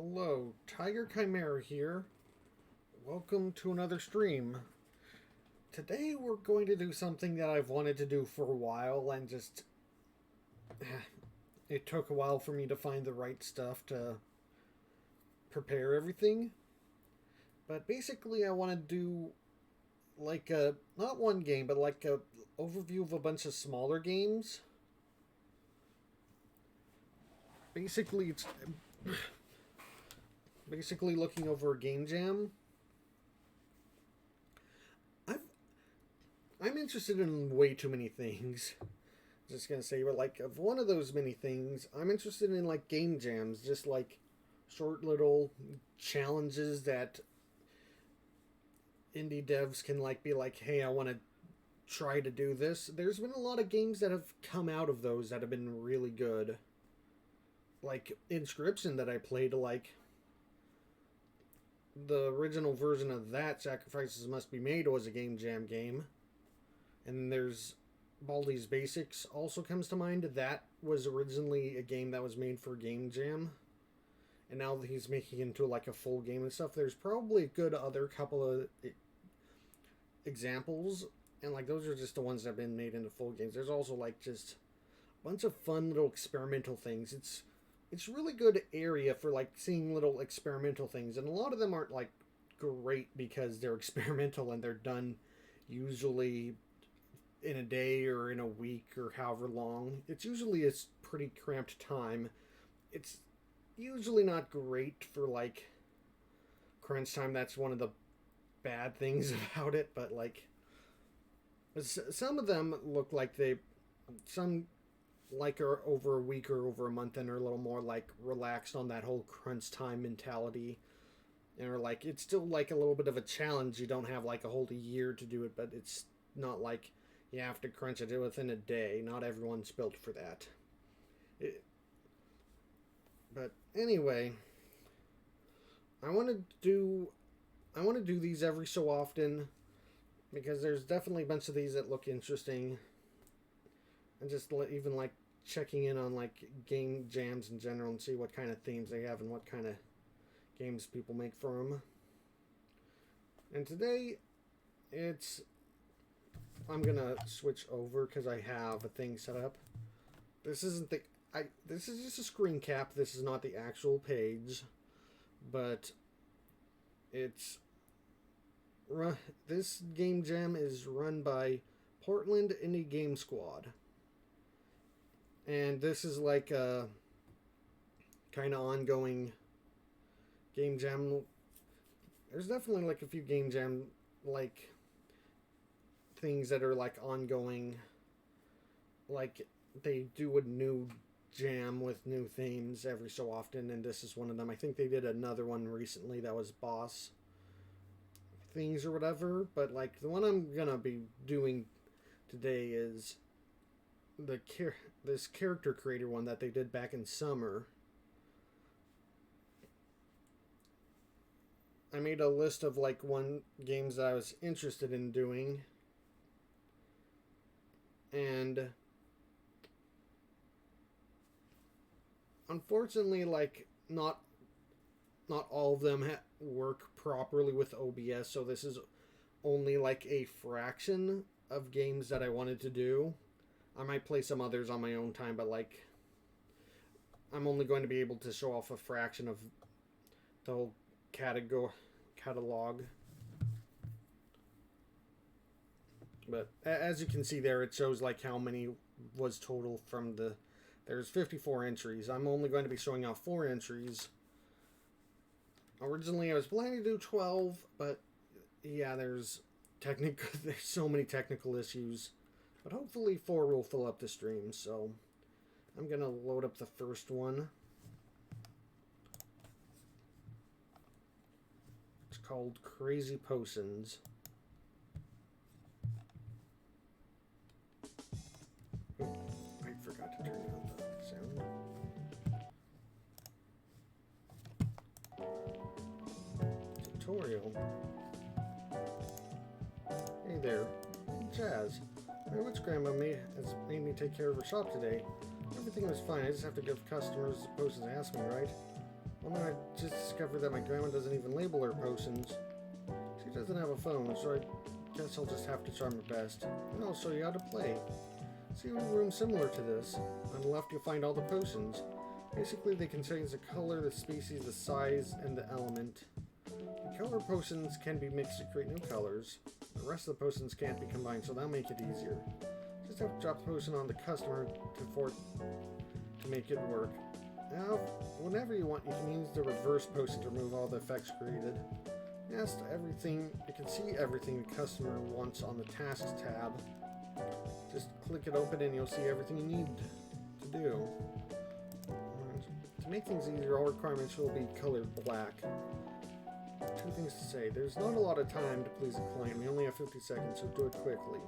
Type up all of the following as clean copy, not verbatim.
Hello, Tiger Chimera here. Welcome to another stream. Today we're going to do something that I've wanted to do for a while and just... It took a while for me to find the right stuff to prepare everything. But basically I want to do like a... not one game, but like a overview of a bunch of smaller games. Basically it's... basically looking over a game jam. I'm interested in way too many things. Just gonna say, but like of one of those many things, I'm interested in like game jams, just like short little challenges that indie devs can like be like, hey, I want to try to do this. There's been a lot of games that have come out of those that have been really good. Like Inscription that I played, like the original version of that, Sacrifices Must Be Made, was a game jam game. And there's Baldi's Basics also comes to mind. That was originally a game that was made for Game Jam. And now that he's making it into like a full game and stuff, there's probably a good other couple of examples. And like those are just the ones that have been made into full games. There's also like just a bunch of fun little experimental things. It's really good area for like seeing little experimental things. And a lot of them aren't like great because they're experimental and they're done usually in a day or in a week or however long. It's usually a pretty cramped time. It's usually not great for like crunch time. That's one of the bad things about it, but like some of them look like some like are over a week or over a month and are a little more like relaxed on that whole crunch time mentality, and are like it's still like a little bit of a challenge. You don't have like a whole year to do it, but it's not like you have to crunch it within a day. Not everyone's built for that. But anyway, I want to do these every so often because there's definitely a bunch of these that look interesting, and just even like checking in on like game jams in general and see what kind of themes they have and what kind of games people make for them. And today, I'm gonna switch over because I have a thing set up. This isn't this is just a screen cap. This is not the actual page, but this game jam is run by Portland Indie Game Squad, and this is like a kind of ongoing game jam. There's definitely like a few game jam like things that are like ongoing, like they do a new jam with new themes every so often, and this is one of them. I think they did another one recently that was boss things or whatever, but like the one I'm gonna be doing today is this character creator one that they did back in summer. I made a list of like games that I was interested in doing, and unfortunately like not all of them work properly with OBS, so this is only like a fraction of games that I wanted to do. I might play some others on my own time, but like I'm only going to be able to show off a fraction of the whole catalog. But as you can see there, it shows like how many was total from there's 54 entries. I'm only going to be showing off 4 entries. Originally I was planning to do 12, but yeah, there's so many technical issues. But hopefully 4 will fill up the stream, so I'm gonna load up the first one. It's called Crazy Potions. I forgot to turn on the sound. Tutorial. Hey there, Jazz. My witch grandma has made me take care of her shop today. Everything was fine. I just have to give customers the potions they ask me, right? Well, no, I just discovered that my grandma doesn't even label her potions. She doesn't have a phone, so I guess I'll just have to try my best. And I'll show you how to play. See a room similar to this. On the left you'll find all the potions. Basically they can change the color, the species, the size, and the element. The color potions can be mixed to create new colors. The rest of the potions can't be combined, so that'll make it easier. Just have to drop the potion on the customer to make it work. Now, whenever you want, you can use the reverse potion to remove all the effects created. Yes, everything. You can see everything the customer wants on the Tasks tab. Just click it open and you'll see everything you need to do. To make things easier, all requirements will be colored black. Two things to say. There's not a lot of time to please the client. We only have 50 seconds, so do it quickly.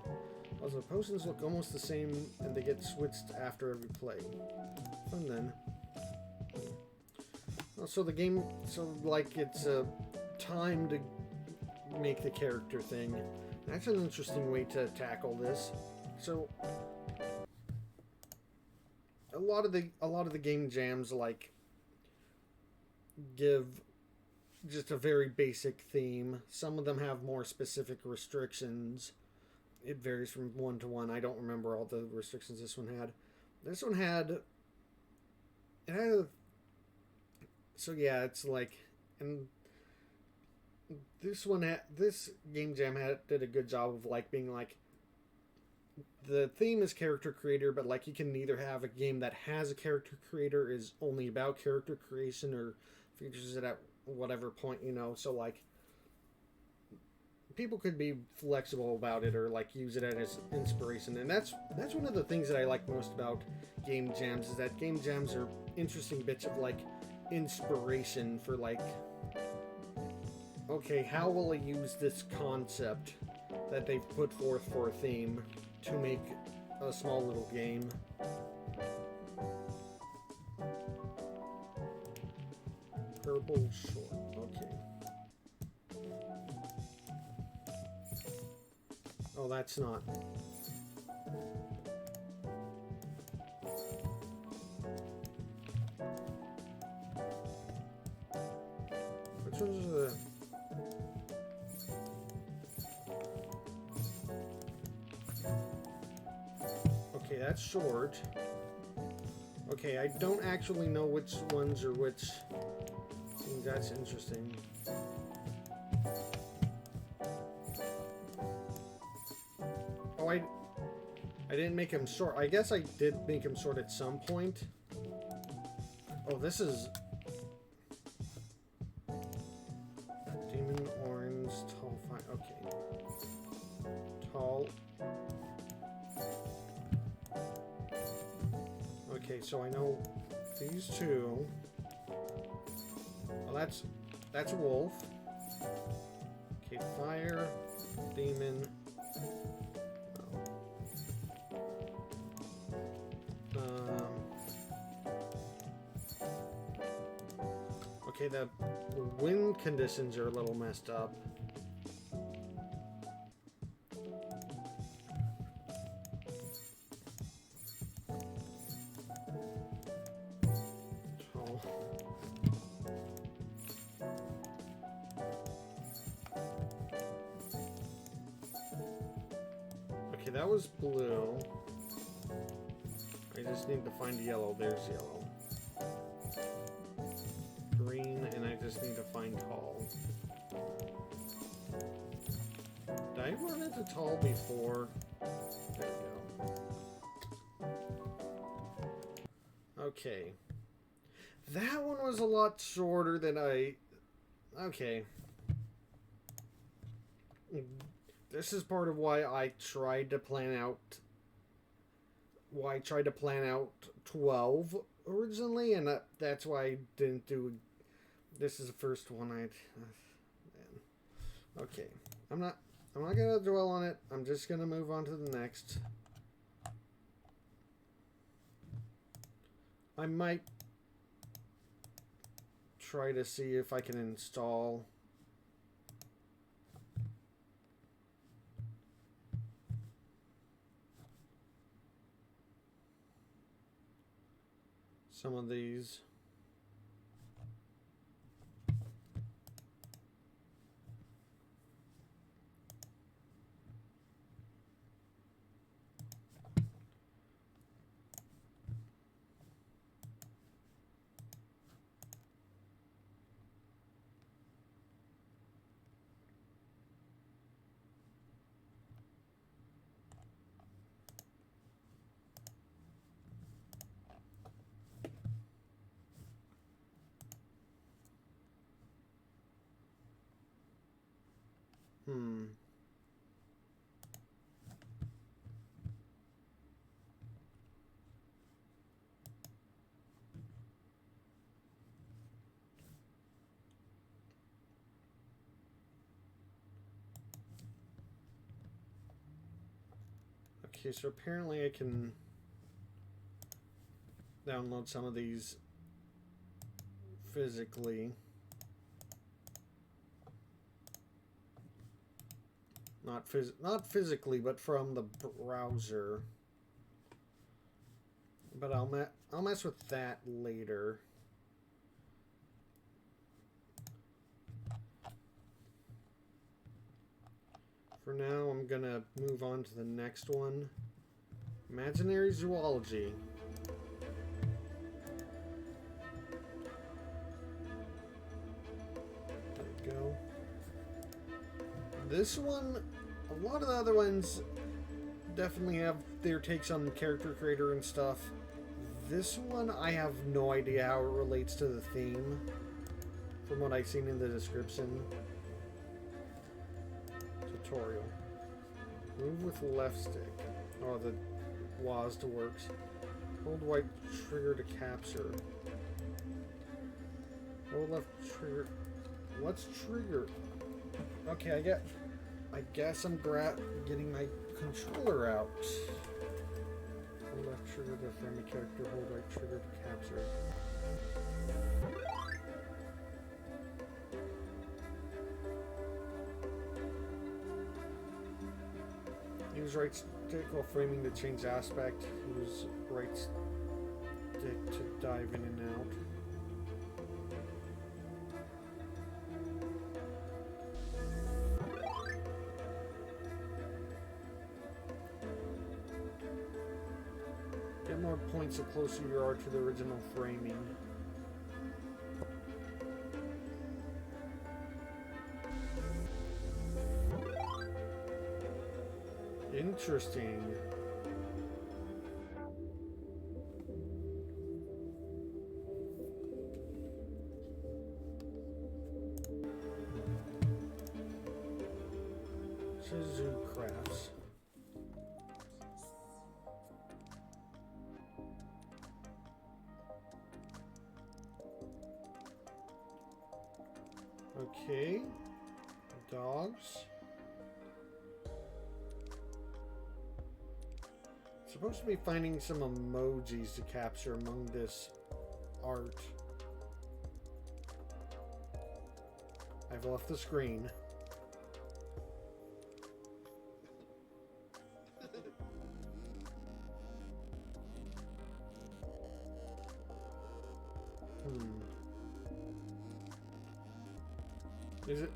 Also, the potions look almost the same and they get switched after every play. Fun then. Also, the game, like it's a time to make the character thing. That's an interesting way to tackle this. So, a lot of the game jams like give just a very basic theme. Some of them have more specific restrictions. It varies from one to one. I don't remember all the restrictions this one had. This one had... It had a... So yeah, it's like... And this one this game jam did a good job of like being like... The theme is character creator, but like you can either have a game that has a character creator, is only about character creation, or features it at whatever point, you know. So like people could be flexible about it or like use it as inspiration, and that's one of the things that I like most about game jams, is that game jams are interesting bits of like inspiration for like, okay, how will I use this concept that they've put forth for a theme to make a small little game. Purple short, okay. Oh, that's not. Which one's the... Okay, that's short. Okay, I don't actually know which ones are which. That's interesting. Oh, I didn't make him short. I guess I did make him short at some point. Oh, this is... Demon, orange, tall, fine. Okay. Tall. Okay, so I know these two. Well, that's a wolf. Okay, fire, demon. Okay, the wind conditions are a little messed up. Okay, that was blue. I just need to find yellow. There's yellow. Green, and I just need to find tall. Did I run into tall before? There we go. Okay. That one was a lot shorter than I... Okay. This is part of why I tried to plan out... 12 originally, and that's why I didn't do... This is the first one I'd... Okay. I'm not gonna dwell on it. I'm just gonna move on to the next. I might try to see if I can install some of these. Hmm. Okay, so apparently I can download some of these physically. Not physically, but from the browser. But I'll mess with that later. For now, I'm gonna move on to the next one. Imaginary Zoology. There we go. This one, a lot of the other ones definitely have their takes on the character creator and stuff. This one, I have no idea how it relates to the theme from what I've seen in the description. Tutorial. Move with left stick. Oh, the WASD works. Hold right trigger to capture. Hold left trigger. What's trigger? Okay, I guess I'm getting my controller out. Hold left trigger to frame a character. Hold right trigger to capture. Use right stick while framing to change aspect. Use right stick to dive in and out. Get more points the closer you are to the original framing. Interesting. Shizu Crafts. Okay. Dogs. Supposed to be finding some emojis to capture among this art. I've left the screen. Is it?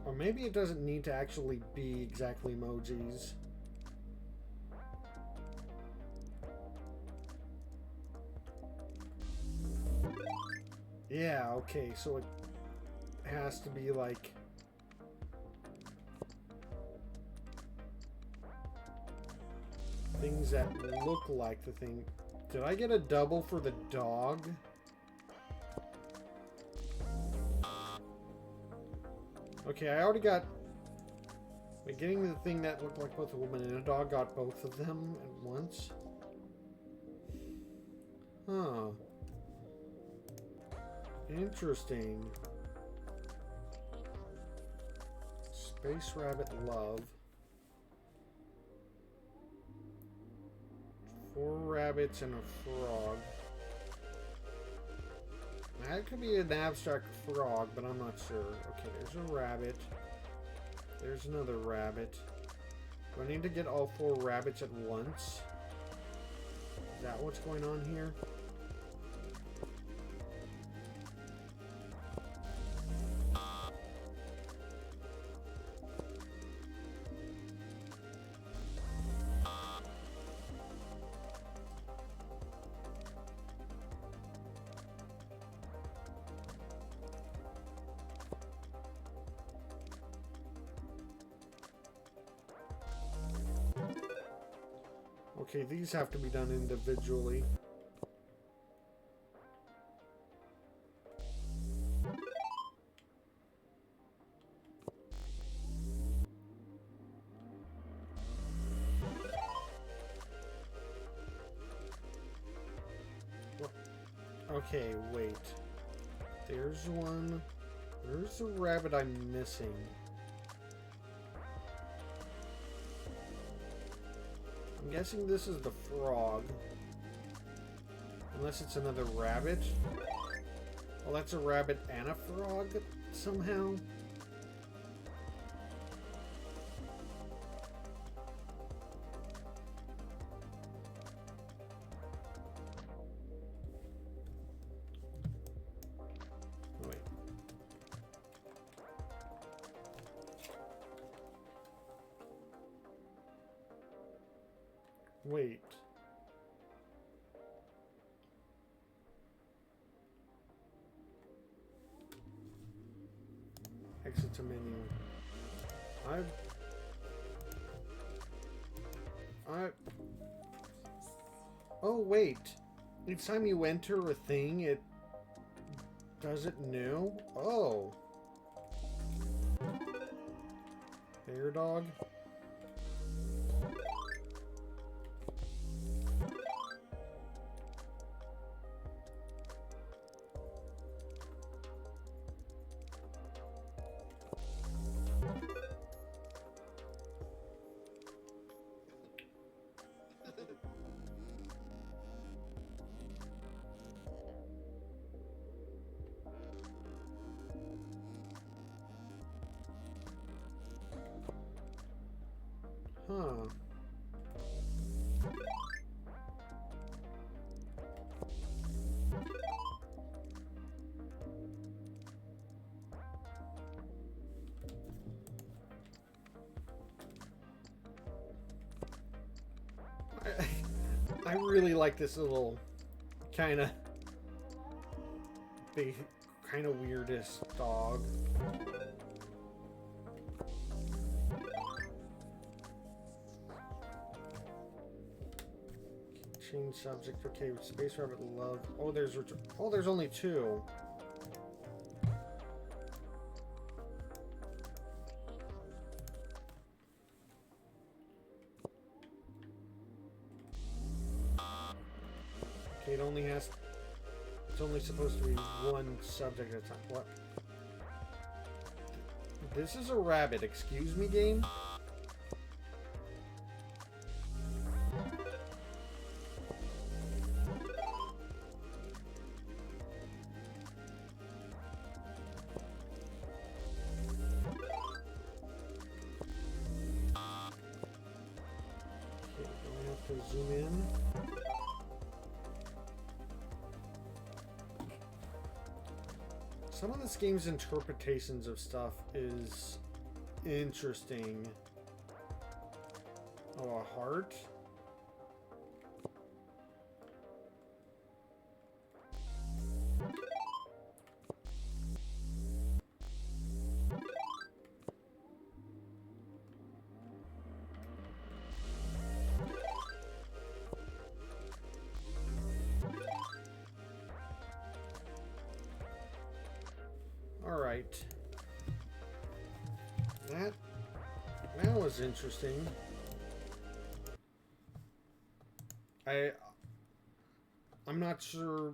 Or maybe it doesn't need to actually be exactly emojis. Yeah, okay, so it has to be like... things that look like the thing. Did I get a double for the dog? Okay, I already got... Wait, getting the thing that looked like both a woman and a dog, got both of them at once? Huh. Interesting. Space Rabbit Love. 4 rabbits and a frog. That could be an abstract frog, but I'm not sure. Okay, there's a rabbit. There's another rabbit. Do I need to get all 4 rabbits at once? Is that what's going on here? Okay, these have to be done individually. Okay, wait. There's one. Where's the rabbit I'm missing? I'm guessing this is the frog. Unless it's another rabbit. Well, that's a rabbit and a frog somehow. Wait. Wait. Exit to menu. Oh, wait. Each time you enter a thing, it does it new? Oh. Bear dog? Huh. I really like this little kind of big, kind of weirdest dog. Change subject. Okay, space rabbit love. Oh, there's only two. Okay, it's only supposed to be one subject at a time. What? This is a rabbit. Excuse me, game? Zoom in. Some of this game's interpretations of stuff is interesting. Oh, a heart? Alright. That was interesting. I'm not sure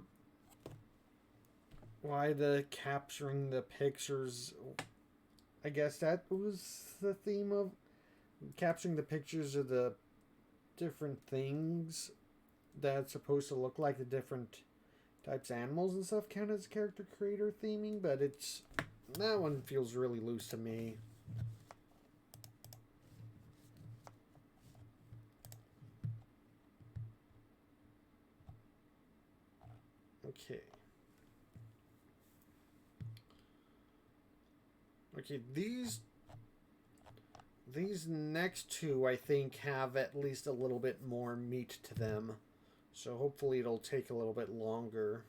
why the capturing the pictures. I guess that was the theme of capturing the pictures of the different things that's supposed to look like the different types of animals and stuff count as character creator theming, but that one feels really loose to me. Okay. Okay, these next two, I think, have at least a little bit more meat to them. So hopefully it'll take a little bit longer.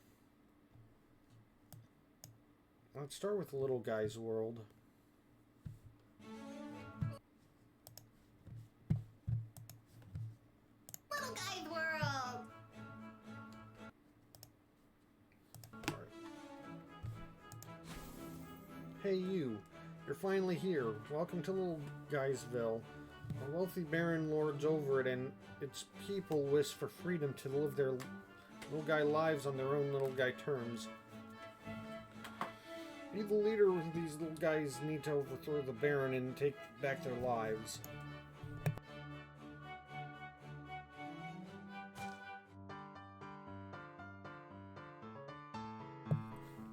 Let's start with Little Guy's World. Little Guy's World! Right. Hey you, you're finally here. Welcome to Little Guysville. A wealthy baron lords over it, and its people wish for freedom to live their Little guy lives on their own little guy terms. Be the leader of these little guys need to overthrow the Baron and take back their lives.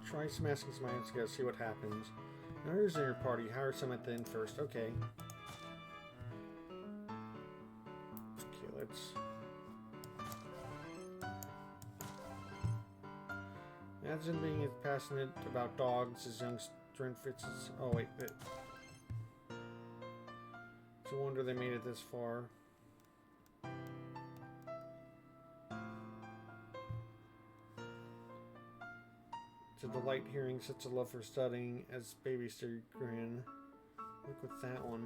Try smashing some items together, see what happens. Now here's in your party. Hire some at the end first. Okay. Okay, let's... Imagine being as passionate about dogs as young Strength Fits. Oh wait, it's a wonder they made it this far. It's a delight hearing such a love for studying as baby Sir Grin. Look with that one.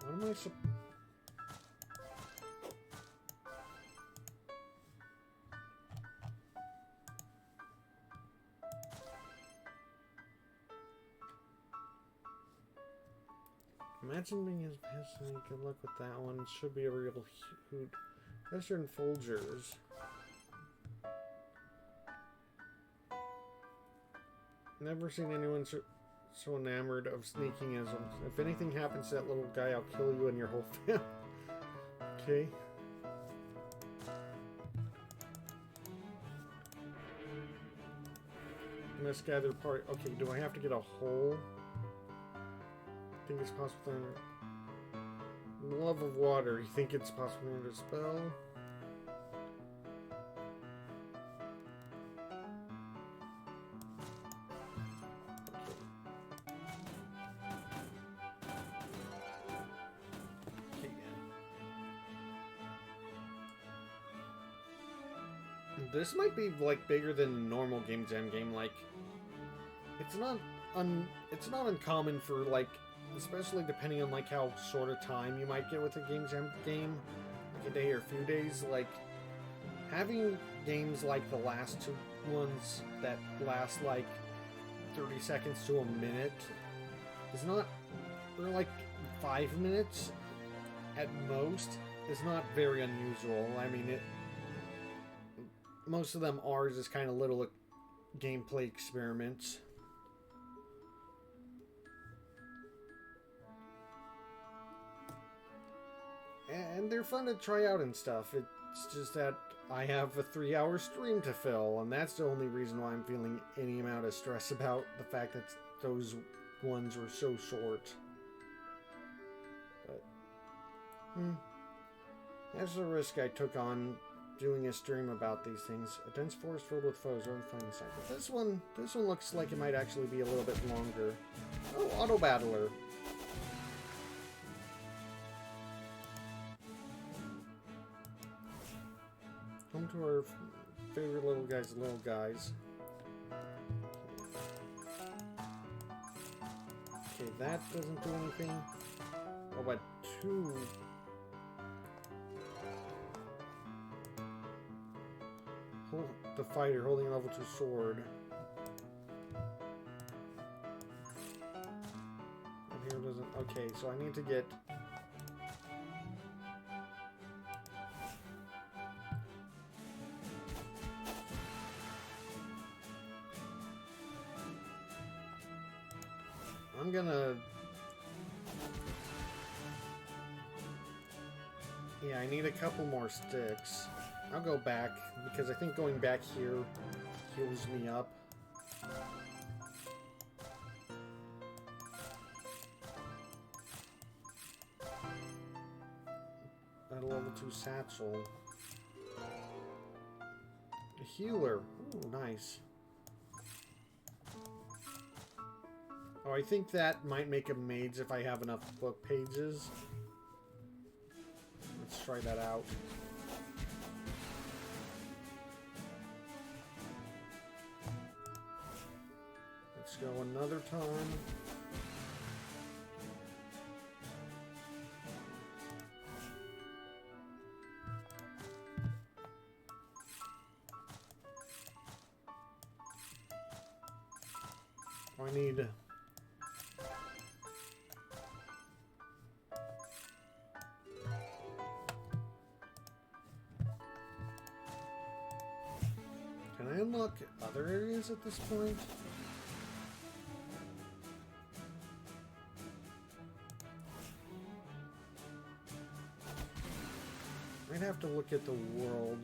What am I Imagine being as passionate. Good luck with that one. Should be a real hoot. Western Folgers. Never seen anyone so enamored of sneaking as him. If anything happens to that little guy, I'll kill you and your whole family. Okay. Let's gather party. Okay, do I have to get a hole? I think it's possible to... Love of water. You think it's possible to spell? This might be like bigger than a normal Game Jam game. Like, it's not uncommon for like, especially depending on like how short a time you might get with a Game Jam game, like a day or a few days. Like, having games like the last two ones that last like 30 seconds to a minute is not, or like 5 minutes at most, is not very unusual. I mean, most of them are just kind of little gameplay experiments. And they're fun to try out and stuff. It's just that I have a 3-hour stream to fill, and that's the only reason why I'm feeling any amount of stress about the fact that those ones were so short. But, that's the risk I took on doing a stream about these things. A dense forest filled with foes, or finding sight. But this one looks like it might actually be a little bit longer. Oh, Auto Battler. Come to our favorite little guys. Okay, that doesn't do anything. Oh, but 2... The fighter holding a level 2 sword. And here doesn't... Okay, so I need to get... I'm gonna... Yeah, I need a couple more sticks. I'll go back, because I think going back here heals me up. At a level 2 satchel. A healer. Ooh, nice. Oh, I think that might make a mage if I have enough book pages. Let's try that out. Let's go another time. I need... Can I unlock other areas at this point? I'd have to look at the world.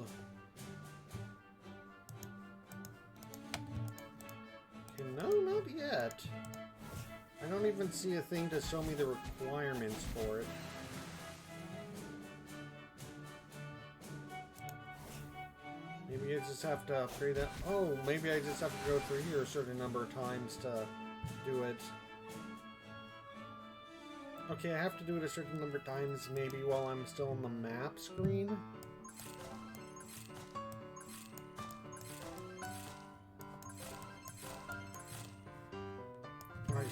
Okay, no, not yet. I don't even see a thing to show me the requirements for it. Maybe I just have to upgrade that. Oh, maybe I just have to go through here a certain number of times to do it. Okay, I have to do it a certain number of times, maybe while I'm still on the map screen. I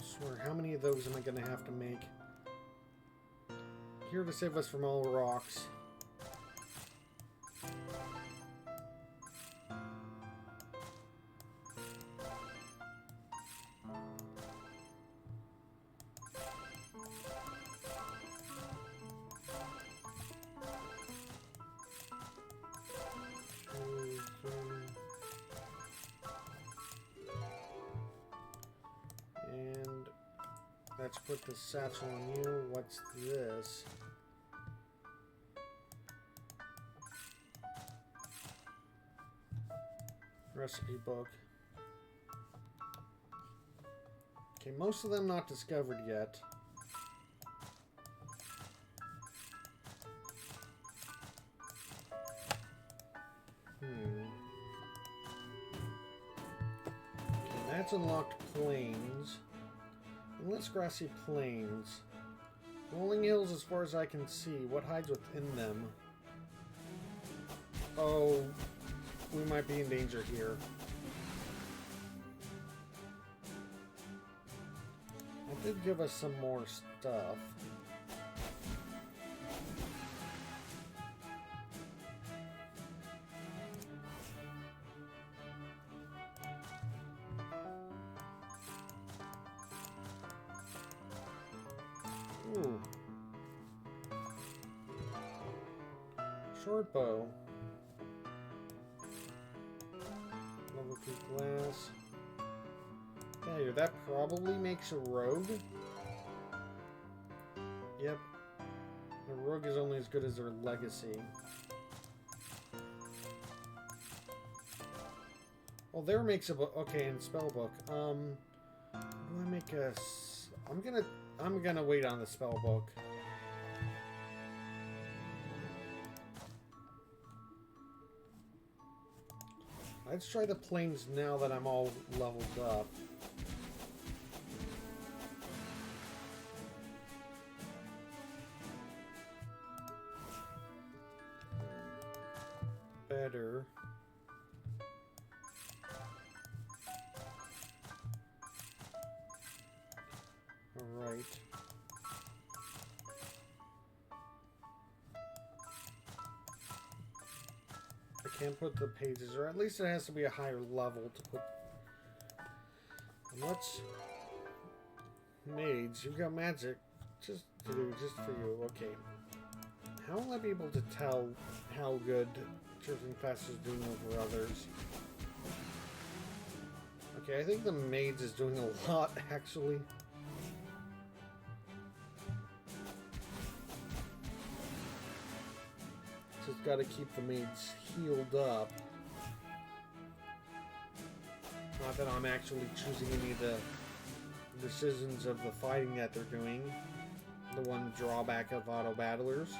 swear, how many of those am I going to have to make? Here to save us from all rocks. And let's put the satchel on you. What's this? Recipe book. Okay, most of them not discovered yet. Okay, that's unlocked plains. Endless grassy plains. Rolling hills as far as I can see. What hides within them? Oh, we might be in danger here. It did give us some more stuff. Ooh. Short bow. Level 2 glass. Yeah, that probably makes a rogue. Yep. The rogue is only as good as their legacy. Well, there makes a book. Okay, and spell book. Do I make a? I'm gonna wait on the spell book. Let's try the plains now that I'm all leveled up. Better. Alright. I can't put the pages, or at least it has to be a higher level to put. Let's. Mage, you've got magic. Just to do, just for you. Okay. How will I be able to tell how good certain classes is doing over others? Okay, I think the mage is doing a lot, actually. Just gotta keep the mage healed up. Not that I'm actually choosing any of the decisions of the fighting that they're doing. The one drawback of auto battlers.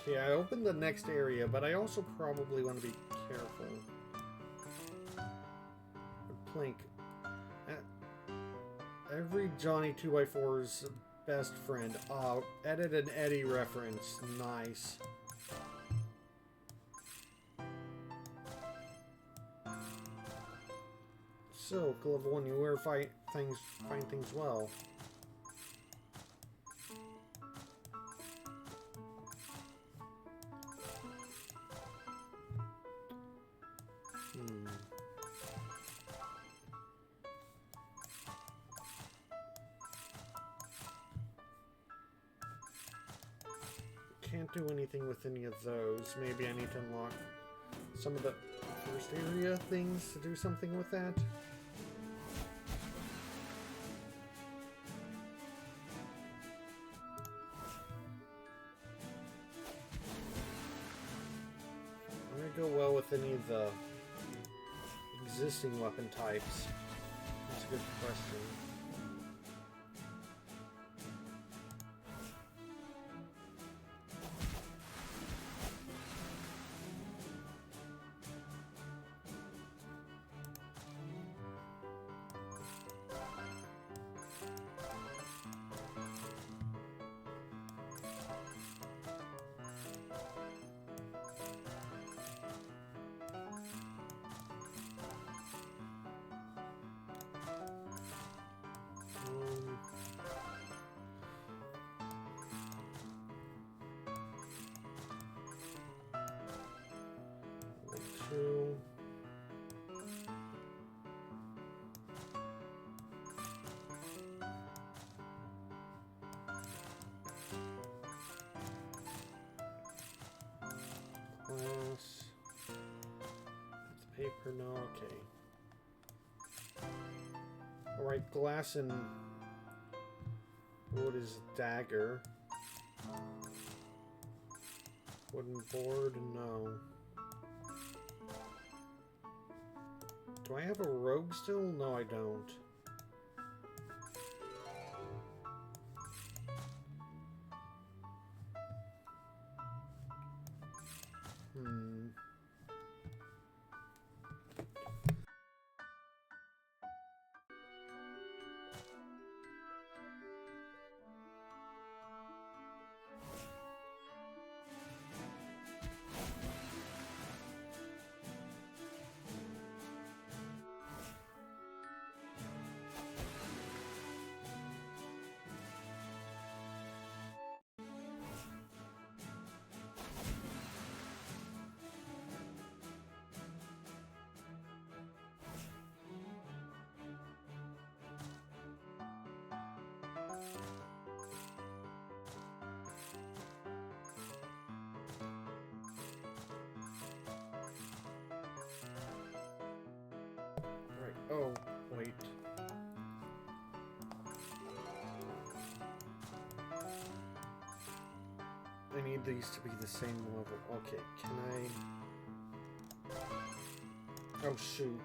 Okay, I opened the next area, but I also probably want to be careful. Plank. Every Johnny 2x4's best friend. Edit an Eddie reference. Nice. So, level 1, you wear find things well. can't do anything with any of those. Maybe I need to unlock some of the first area things to do something with that. I'm gonna go well with any of the existing weapon types. That's a good question. Two. Glass. It's paper, no, okay. Alright, glass and wood is dagger. Wooden board, no. Do I have a rogue still? No, I don't. Right. Oh, wait. I need these to be the same level. Okay, can I... Oh, shoot.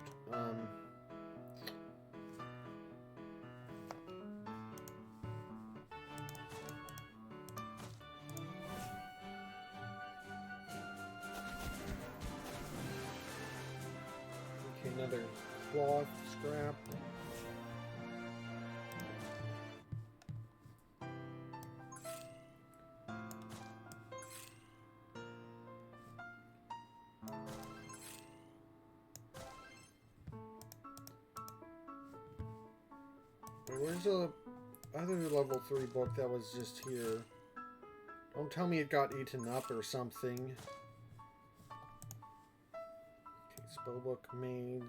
Okay, another cloth scrap. Wait, where's the other level 3 book that was just here? Don't tell me it got eaten up or something. Okay, spellbook, mage,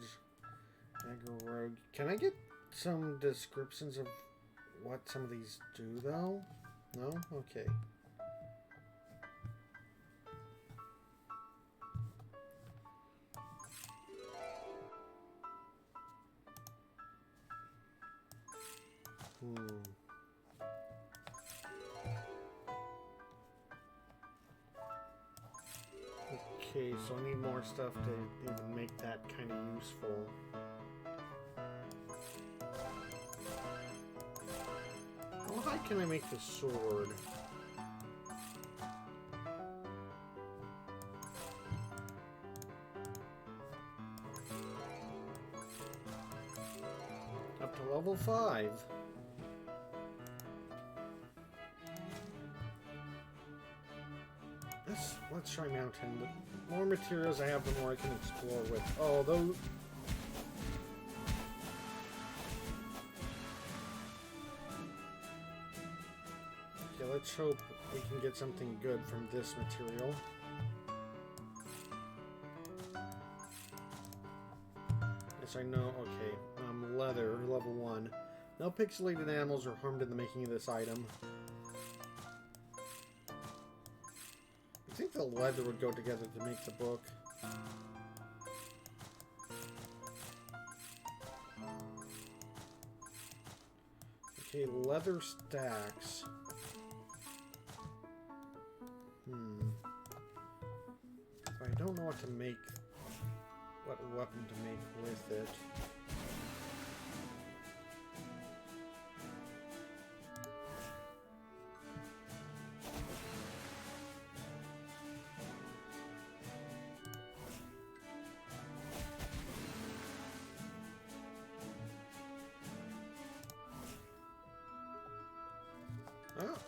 dagger, rogue. Can I get some descriptions of what some of these do, though? No? Okay. Okay, so I need more stuff to even make that kind of useful. How high can I make the sword? Up to level 5. Let's try mountain. The more materials I have, the more I can explore with. Oh, those... Okay, let's hope we can get something good from this material. Yes, I know. Okay. Leather, level 1. No pixelated animals are harmed in the making of this item. think the leather would go together to make the book. Okay, leather stacks. I don't know what to make, what weapon to make with it.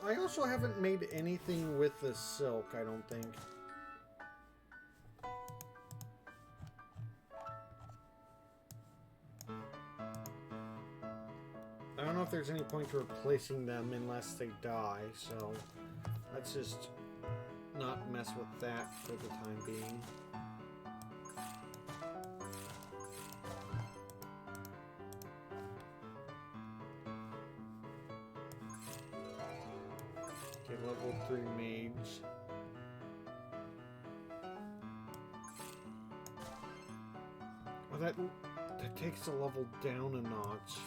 I also haven't made anything with the silk, I don't think. I don't know if there's any point to replacing them unless they die, so let's just not mess with that for the time being. Okay, level 3 mage. Oh, that takes the level down a notch.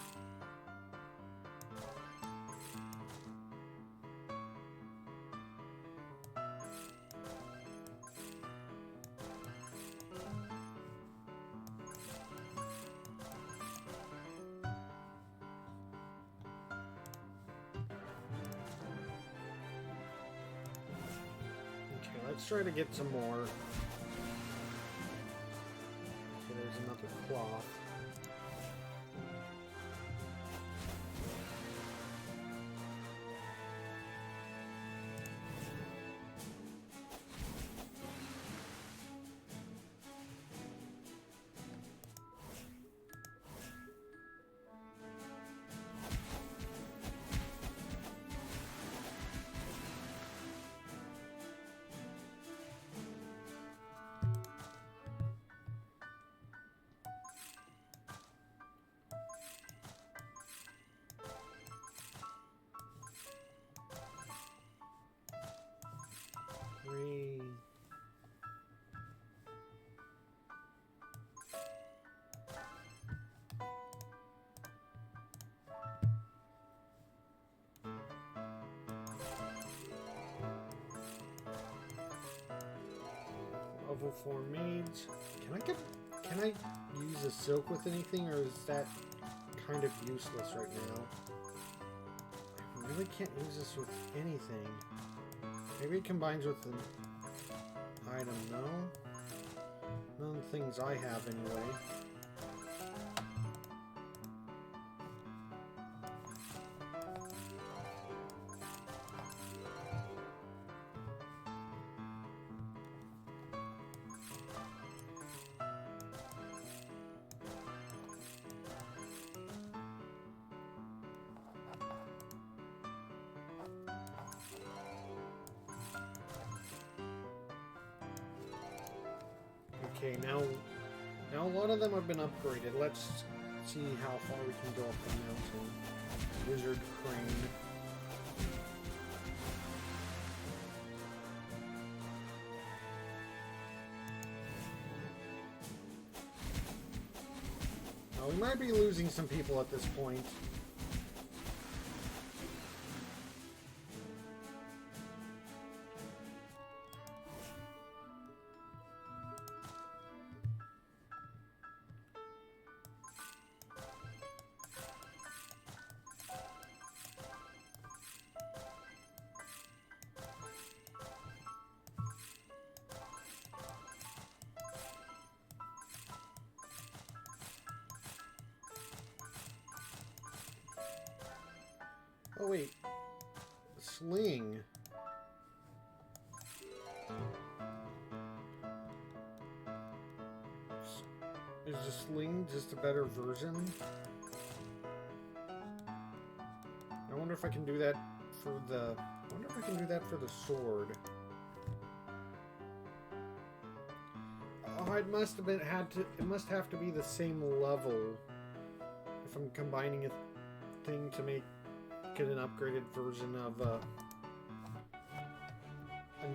Let's try to get some more. Okay, there's another cloth. Level 4 mage. Can I use a silk with anything, or is that kind of useless right now? I really can't use this with anything. Maybe it combines with an item, no? None of the things I have anyway. Okay, now a lot of them have been upgraded. Let's see how far we can go up the mountain. Wizard crane. Now, we might be losing some people at this point. Oh wait, sling. Is the sling just a better version? I wonder if I can do that for the. I wonder if I can do that for the sword. Oh, it must have been It must have to be the same level if I'm combining a thing to get an upgraded version of a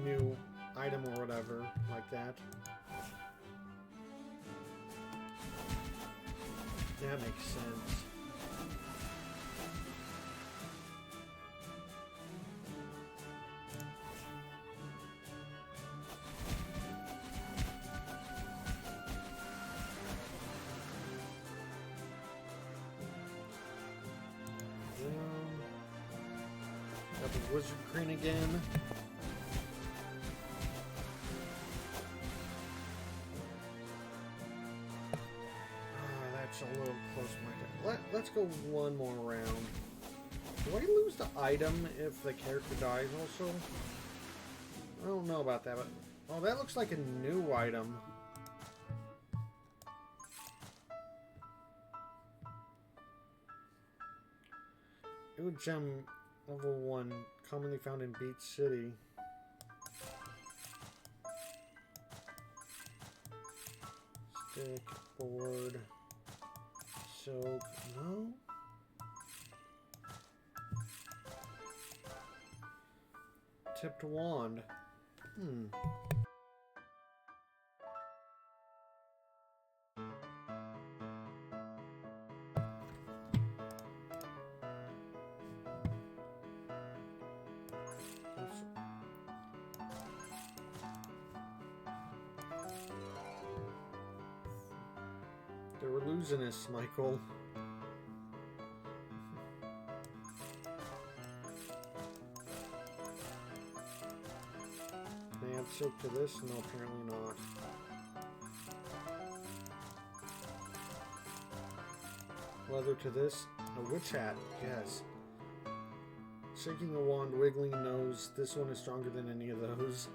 new item or whatever, like that. That makes sense. Got the Wizard Crane again. That's a little close to my time. Let's go one more round. Do I lose the item if the character dies also? I don't know about that, but... Oh, that looks like a new item. Ooh, gem level 1, commonly found in Beat City. Stick, board, soap, no? Tipped wand. They were losing us, Michael. May I add soap to this? No, apparently not. Leather to this? A witch hat, yes. Shaking a wand, wiggling nose. This one is stronger than any of those.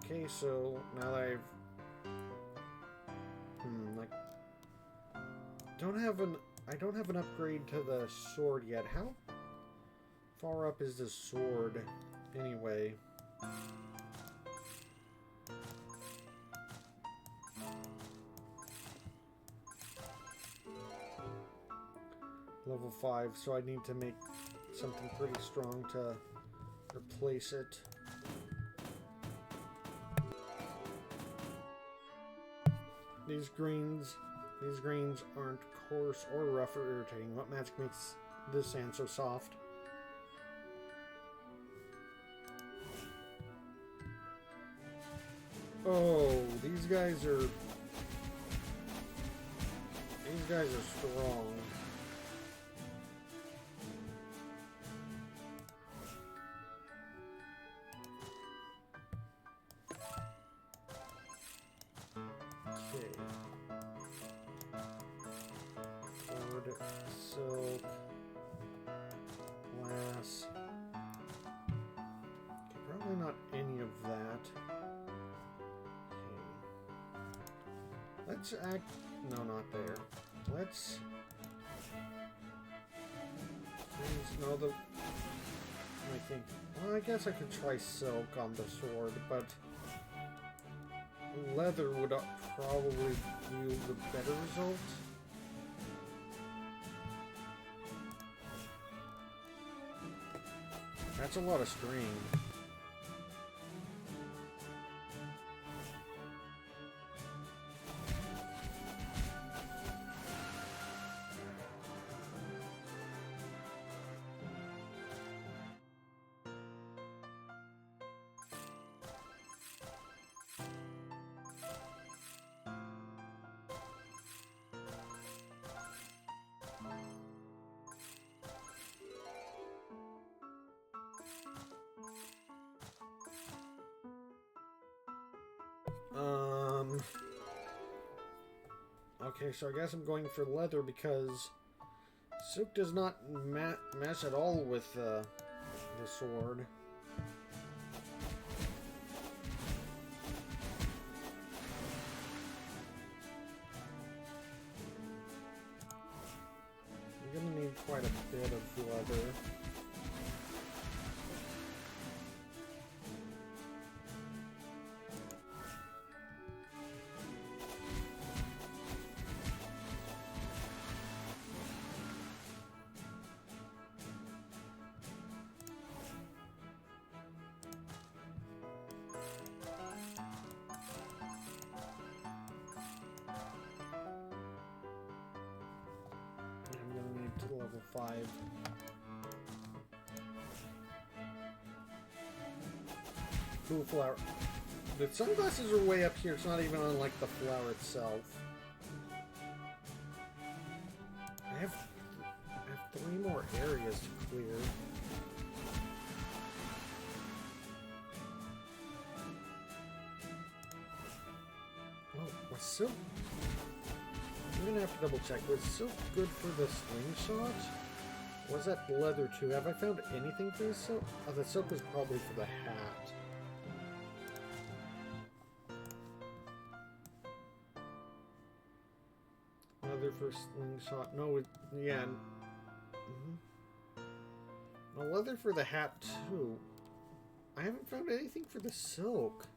Okay, so now that I've like I don't have an upgrade to the sword yet. How far up is the sword anyway? Level 5, so I need to make something pretty strong to replace it. These greens aren't coarse or rough or irritating. What magic makes this sand so soft? Oh, these guys are strong. Silk, glass. Okay, probably not any of that. Okay. Let's act. No, not there. Let's. No, the. I think. Well, I guess I could try silk on the sword, but leather would probably yield the better result. That's a lot of string. Okay, so I guess I'm going for leather because silk does not mesh at all with the sword. You're gonna need quite a bit of leather. level 5. Cool flower. The sunglasses are way up here. It's not even on like the flower itself. I have 3 more areas to clear. Oh, was silk? I'm gonna have to double check. Was silk good for the slingshot? Was that leather too? Have I found anything for the silk? Oh, the silk was probably for the hat. Leather for slingshot. No, yeah. No, leather for the hat too. I haven't found anything for the silk.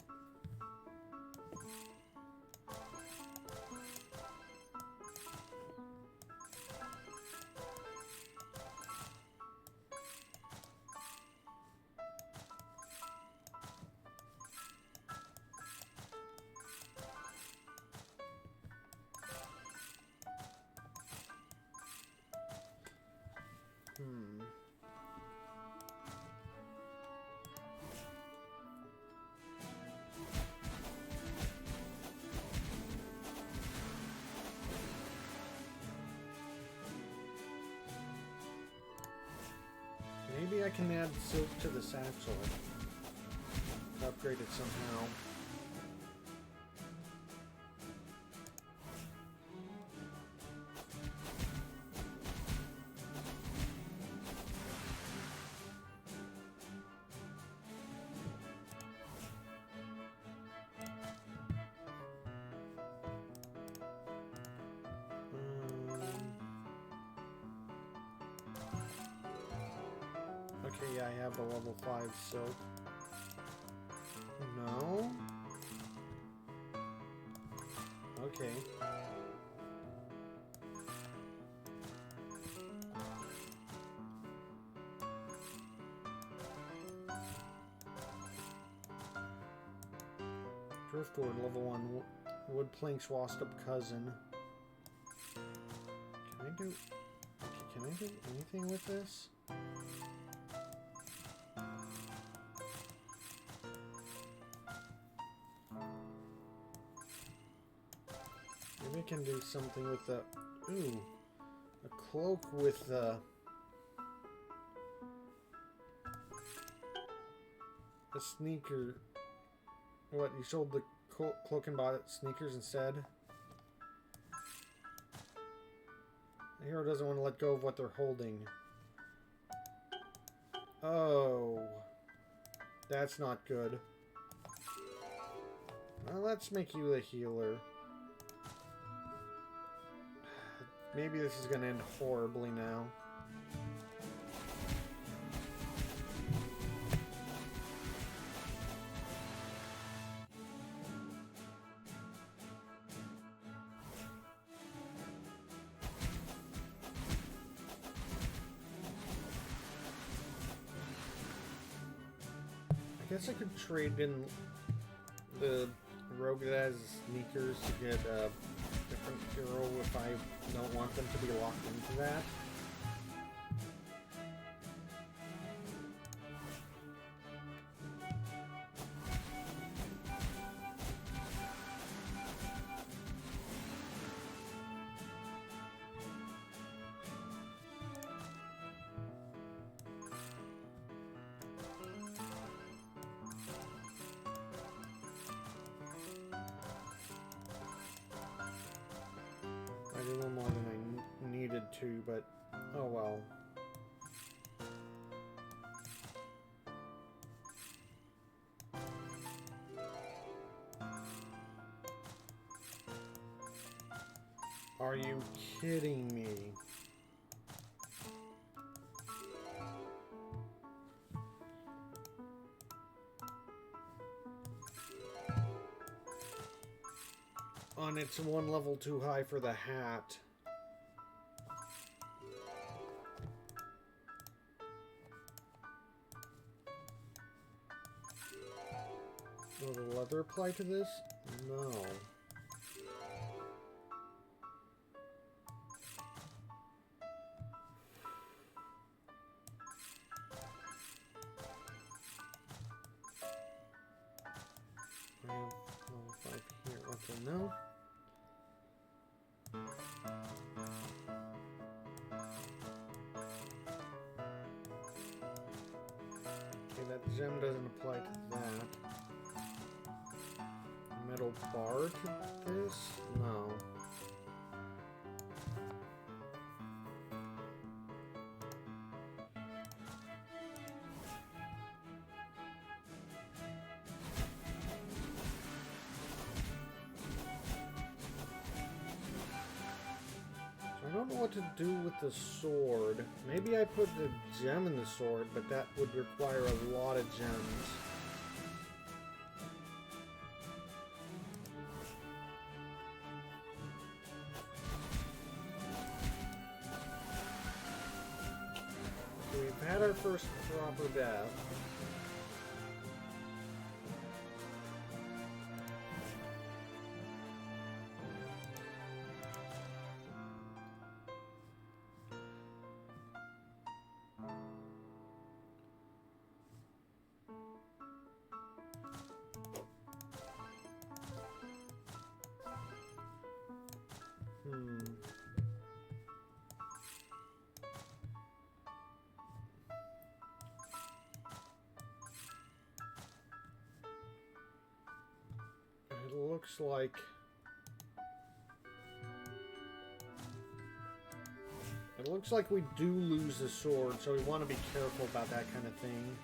Maybe I can add silk to the satchel. Upgrade it somehow. Okay, yeah, I have the level 5 silk. No? Okay. Driftwood, level 1. Wood plank washed up cousin. Can I do anything with this? Maybe I can do something with the... Ooh. A cloak with the... A sneaker... What, you sold the cloak and bought sneakers instead? The hero doesn't want to let go of what they're holding. Oh. That's not good. Well, let's make you the healer. Maybe this is going to end horribly now. I guess I could trade in the rogue that has sneakers to get a different hero if I don't want them to be locked into that. I did a little more than I needed to, but oh well. Are you kidding me? And it's 1 level too high for the hat. Will the leather apply to this? No. No? Okay, that gem doesn't apply to that. Metal bar to this? No. I don't know what to do with the sword. Maybe I put the gem in the sword, but that would require a lot of gems. So we've had our first proper death. It looks like we do lose the sword, so we want to be careful about that kind of thing.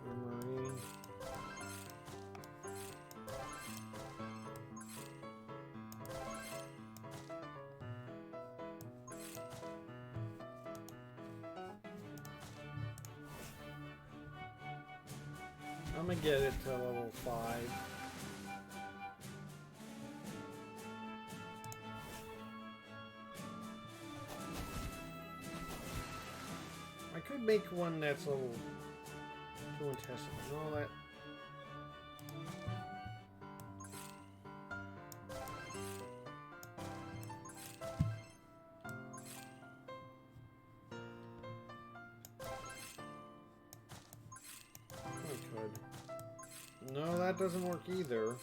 Armory. I'm gonna get it to level 5. I could make one that's level 2 and test it. No, that. I could. No, that doesn't work either.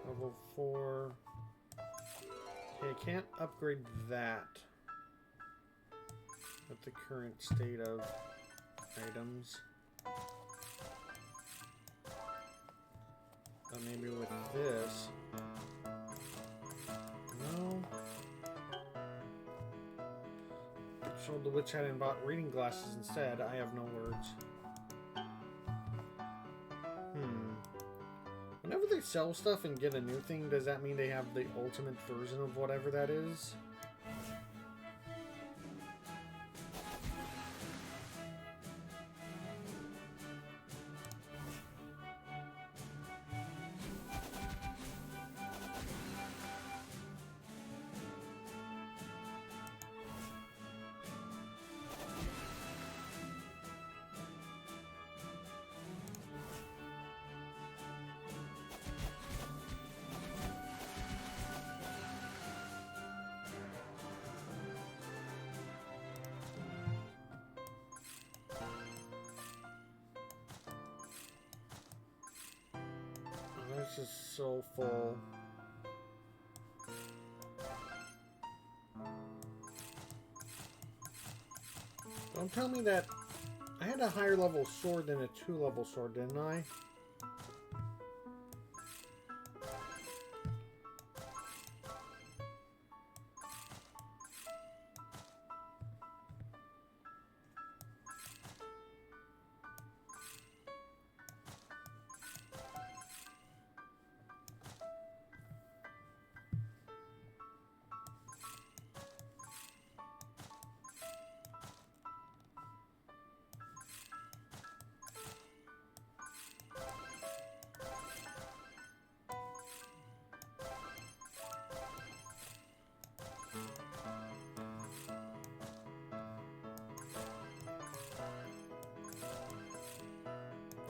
Level 4. Okay, I can't upgrade that with the current state of items. But maybe with this. No. Sold the witch hat and bought reading glasses instead. I have no words. Whenever they sell stuff and get a new thing, does that mean they have the ultimate version of whatever that is? This is so full. Don't tell me that I had a higher level sword than a 2-level sword, didn't I?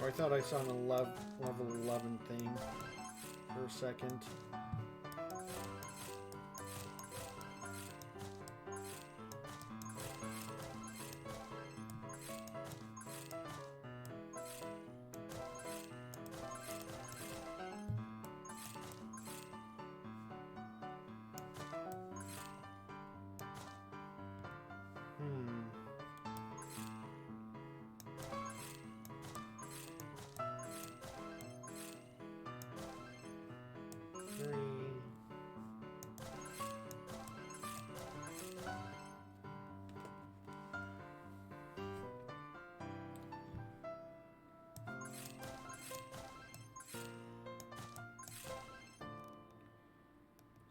Oh, I thought I saw an level 11 thing for a second.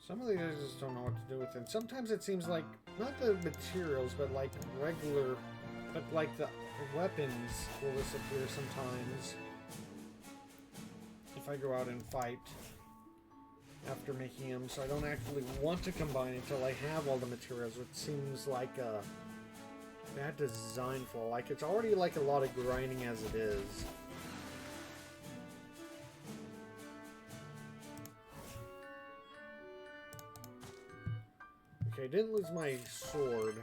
Some of these I just don't know what to do with them. Sometimes it seems like, not the materials, but like regular, but like the weapons will disappear sometimes. If I go out and fight after making them, so I don't actually want to combine until I have all the materials, which seems like a bad design flaw. Like, it's already like a lot of grinding as it is. Okay, I didn't lose my sword.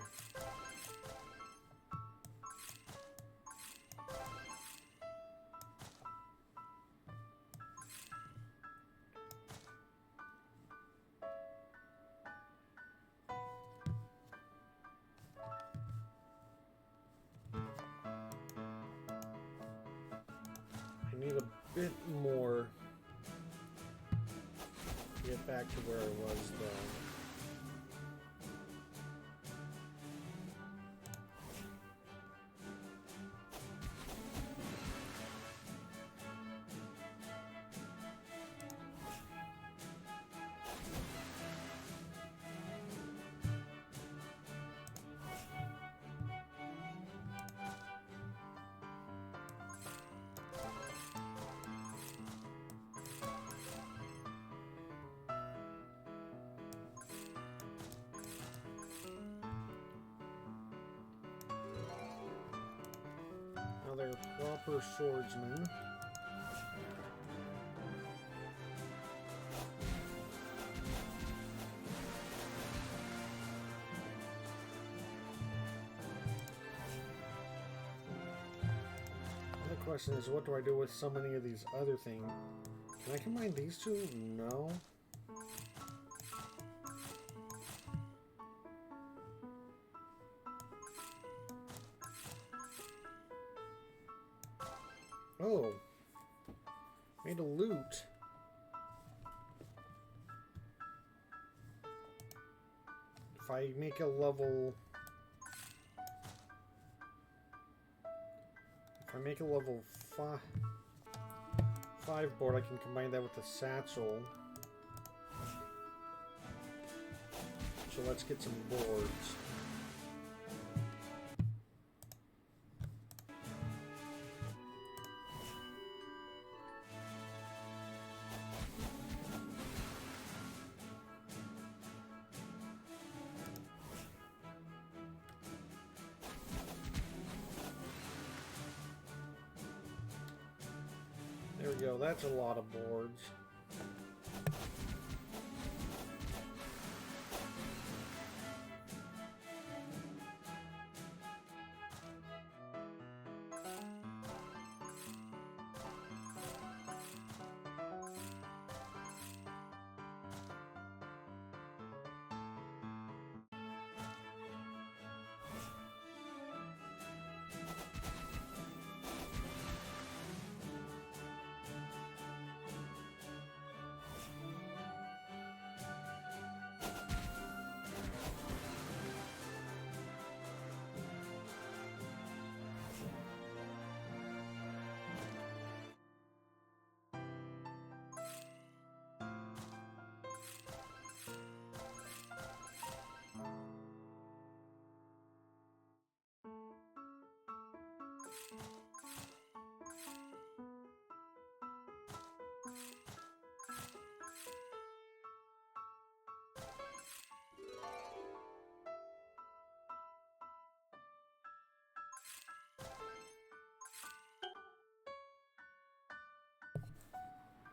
I need a bit more to get back to where I was, though. Now they're proper swordsmen. The question is, what do I do with so many of these other things? Can I combine these two? No. Oh. Made a loot. If I make a level... If I make a level 5 board, I can combine that with the satchel. So let's get some boards. There we go, that's a lot of boards.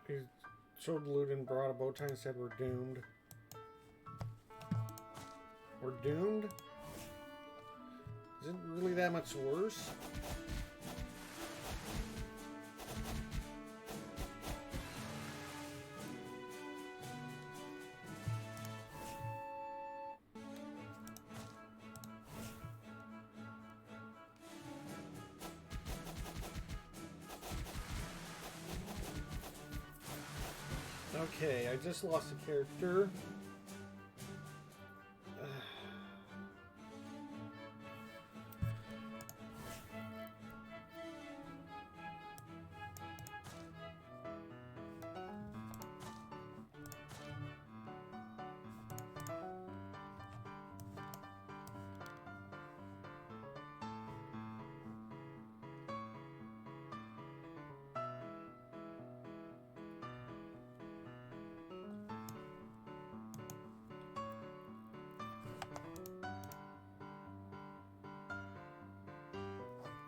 He showed loot and brought a bow tie and said we're doomed. We're doomed? Is it really that much worse? Okay, I just lost a character.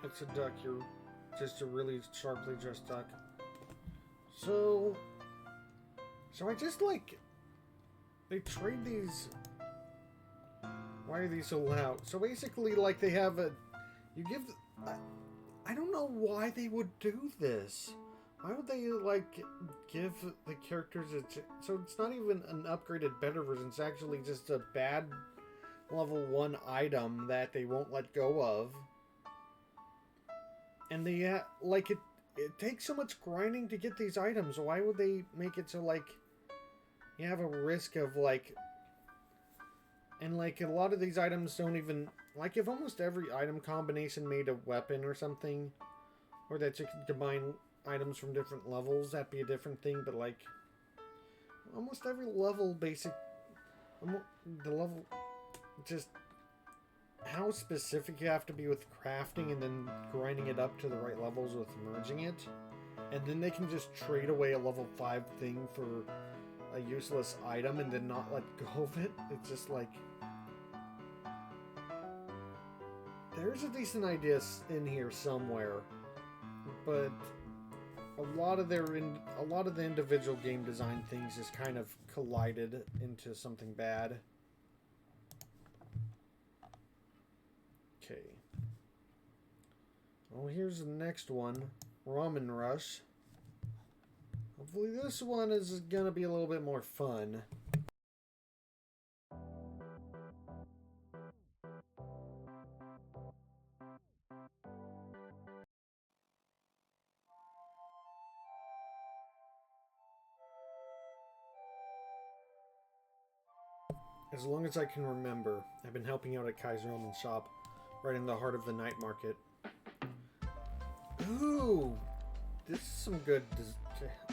It's a duck. You're just a really sharply dressed duck. So I just like they trade these. Why are these so loud? So basically, like they have a, you give. I don't know why they would do this. Why would they like give the characters a? So it's not even an upgraded better version. It's actually just a bad level 1 item that they won't let go of. And they, like, it takes so much grinding to get these items. Why would they make it so, like, you have a risk of, like... And, like, a lot of these items don't even... Like, if almost every item combination made a weapon or something, or that you could combine items from different levels, that'd be a different thing, but, like... Almost every level, the level... Just... How specific you have to be with crafting and then grinding it up to the right levels with merging it. And then they can just trade away a level 5 thing for a useless item and then not let go of it. It's just like... There's a decent idea in here somewhere. But a lot of the individual game design things just kind of collided into something bad. Okay. Well, here's the next one. Ramen Rush. Hopefully this one is gonna be a little bit more fun. As long as I can remember, I've been helping out at Kai's Ramen shop, right in the heart of the night market. Ooh! This is some good...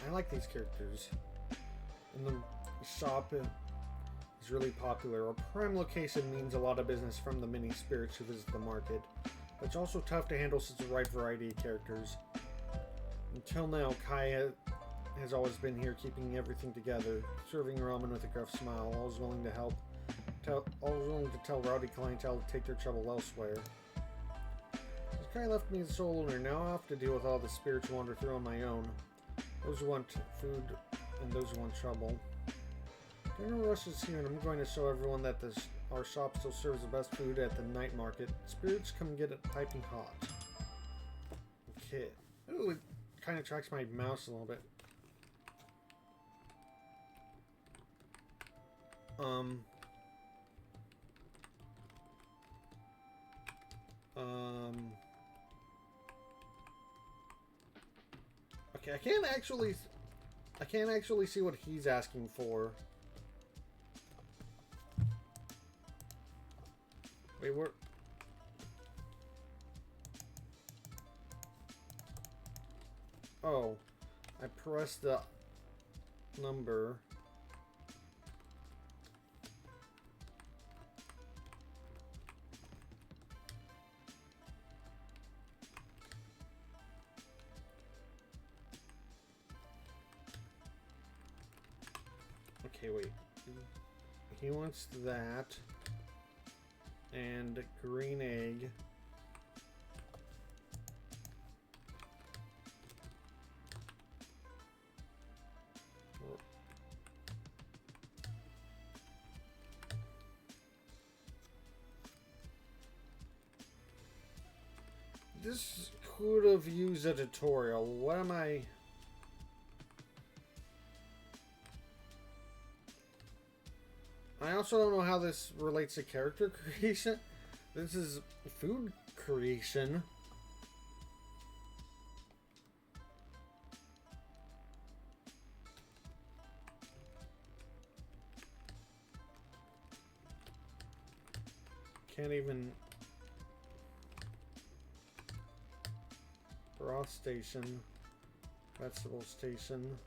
I like these characters. And the shop is really popular. A prime location means a lot of business from the many spirits who visit the market. But it's also tough to handle such a wide variety of characters. Until now, Kai has always been here keeping everything together, serving ramen with a gruff smile, always willing to help. Always willing to tell rowdy clientele to take their trouble elsewhere. Since Kai left me as sole owner, now I have to deal with all the spirits who wander through on my own. Those who want food and those who want trouble. Dinner Rush is here and I'm going to show everyone that our shop still serves the best food at the night market. Spirits come get it piping hot. Okay. Ooh, it kind of tracks my mouse a little bit. Okay, I can't actually see what he's asking for. Wait, where? Oh, I pressed the number. Okay, wait. He wants that. And green egg. This could have used a tutorial. What am I... I also don't know how this relates to character creation. This is food creation. Can't even... Broth station. Vegetable station.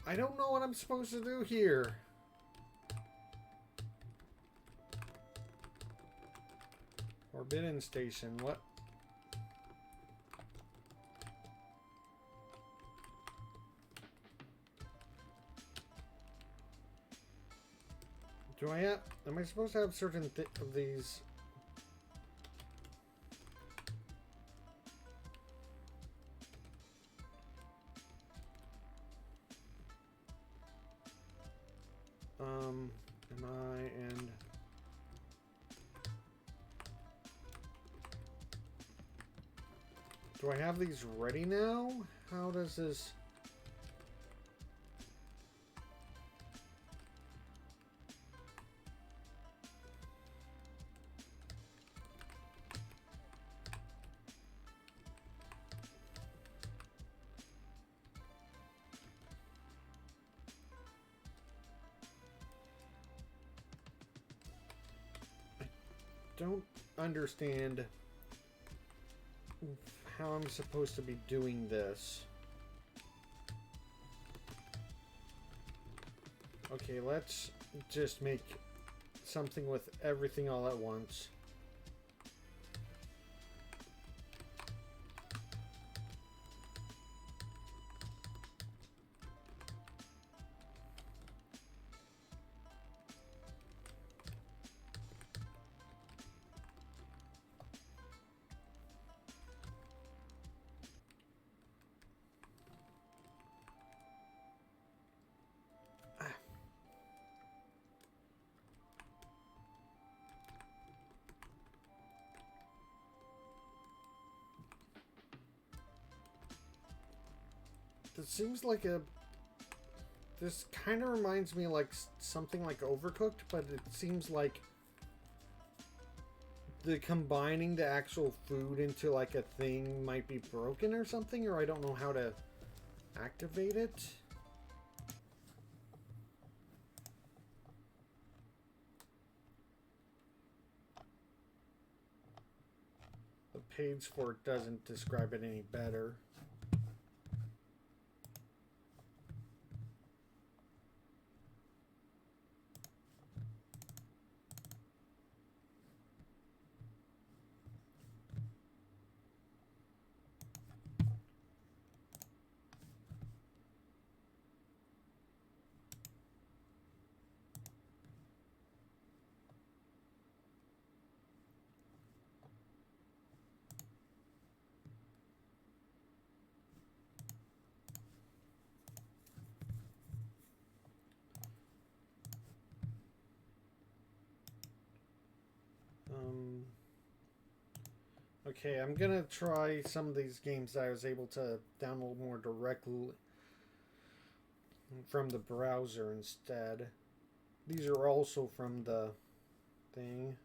I don't know what I'm supposed to do here. Forbidden station, what? Do I have, am I supposed to have certain of these? Am I, and do I have these ready now? How does this... don't understand how I'm supposed to be doing this. Okay, let's just make something with everything all at once. It seems like a... This kind of reminds me like something like Overcooked, but it seems like the combining the actual food into like a thing might be broken or something, or I don't know how to activate it. The page for it doesn't describe it any better. Okay, I'm gonna try some of these games that I was able to download more directly from the browser instead. These are also from the thing.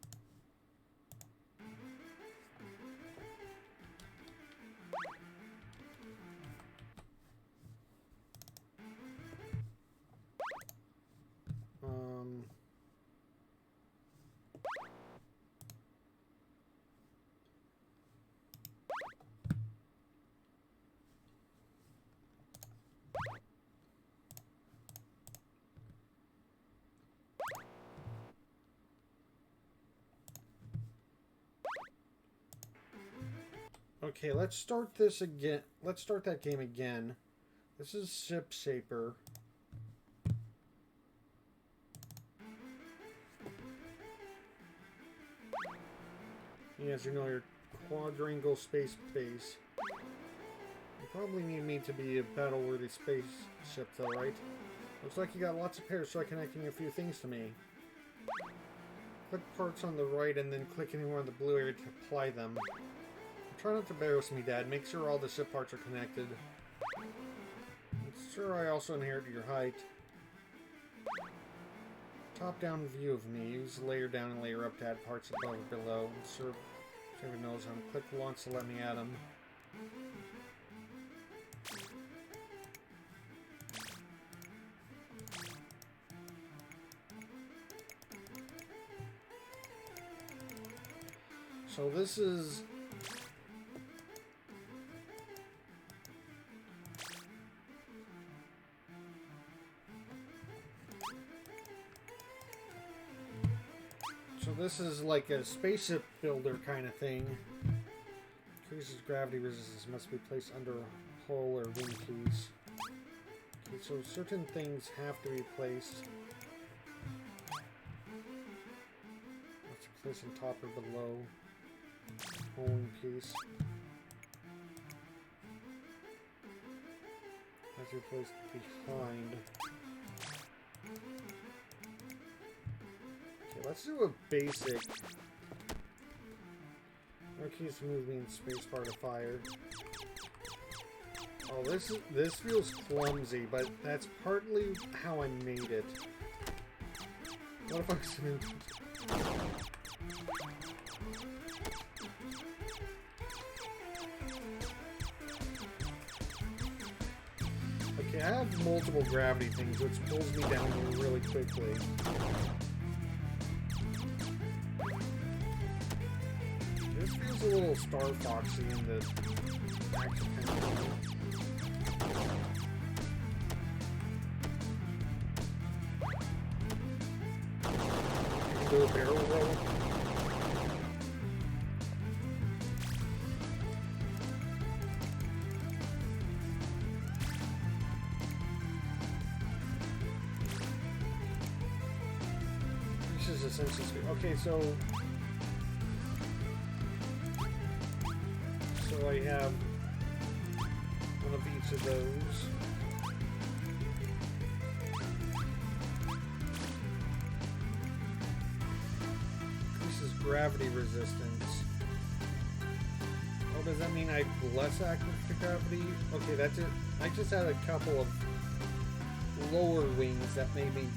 Okay, let's start this again. Let's start that game again. This is Ship Shaper. Yes, you know your quadrangle space base. You probably need me to be a battle-worthy spaceship, though, right? Looks like you got lots of pairs, so connecting a few things to me. Click parts on the right and then click anywhere on the blue area to apply them. Try not to embarrass me, Dad. Make sure all the ship parts are connected. Sure, I also inherited your height. Top-down view of me. Use layer down and layer up to add parts above or below. Server knows how to click launch to let me add them. So this is... So this is like a spaceship builder kind of thing. Increases gravity resistance, must be placed under a hull or wing piece. Okay, so certain things have to be placed. Have to place on top or below. Hull wing piece. Has to be placed behind. Let's do a basic. No keys to move me in space bar to fire. Oh, this feels clumsy, but that's partly how I made it. What if I was Okay, I have multiple gravity things, which pulls me down really quickly. This feels a little Star Foxy in the action. Do a barrel roll. This is essentially okay. So I have one of each of those. Increases gravity resistance. Oh, does that mean I have less active to gravity? Okay, that's it. I just had a couple of lower wings that made me...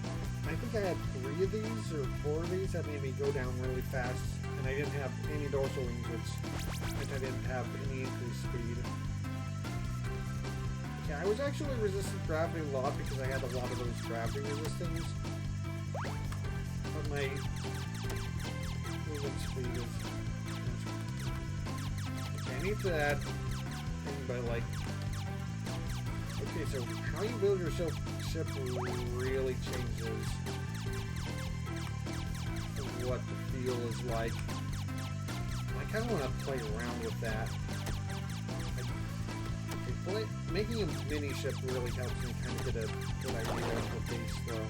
I think I had 3 of these or 4 of these that made me go down really fast. And I didn't have any dorsal wings, which I didn't have any increased speed. Okay, I was actually resistant gravity a lot because I had a lot of those gravity resistings. But my movement speed is... Okay, I need to add thing by like... Okay, so how you build your ship really changes what the feel is like. I kind of want to play around with that. Okay, making a mini ship really helps me kind of get a good idea of the base though.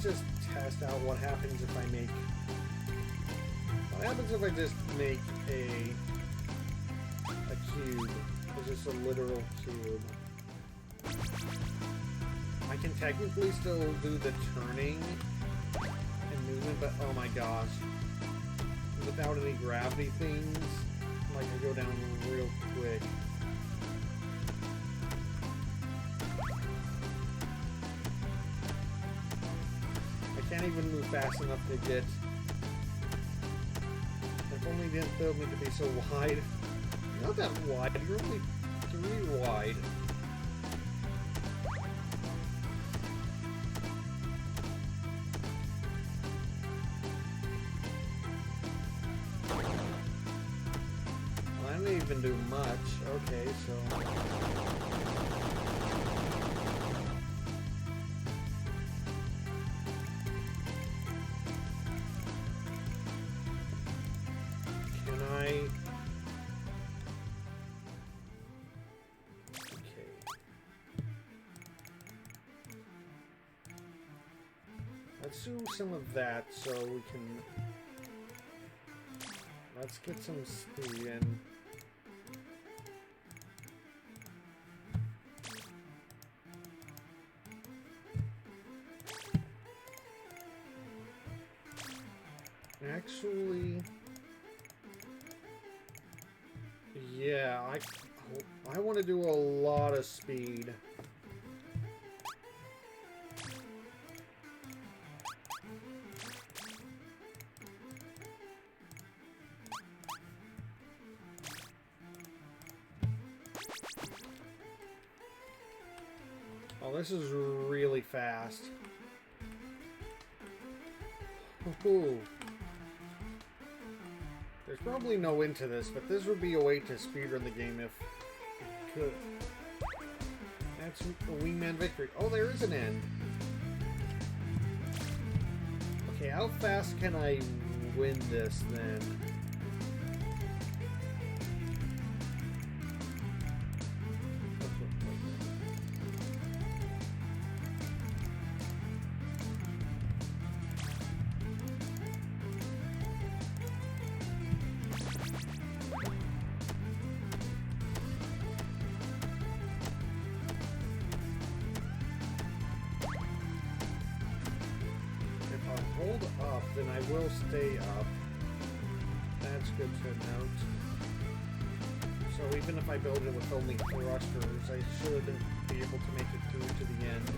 Just test out what happens if I make... What happens if I just make a cube? It's just a literal cube. I can technically still do the turning and movement, but oh my gosh. Without any gravity things, like I go down real quick. Can't even move fast enough to get... If only they didn't build me to be so wide. You're not that wide, you're only 3 wide. Well, I didn't even do much. Okay, so... Let's do some of that so we can... Let's get some speed in. Actually... Yeah, I want to do a lot of speed. Oh, this is really fast. Ooh. There's probably no end to this, but this would be a way to speedrun the game if you could. That's a Wingman victory. Oh, there is an end. Okay, how fast can I win this then? Hold up, then I will stay up. That's good to note. So even if I build it with only thrusters, I should be able to make it through to the end.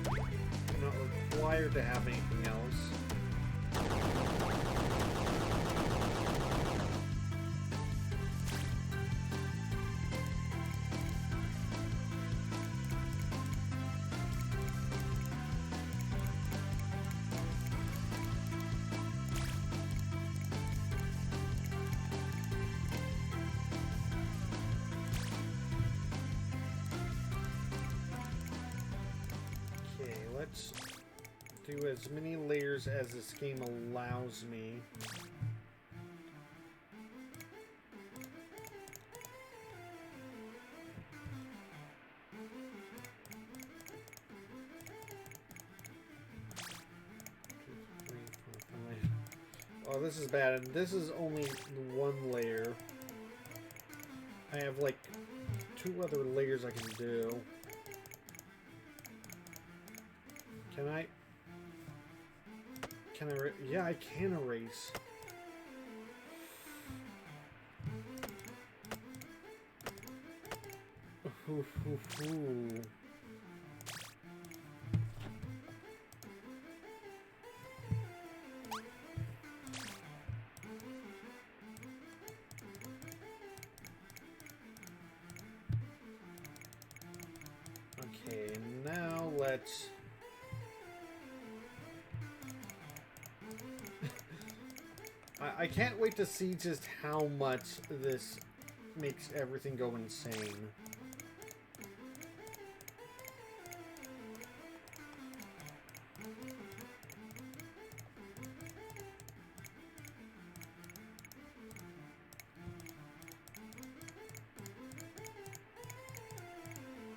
I'm not required to have anything else. Let's do as many layers as this game allows me. Oh, this is bad. This is only one layer. I have like 2 other layers I can do. Can I yeah, I can erase. Okay, now let's... I can't wait to see just how much this makes everything go insane.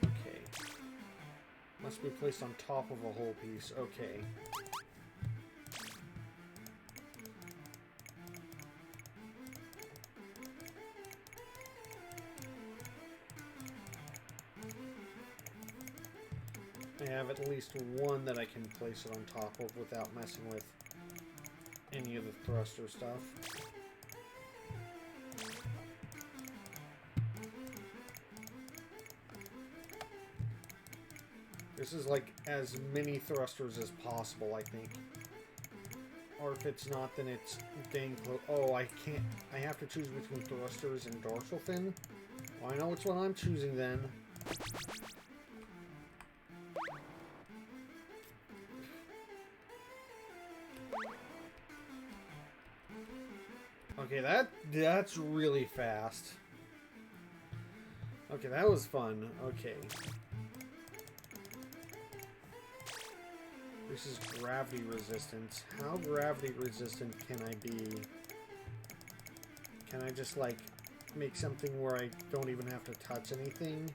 Okay. Must be placed on top of a whole piece. Okay. I have at least one that I can place it on top of without messing with any of the thruster stuff. This is like as many thrusters as possible, I think. Or if it's not, then it's getting close. Oh, I can't. I have to choose between thrusters and dorsal fin. Well, I know which one I'm choosing then. Okay, that's really fast. Okay, that was fun. Okay. This is gravity resistance. How gravity resistant can I be? Can I just, like, make something where I don't even have to touch anything?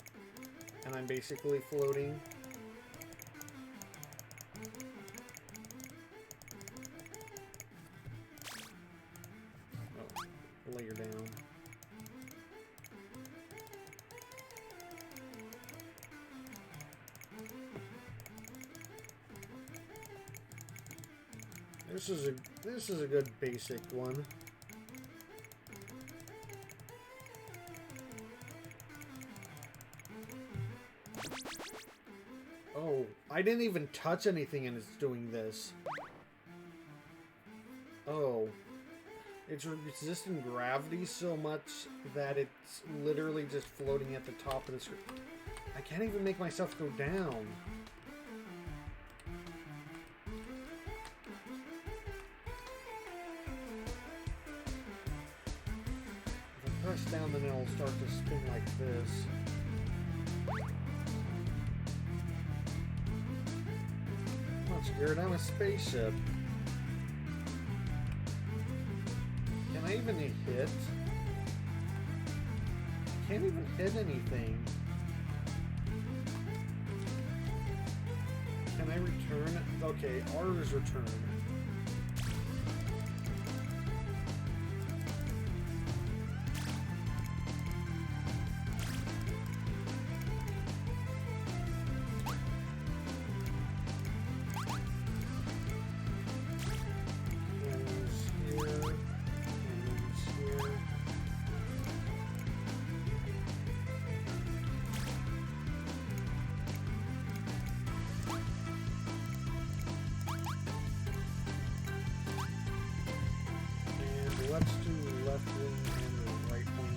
And I'm basically floating? layer down. This is a good basic one. Oh, I didn't even touch anything and it's doing this. Oh. It's resisting gravity so much that it's literally just floating at the top of the screen. I can't even make myself go down. If I press down, then it'll start to spin like this. I'm not scared, I'm a spaceship. Can I even hit? I can't even hit anything. Can I return? Okay, R is return. Let's do left wing and right wing.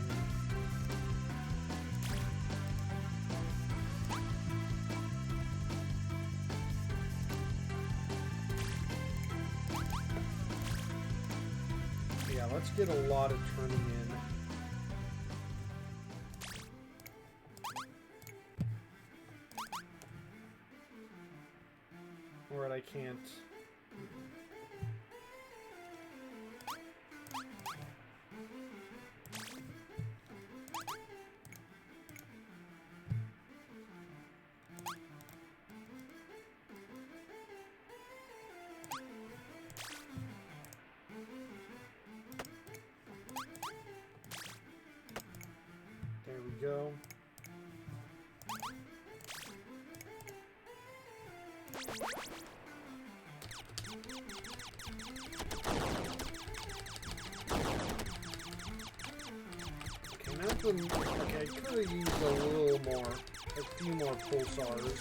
Yeah, let's get a lot of turning in. Alright, I can't. There we go. Okay, now okay, I could have used a little more, a few more pulsars.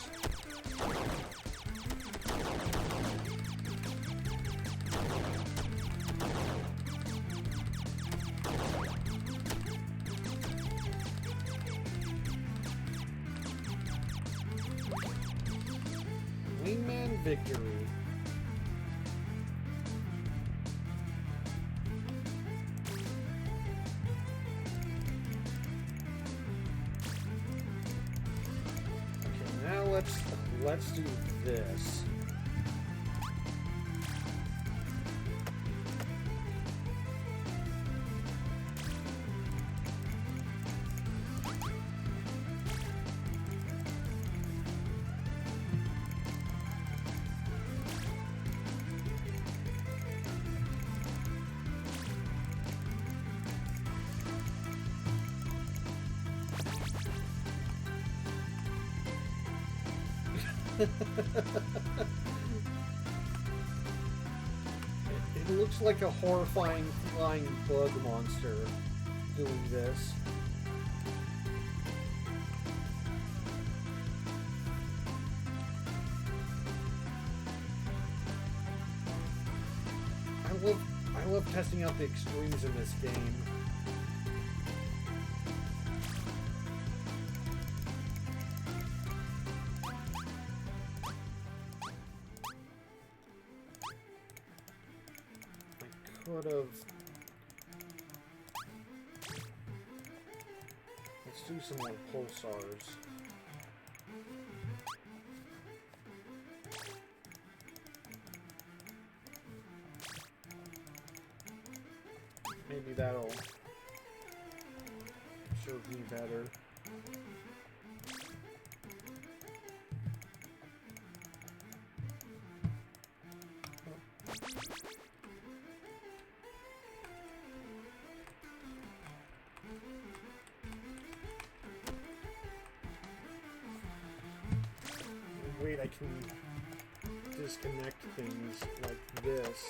Wingman victory. Okay, now let's do this. It looks like a horrifying flying bug monster doing this. I love testing out the extremes in this game. Could have. Let's do some more pulsars. Maybe that'll serve me better. I can disconnect things like this.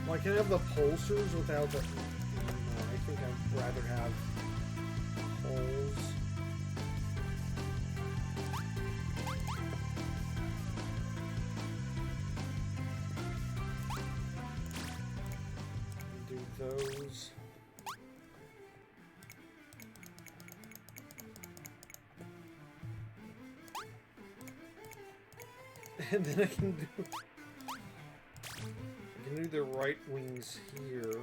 Well, I can have the pulsers without the... No, I think I'd rather have holes. Do those. And then I can do the right wings here.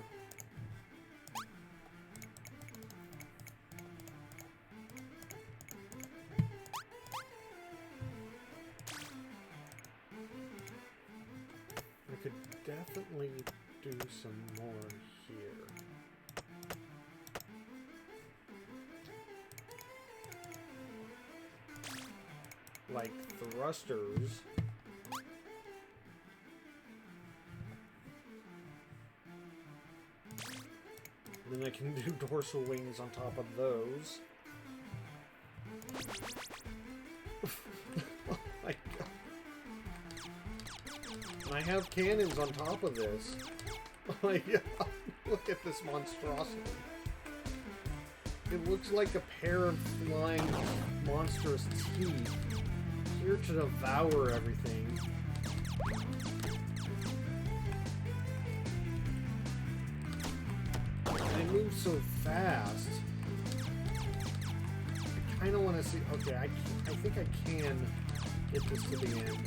I could definitely do some more here. Like thrusters. Then I can do dorsal wings on top of those. Oh my god. And I have cannons on top of this. Oh my god. Look at this monstrosity. It looks like a pair of flying monstrous teeth here to devour everything. They move so fast. I kind of want to see... Okay, I think I can get this to the end.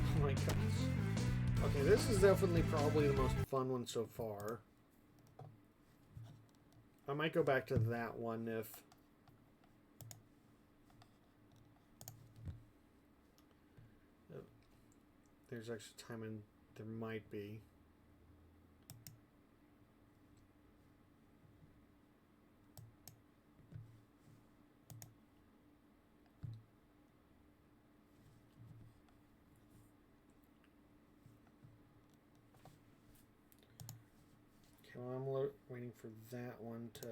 Oh my gosh. Okay, this is definitely probably the most fun one so far. I might go back to that one if... There's extra time and there might be. Okay, well, I'm waiting for that one to...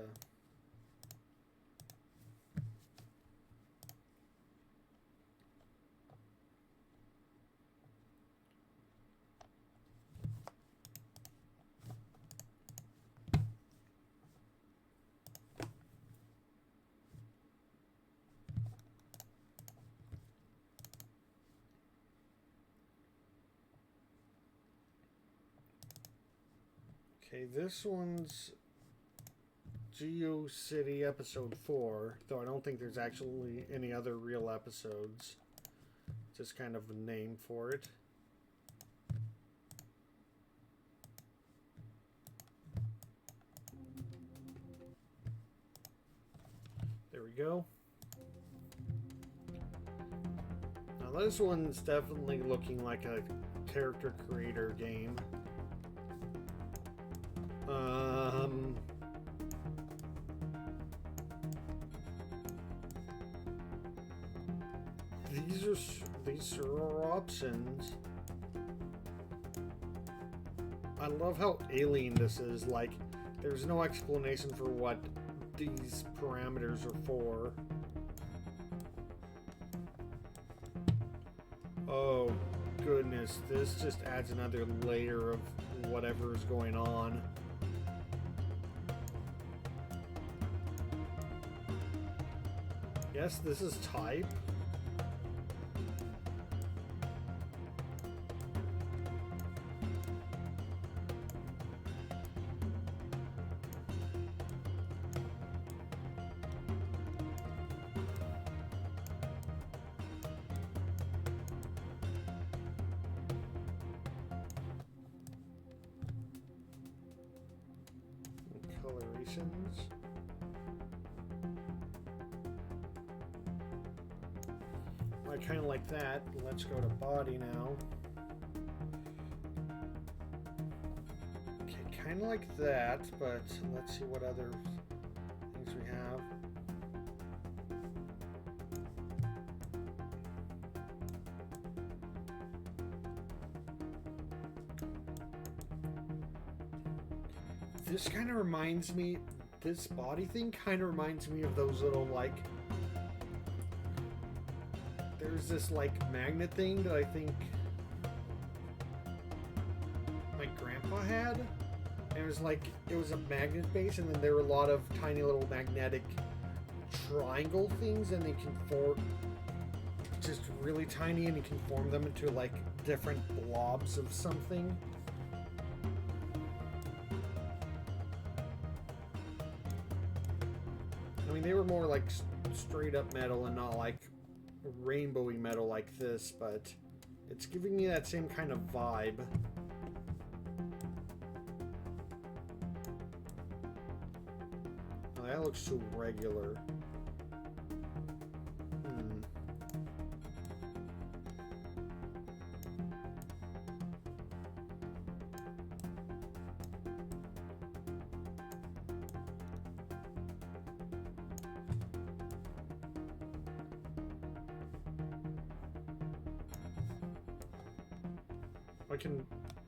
Okay, this one's GeoCity Episode 4, though I don't think there's actually any other real episodes. Just kind of a name for it. There we go. Now this one's definitely looking like a character creator game. These are options. I love how alien this is. Like, there's no explanation for what these parameters are for. Oh goodness, this just adds another layer of whatever is going on. Yes, this is type. Colorations. I kind of like that. Let's go to body now. Okay, kind of like that, but let's see what other things we have. This kind of reminds me, this body thing kind of reminds me of those little, like, there's this, like, magnet thing that I think my grandpa had. And it was like, it was a magnet base, and then there were a lot of tiny little magnetic triangle things, and they can form just really tiny, and you can form them into, like, different blobs of something. I mean, they were more like straight up metal and not like rainbowy metal like this, but it's giving me that same kind of vibe. Oh, that looks so regular.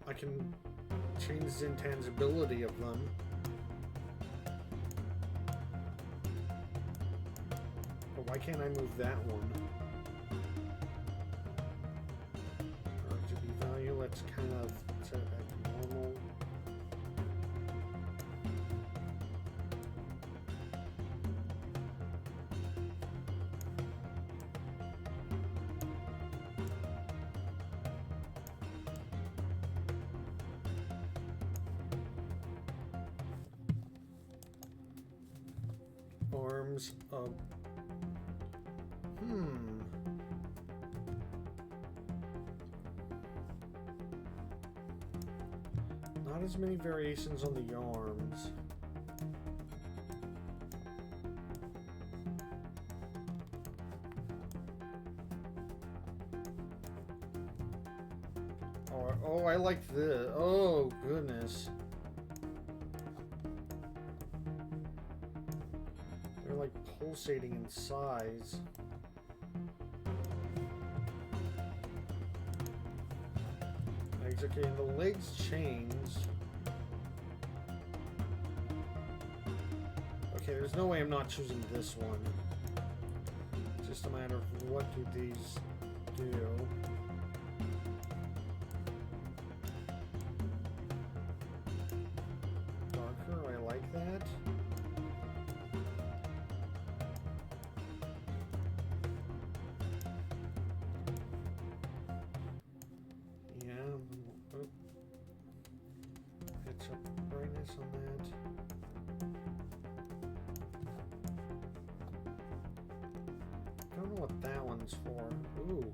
I can change the intangibility of them. But why can't I move that one? RGB value, let's kind of set it back to normal. Arms of not as many variations on the arms. Oh, I like this. Oh, goodness. They're like pulsating in size. Okay, and the legs change. Okay, there's no way I'm not choosing this one. It's just a matter of what do these do. Darker, I like that. On that. I don't know what that one's for. Ooh.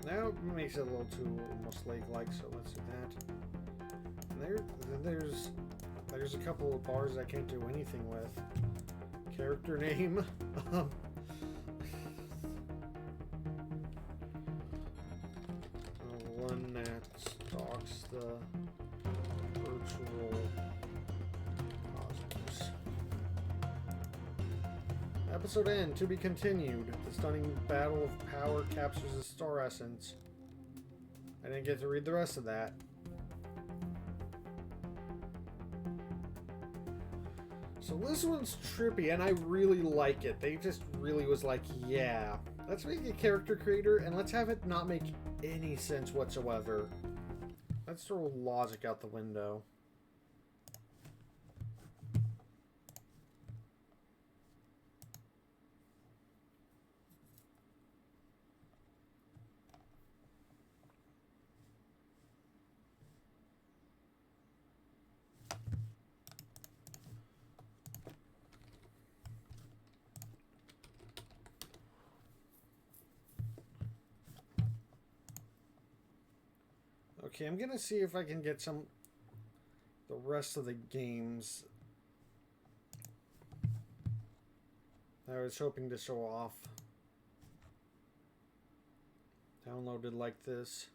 Now it makes it a little too almost lake-like, so let's do that. And there's a couple of bars I can't do anything with. Character name. One that stalks the virtual cosmos. Episode end, to be continued. The stunning battle of power captures the star essence. I didn't get to read the rest of that. So this one's trippy, and I really like it. They just really was like, yeah, let's make a character creator, and let's have it not make any sense whatsoever. Let's throw logic out the window. Okay, I'm gonna see if I can get the rest of the games that I was hoping to show off. Downloaded like this.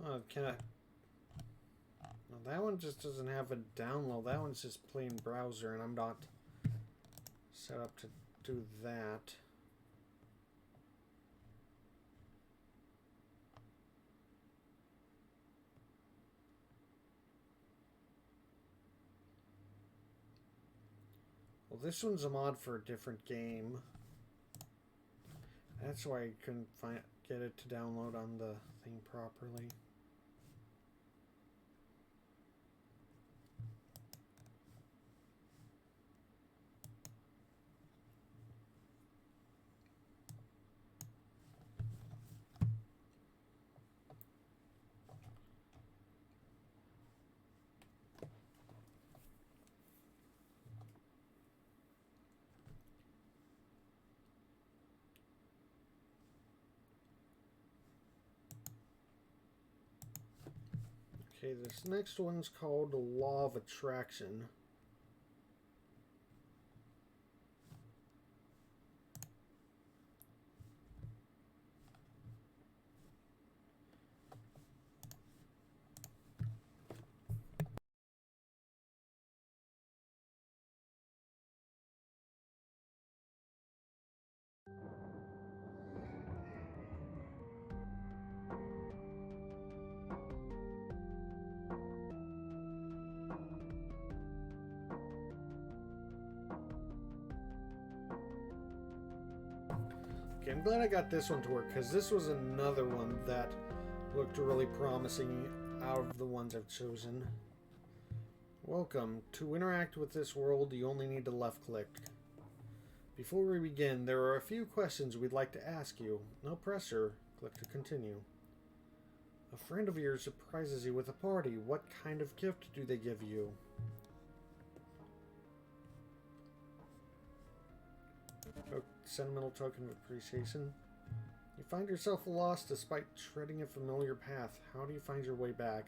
Oh, can I? No, that one just doesn't have a download. That one's just plain browser, and I'm not set up to do that. Well, this one's a mod for a different game. That's why I couldn't get it to download on the thing properly. Okay, this next one's called the Law of Attraction. Okay, I'm glad I got this one to work, because this was another one that looked really promising out of the ones I've chosen. Welcome. To interact with this world, you only need to left click. Before we begin, there are a few questions we'd like to ask you. No pressure. Click to continue. A friend of yours surprises you with a party. What kind of gift do they give you? Sentimental token of appreciation. You find yourself lost despite treading a familiar path. How do you find your way back?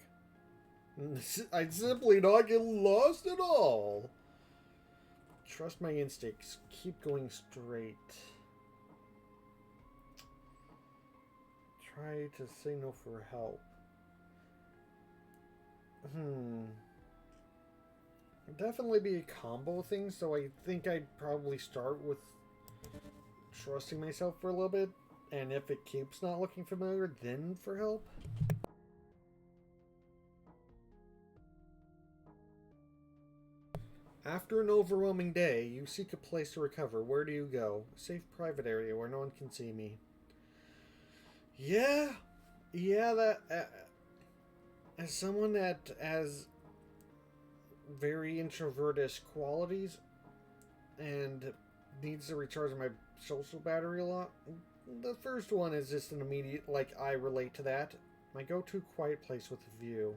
I'd simply not get lost at all. Trust my instincts. Keep going straight. Try to say no for help. It'd definitely be a combo thing, so I think I'd probably start with trusting myself for a little bit, and if it keeps not looking familiar, then for help. After an overwhelming day, you seek a place to recover. Where do you go? A safe private area where no one can see me. Yeah, that as someone that has very introvertish qualities and needs to recharge my social battery a lot, the first one is just an immediate, like, I relate to that. My go-to quiet place with a view.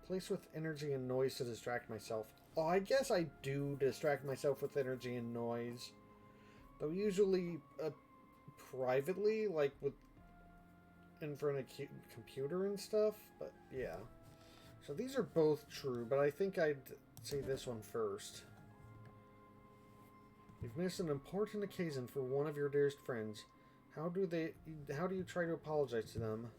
Place with energy and noise to distract myself. Oh, I guess I do distract myself with energy and noise. Though usually privately, like in front of computer and stuff. But yeah. So these are both true, but I think I'd say this one first. You've missed an important occasion for one of your dearest friends. How do you try to apologize to them?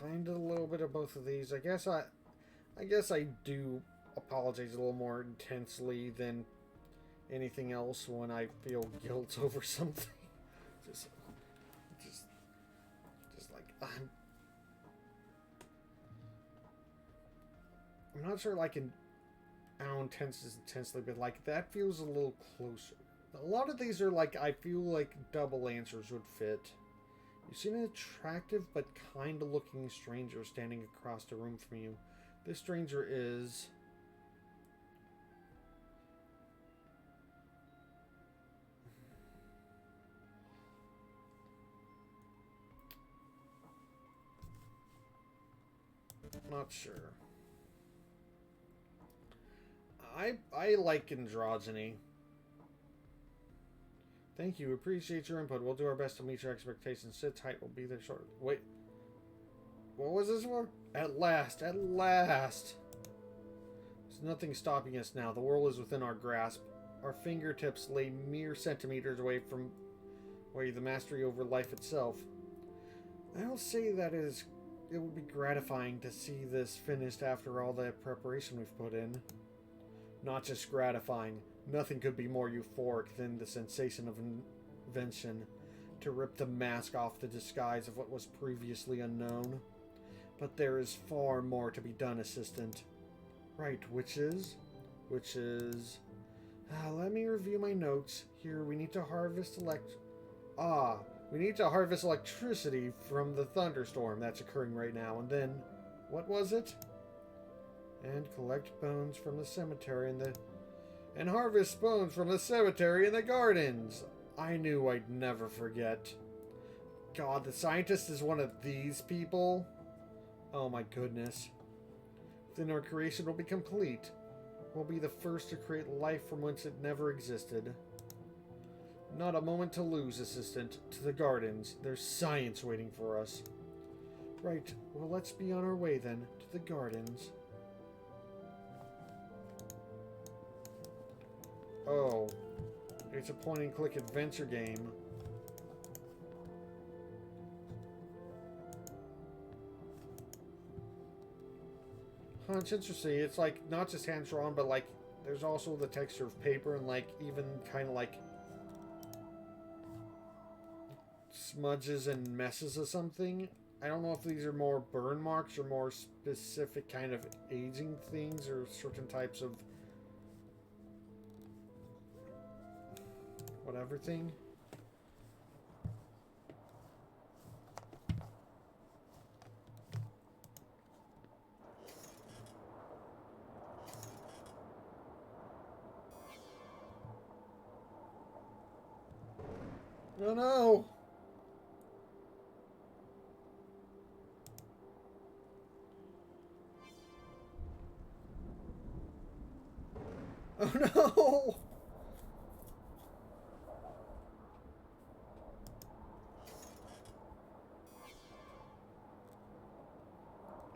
Kind of a little bit of both of these. I guess I do apologize a little more intensely than anything else when I feel guilt over something. just like I'm not sure, like, how intense is intensely, but like that feels a little closer. A lot of these are like, I feel like double answers would fit. You see an attractive but kind of looking stranger standing across the room from you. This stranger is... Not sure. I like androgyny. Thank you. Appreciate your input. We'll do our best to meet your expectations. Sit tight. We'll be there shortly. Wait. What was this for? At last. At last. There's nothing stopping us now. The world is within our grasp. Our fingertips lay mere centimeters away from the mastery over life itself. I will say that it would be gratifying to see this finished after all the preparation we've put in. Not just gratifying. Nothing could be more euphoric than the sensation of invention. To rip the mask off the disguise of what was previously unknown. But there is far more to be done, Assistant. Right, which is... let me review my notes. Here, we need to harvest we need to harvest electricity from the thunderstorm that's occurring right now. And then, what was it? And collect bones from the cemetery and harvest bones from the cemetery in the gardens. I knew I'd never forget. God, the scientist is one of these people? Oh my goodness. Then our creation will be complete. We'll be the first to create life from whence it never existed. Not a moment to lose, Assistant. To the gardens. There's science waiting for us. Right. Well, let's be on our way then. To the gardens. Oh. It's a point-and-click adventure game. Huh, it's interesting. It's like not just hand-drawn, but like there's also the texture of paper and like even kind of like smudges and messes or something. I don't know if these are more burn marks or more specific kind of aging things or certain types of whatever thing. Oh no! Oh no!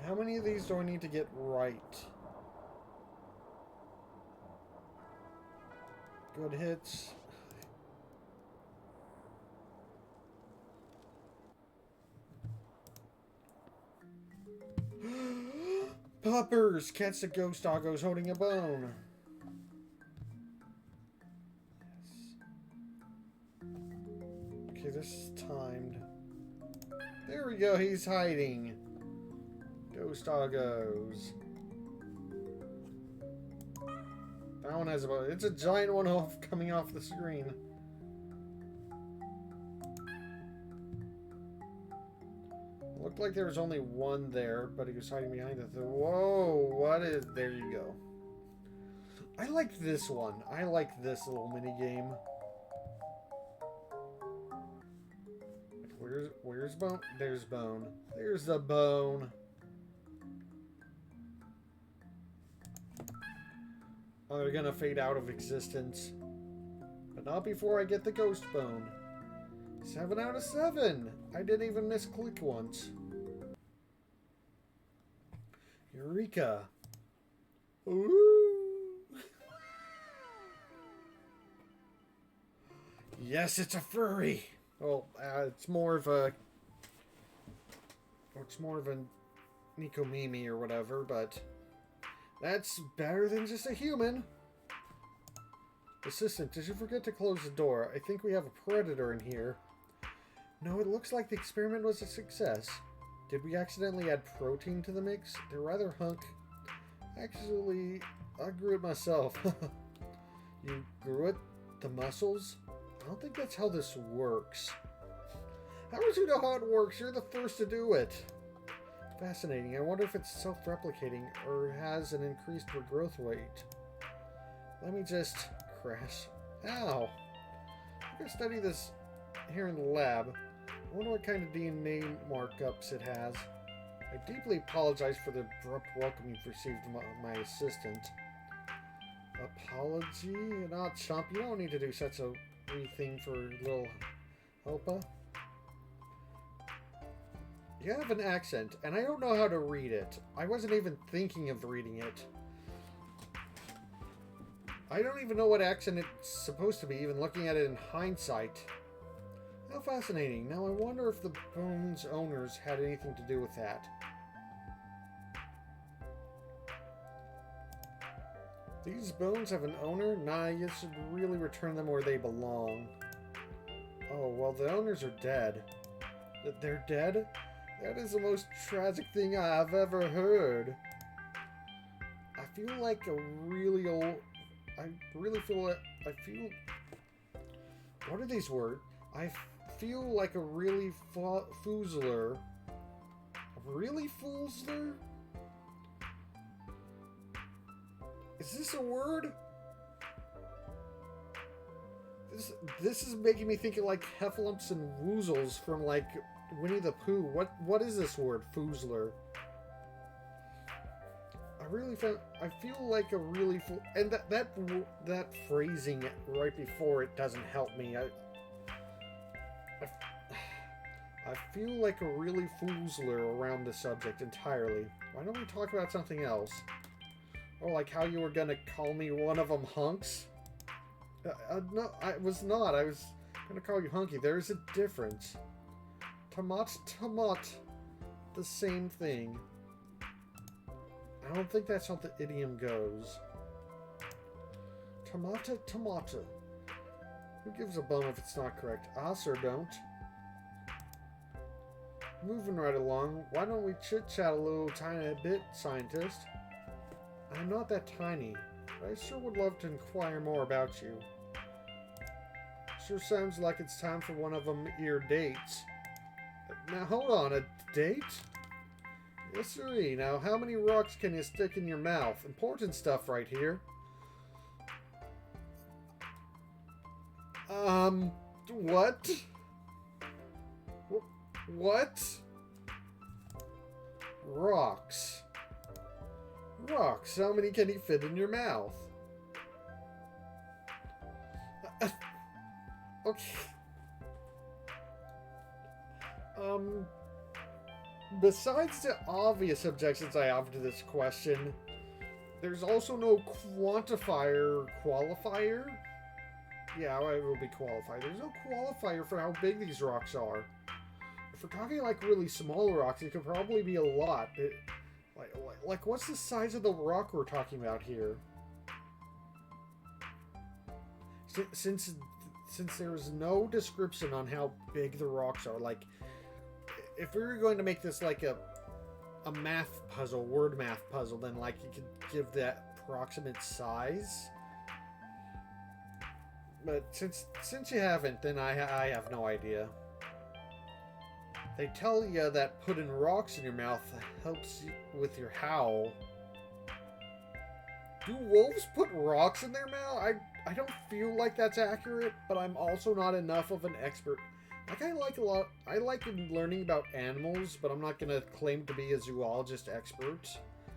How many of these do I need to get right? Good hits. Puppers! Catch the ghost doggos holding a bone. Yes. Okay, this is timed. There we go, he's hiding. Ghost doggos. That one has about... It's a giant one coming off the screen. Looked like there was only one there, but he was hiding behind it. Whoa, what is... There you go. I like this one. I like this little mini game. Where's Bone? There's Bone. There's the bone. Oh, they're gonna fade out of existence. But not before I get the ghost bone. 7 out of 7! I didn't even misclick once. Eureka! Ooh! Yes, it's a furry! Well, it's more of a... It's more of a Nikomimi or whatever, but... That's better than just a human. Assistant, did you forget to close the door? I think we have a predator in here. No, it looks like the experiment was a success. Did we accidentally add protein to the mix? They're rather hunk. Actually, I grew it myself. You grew it? The muscles? I don't think that's how this works. How would you know how it works? You're the first to do it. Fascinating. I wonder if it's self-replicating or has an increased growth rate. Let me just crash. Ow! I'm gonna study this here in the lab. I wonder what kind of DNA markups it has. I deeply apologize for the abrupt welcome you've received my assistant. Apology? Not chump. You don't need to do such a wee thing for little Helpa. You have an accent, and I don't know how to read it. I wasn't even thinking of reading it. I don't even know what accent it's supposed to be, even looking at it in hindsight. How fascinating. Now I wonder if the bones owners had anything to do with that. These bones have an owner? Nah, you should really return them where they belong. Oh, well, the owners are dead. They're dead? That is the most tragic thing I've ever heard. I feel like a really old... I really feel like... What are these words? I feel like a really foozler. A really foozler? Is this a word? This is making me think of like heffalumps and woozles from like Winnie the Pooh. What is this word? Foozler. I feel like a really and that phrasing right before it doesn't help me. I feel like a really foozler around the subject entirely. Why don't we talk about something else? Oh, like how you were gonna call me one of them hunks? No, I was not. I was gonna call you hunky. There's a difference. Tomat. The same thing. I don't think that's how the idiom goes. Tomata. Who gives a bum if it's not correct? I sure don't. Moving right along, why don't we chit-chat a little tiny bit, scientist? I'm not that tiny, but I sure would love to inquire more about you. Sure sounds like it's time for one of them your dates. Now hold on, a date? Yes, sirree. Now, how many rocks can you stick in your mouth? Important stuff right here. What? What? Rocks. Rocks. How many can he fit in your mouth? Okay. Besides the obvious objections I have to this question, there's also no quantifier or qualifier. Yeah, it will be qualifier. There's no qualifier for how big these rocks are. If we're talking like really small rocks, it could probably be a lot. Like what's the size of the rock we're talking about here? Since there's no description on how big the rocks are, like if we were going to make this like a math puzzle, word math puzzle, then like you could give that approximate size. But since you haven't, then I have no idea. They tell you that putting rocks in your mouth helps you with your howl. Do wolves put rocks in their mouth? I don't feel like that's accurate, but I'm also not enough of an expert. Like I like learning about animals, but I'm not gonna claim to be a zoologist expert.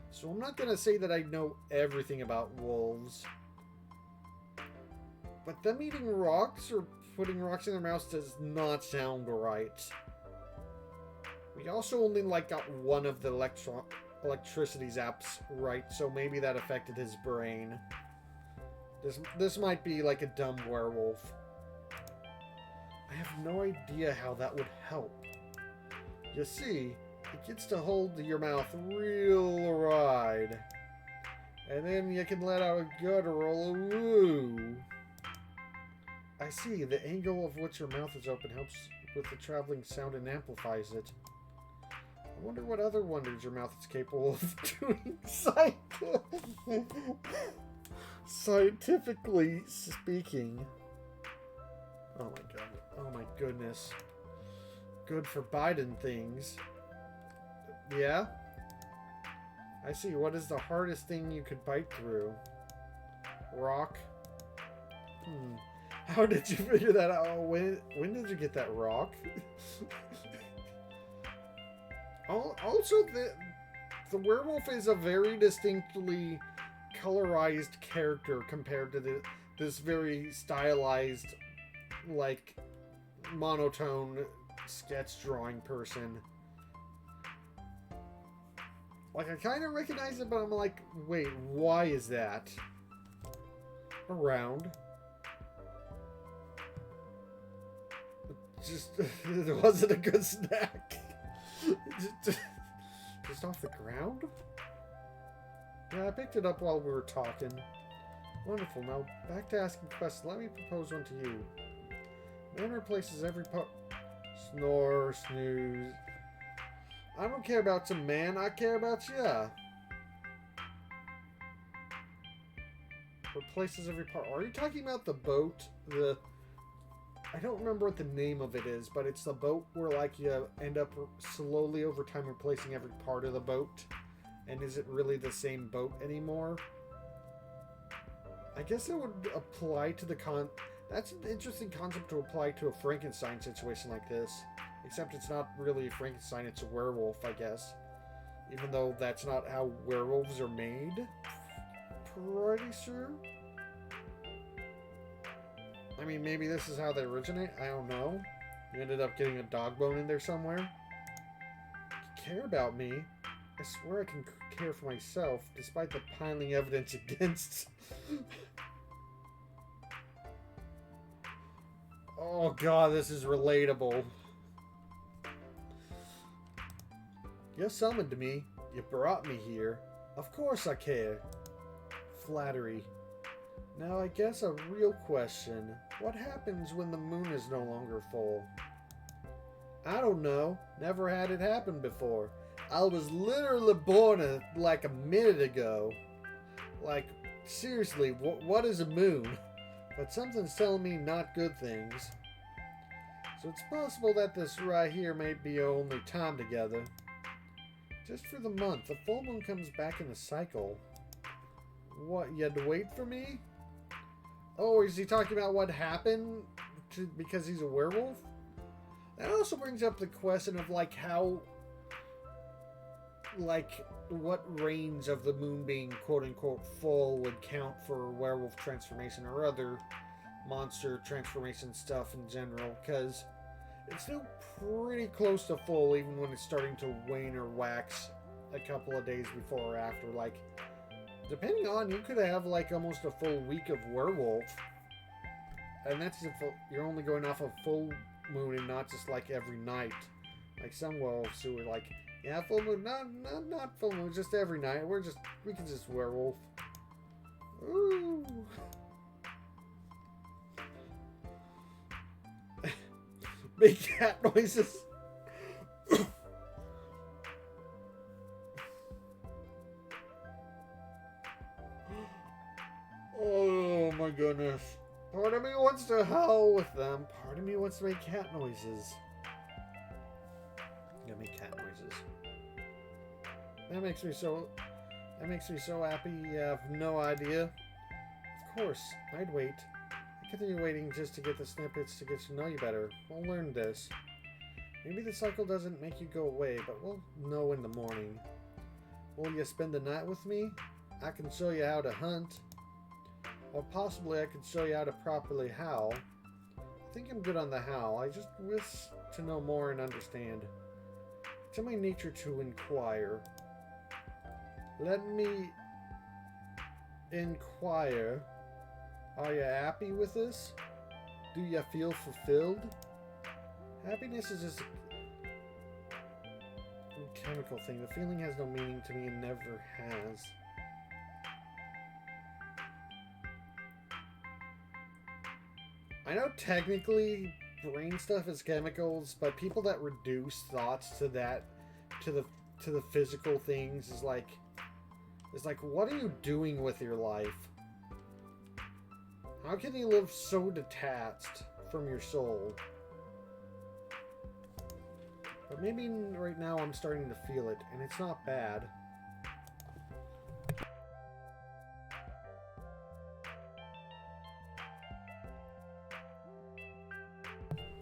So I'm not gonna say that I know everything about wolves. But them eating rocks or putting rocks in their mouths does not sound right. We also only got one of the electricity zaps right, so maybe that affected his brain. This might be like a dumb werewolf. I have no idea how that would help. You see, it gets to hold your mouth real wide. And then you can let out a guttural woo. I see, the angle of which your mouth is open helps with the traveling sound and amplifies it. I wonder what other wonders your mouth is capable of doing scientifically speaking. Oh my god. Oh my goodness. Good for Biden things. Yeah? I see. What is the hardest thing you could bite through? Rock? How did you figure that out? When did you get that rock? Also, the werewolf is a very distinctly colorized character compared to this very stylized, like, monotone sketch drawing person. Like, I kind of recognize it, but I'm like, wait, why is that around? Just, it wasn't a good snack. Just off the ground? Yeah, I picked it up while we were talking. Wonderful. Now, back to asking questions. Let me propose one to you. Man replaces every part. Snore, snooze. I don't care about some man. I care about ya. Replaces every part. Are you talking about the boat? I don't remember what the name of it is, but it's the boat where, like, you end up slowly over time replacing every part of the boat. And is it really the same boat anymore? I guess it would apply to the That's an interesting concept to apply to a Frankenstein situation like this. Except it's not really a Frankenstein, it's a werewolf, I guess. Even though that's not how werewolves are made. Pretty sure. I mean, maybe this is how they originate. I don't know. You ended up getting a dog bone in there somewhere. You care about me. I swear I can care for myself, despite the piling evidence against. Oh god, this is relatable. You summoned me. You brought me here. Of course I care. Flattery. Now I guess a real question. What happens when the moon is no longer full? I don't know. Never had it happen before. I was literally born like a minute ago. Like, seriously, what is a moon? But something's telling me not good things. So it's possible that this right here may be our only time together. Just for the month, the full moon comes back in a cycle. What, you had to wait for me? Oh, is he talking about what happened because he's a werewolf? That also brings up the question of, like, how, like, what range of the moon being quote-unquote full would count for werewolf transformation or other monster transformation stuff in general, because it's still pretty close to full even when it's starting to wane or wax a couple of days before or after. Like, depending on, you could have like almost a full week of werewolf, and that's if you're only going off of full moon and not just like every night, like some werewolves who are like, yeah, full moon, not full moon, just every night. We can just werewolf. Ooh. Big cat noises. Oh my goodness. Part of me wants to howl with them. Part of me wants to make cat noises. I'm gonna make cat noises. That makes me so happy you have no idea. Of course, I'd wait. I continue waiting just to get the snippets to get to know you better. We'll learn this. Maybe the cycle doesn't make you go away, but we'll know in the morning. Will you spend the night with me? I can show you how to hunt. Or possibly I could show you how to properly howl. I think I'm good on the howl. I just wish to know more and understand. It's in my nature to inquire. Let me inquire. Are you happy with this? Do you feel fulfilled? Happiness is just a chemical thing. The feeling has no meaning to me and never has. I know technically brain stuff is chemicals, but people that reduce thoughts to that, to the physical things is like, what are you doing with your life? How can you live so detached from your soul? But maybe right now I'm starting to feel it, and it's not bad.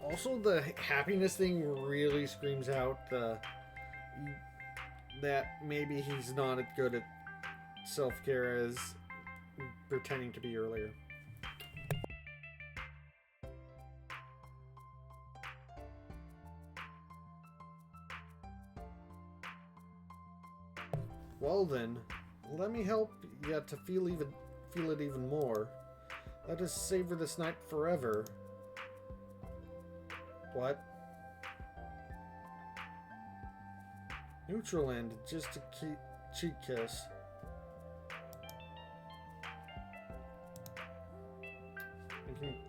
Also, the happiness thing really screams out the that maybe he's not as good at self-care as pretending to be earlier. Well then, let me help you to feel it even more. Let us savor this night forever. What? Neutral end, just a cheek kiss.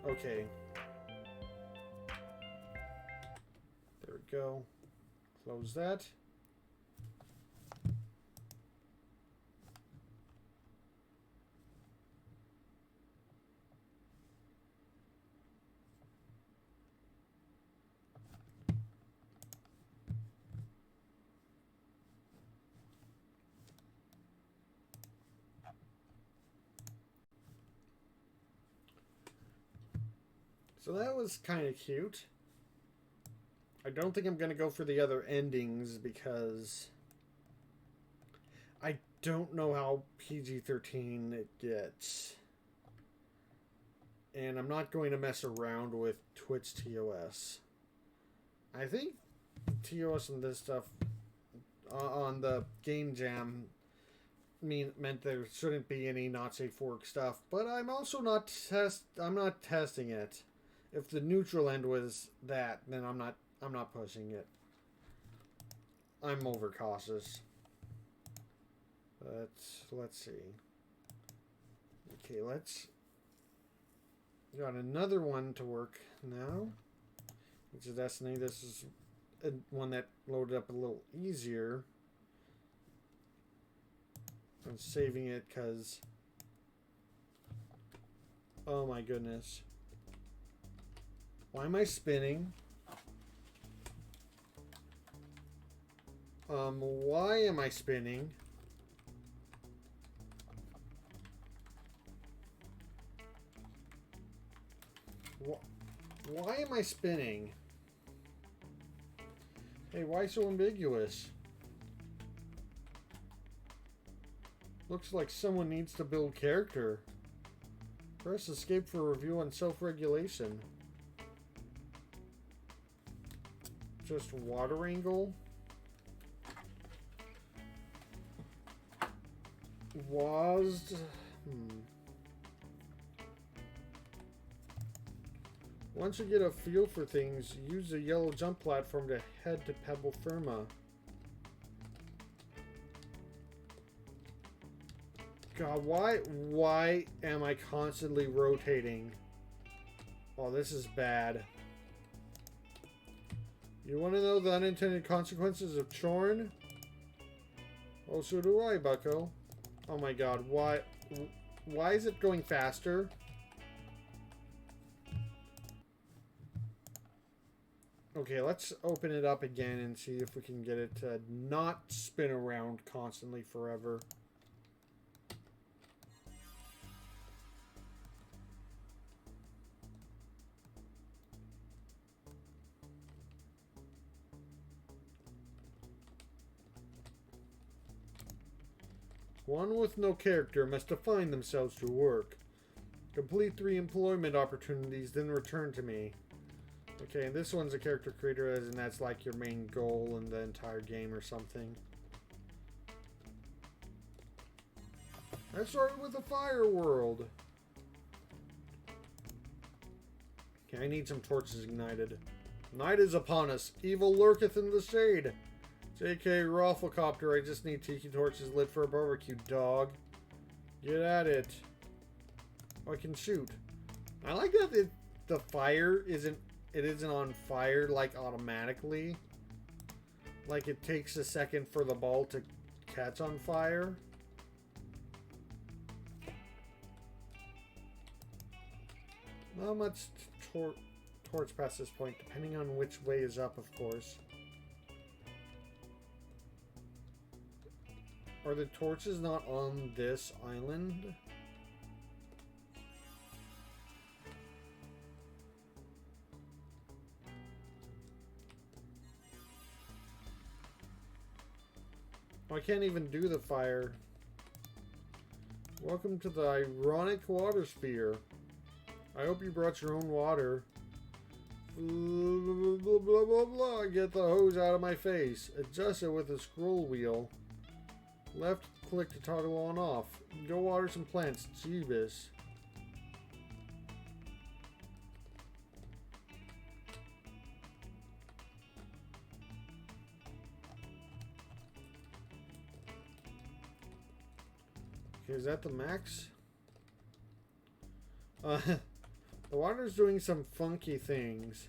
Okay. There we go. Close that. So that was kind of cute. I don't think I'm going to go for the other endings because I don't know how PG-13 it gets. And I'm not going to mess around with Twitch TOS. I think TOS and this stuff on the Game Jam meant there shouldn't be any not safe for work stuff, but I'm also not testing it. If the neutral end was that, then I'm not pushing it. I'm overcautious. Let's see. Okay, got another one to work now, which is Destiny. This is one that loaded up a little easier. I'm saving it because, oh my goodness. Why am I spinning? Why am I spinning? Why am I spinning? Hey, why so ambiguous? Looks like someone needs to build character. Press escape for review on self-regulation. Just water angle. Once you get a feel for things, use the yellow jump platform to head to Pebble Firma. God, why am I constantly rotating? Oh, this is bad. You want to know the unintended consequences of chorn? Oh, so do I, bucko. Oh my god, why is it going faster? Okay, let's open it up again and see if we can get it to not spin around constantly forever. One with no character must define themselves through work. Complete 3 employment opportunities, then return to me. Okay, and this one's a character creator, as in that's like your main goal in the entire game or something. I started with a fire world. Okay, I need some torches ignited. Night is upon us. Evil lurketh in the shade. JK Rafflecopter, I just need tiki torches lit for a barbecue, dog. Get at it. Oh, I can shoot. I like that the fire isn't on fire like automatically. Like it takes a second for the ball to catch on fire. Not much torch past this point, depending on which way is up, of course. Are the torches not on this island? I can't even do the fire. Welcome to the ironic water sphere. I hope you brought your own water. Blah, blah, blah, blah, blah. Get the hose out of my face. Adjust it with a scroll wheel. Left click to toggle on off. Go water some plants. Jeebus. Okay, is that the max? The water's doing some funky things.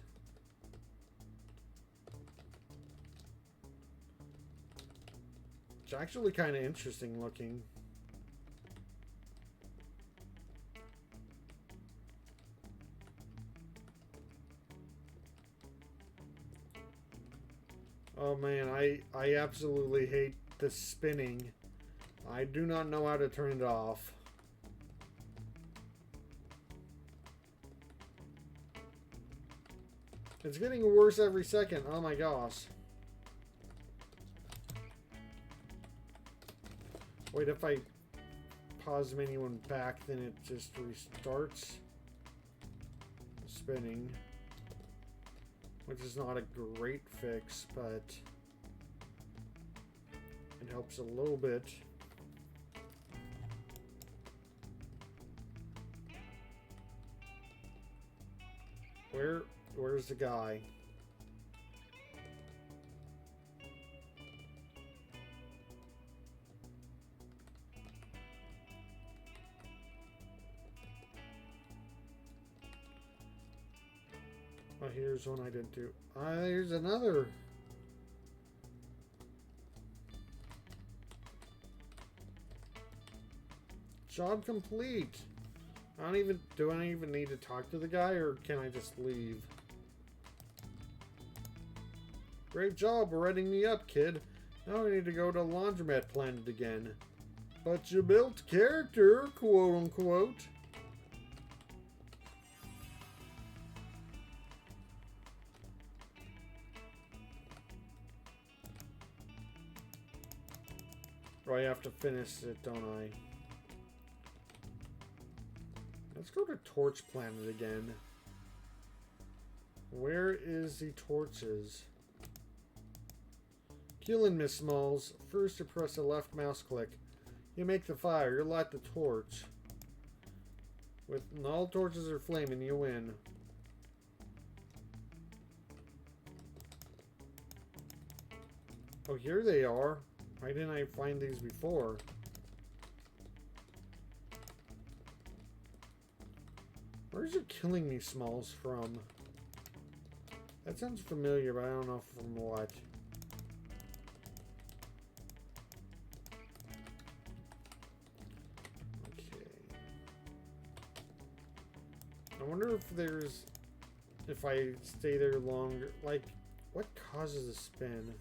It's actually kind of interesting looking. Oh man, I absolutely hate the spinning. I do not know how to turn it off. It's getting worse every second. Oh my gosh. Wait, if I pause the menu and back, then it just restarts spinning. Which is not a great fix, but it helps a little bit. Where's the guy? Oh, here's one I didn't do. Here's another. Job complete. Do I even need to talk to the guy, or can I just leave? Great job reading me up, kid. Now I need to go to Laundromat Planet again. But you built character, quote unquote. Oh, I have to finish it, don't I? Let's go to Torch Planet again. Where is the torches? Killing Miss Smalls. First you press the left mouse click. You make the fire. You light the torch. When all torches are flaming, you win. Oh, here they are. Why didn't I find these before? Where's your killing me Smalls from? That sounds familiar, but I don't know from what. Okay. I wonder if I stay there longer, like, what causes a spin?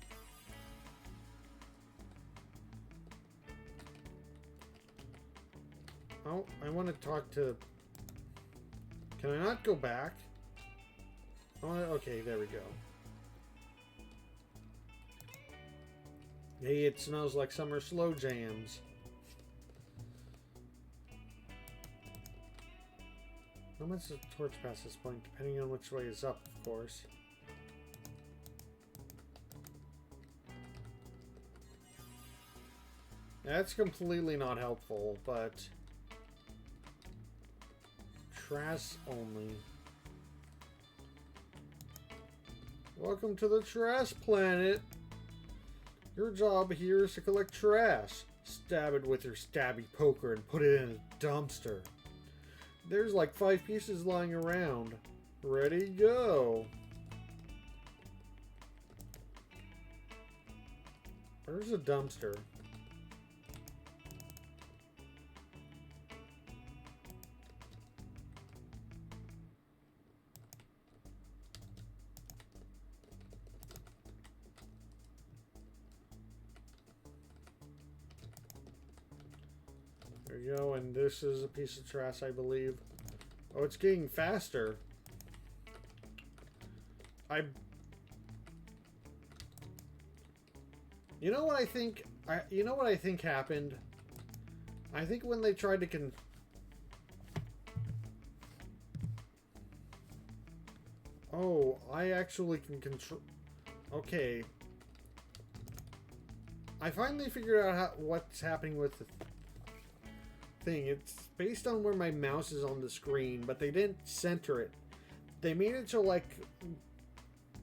Oh, I want to talk to... Can I not go back? Oh, okay, there we go. Hey, it smells like summer slow jams. How much does the torch pass this point? Depending on which way is up, of course. That's completely not helpful, but... Trash only. Welcome to the trash planet. Your job here is to collect trash. Stab it with your stabby poker and put it in a dumpster. There's like 5 pieces lying around. Ready, go. Where's the dumpster? There you go, and this is a piece of trash, I believe. Oh, it's getting faster. You know what I think? You know what I think happened? I think when they tried to Oh, I actually can control... Okay. I finally figured out what's happening with the thing. It's based on where my mouse is on the screen, but they didn't center it. They made it so, like...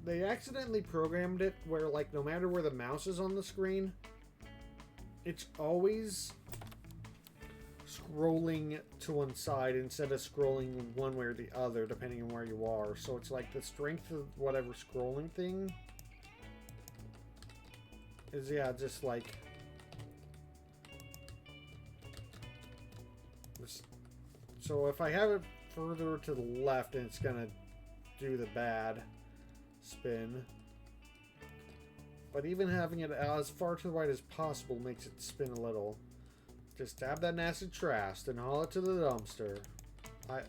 They accidentally programmed it where, like, no matter where the mouse is on the screen, it's always scrolling to one side instead of scrolling one way or the other, depending on where you are. So it's like the strength of whatever scrolling thing is, yeah, just like... So if I have it further to the left, then it's gonna do the bad spin. But even having it as far to the right as possible makes it spin a little. Just stab that nasty trash, then haul it to the dumpster. I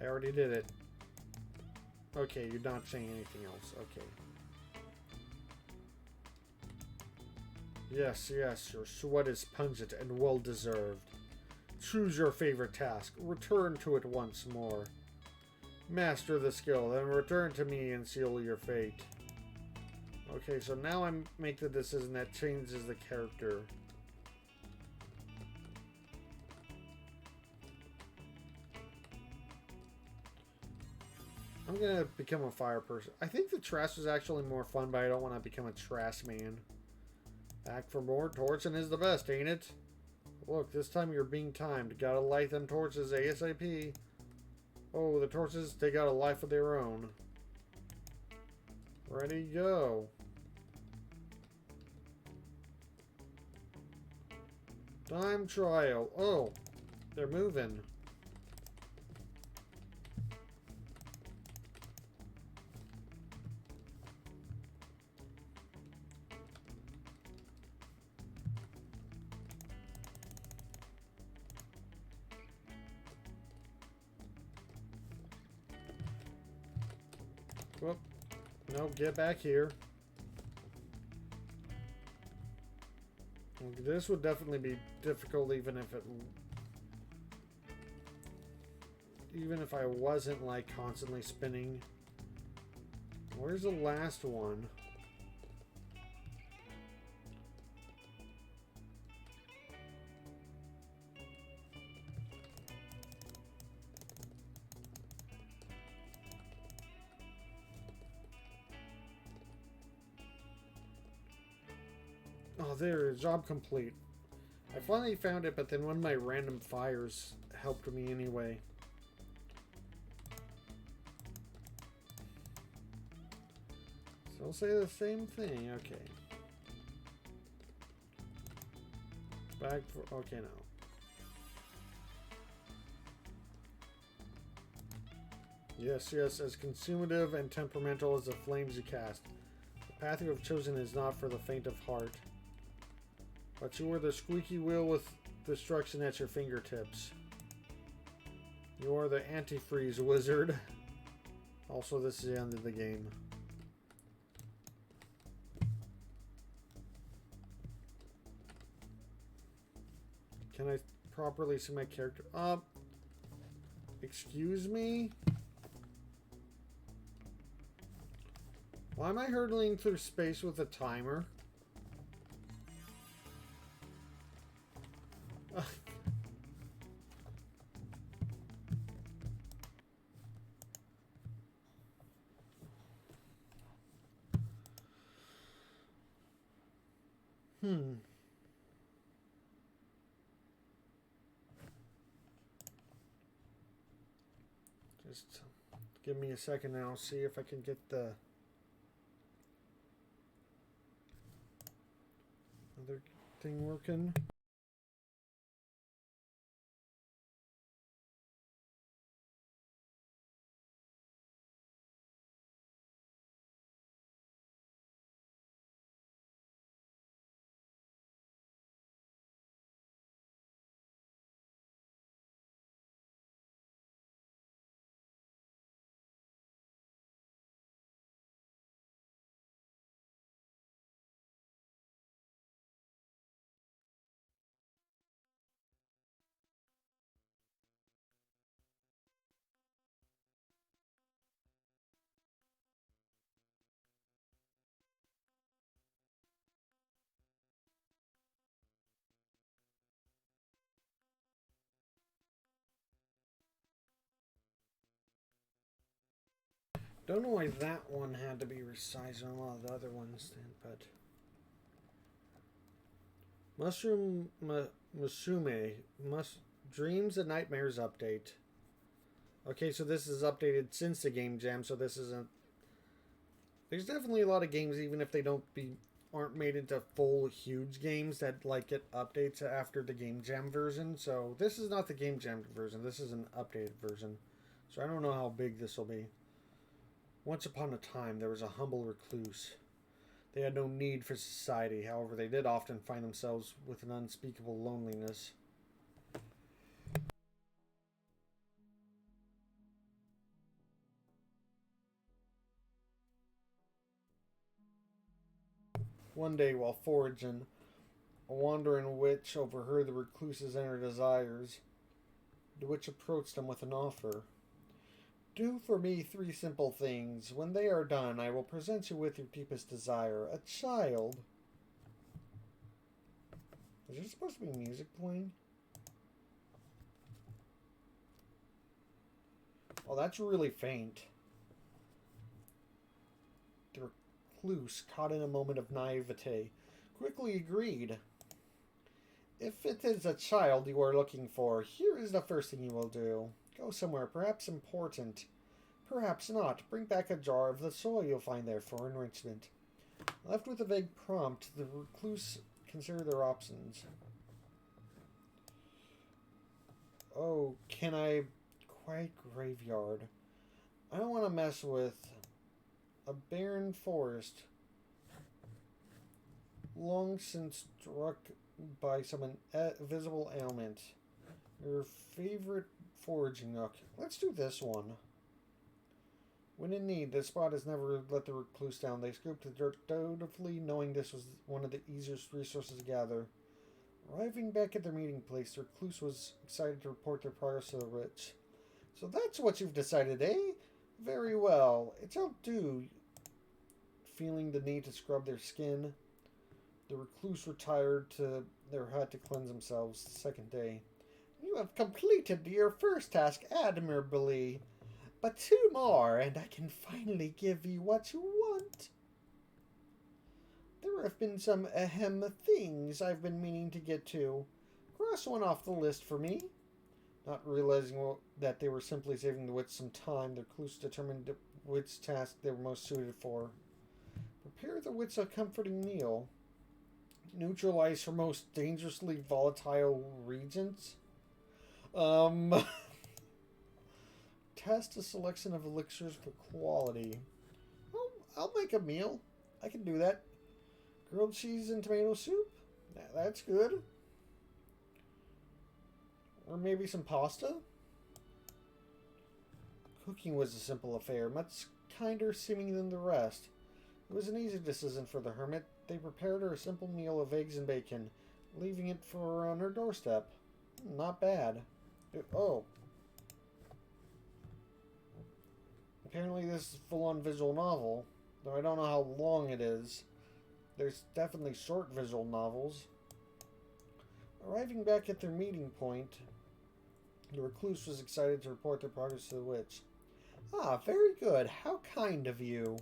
already did it. Okay, you're not saying anything else. Okay. Yes, yes, your sweat is pungent and well deserved. Choose your favorite task. Return to it once more. Master the skill, then return to me and seal your fate. Okay, so now I make the decision that changes the character. I'm gonna become a fire person. I think the trash was actually more fun, but I don't want to become a trash man. Back for more. Torching is the best, ain't it? Look, this time you're being timed. Gotta light them torches ASAP. Oh, the torches, they got a life of their own. Ready, go. Time trial. Oh, they're moving. Whoop. No, get back here. This would definitely be difficult even if I wasn't like constantly spinning. Where's the last one? Oh, there, job complete. I finally found it, but then one of my random fires helped me anyway. Still say the same thing, okay. Back for, okay, no. Yes, yes, as consumative and temperamental as the flames you cast. The path you have chosen is not for the faint of heart. But you are the squeaky wheel with destruction at your fingertips. You are the antifreeze wizard. Also, this is the end of the game. Can I properly see my character? Excuse me? Why am I hurtling through space with a timer? Just give me a second and I'll see if I can get the other thing working. Don't know why that one had to be resized and a lot of the other ones did, but Musume Dreams and Nightmares update. Okay, so this is updated since the Game Jam, so this isn't. There's definitely a lot of games, even if they aren't made into full huge games, that like get updates after the Game Jam version. So this is not the Game Jam version. This is an updated version. So I don't know how big this will be. Once upon a time, there was a humble recluse. They had no need for society. However, they did often find themselves with an unspeakable loneliness. One day, while foraging, a wandering witch overheard the recluse's inner desires. The witch approached him with an offer. Do for me 3 simple things. When they are done, I will present you with your deepest desire. A child. Is there supposed to be music playing? Oh, that's really faint. The recluse, caught in a moment of naivete, quickly agreed. If it is a child you are looking for, here is the first thing you will do. Go somewhere, perhaps important. Perhaps not. Bring back a jar of the soil you'll find there for enrichment. Left with a vague prompt, the recluse considered their options. Oh, can I... Quiet graveyard. I don't want to mess with a barren forest long since struck by some invisible ailment. Your favorite foraging nook. Let's do this one. When in need, this spot has never let the recluse down. They scooped the dirt dutifully, knowing this was one of the easiest resources to gather. Arriving back at their meeting place, the recluse was excited to report their progress to the witch. So that's what you've decided, eh? Very well. It shall do. Feeling the need to scrub their skin, the recluse retired to their hut to cleanse themselves the second day. You have completed your first task admirably. But 2 more, and I can finally give you what you want. There have been some things I've been meaning to get to. Cross one off the list for me. Not realizing that they were simply saving the witch some time, the recluse determined which task they were most suited for. Prepare the witch a comforting meal. Neutralize her most dangerously volatile regents. Test a selection of elixirs for quality. Oh, I'll make a meal. I can do that. Grilled cheese and tomato soup? That's good. Or maybe some pasta? Cooking was a simple affair, much kinder seeming than the rest. It was an easy decision for the hermit. They prepared her a simple meal of eggs and bacon, leaving it for her on her doorstep. Not bad. Oh. Apparently this is a full-on visual novel, though I don't know how long it is. There's definitely short visual novels. Arriving back at their meeting point, the recluse was excited to report their progress to the witch. Ah, very good. How kind of you.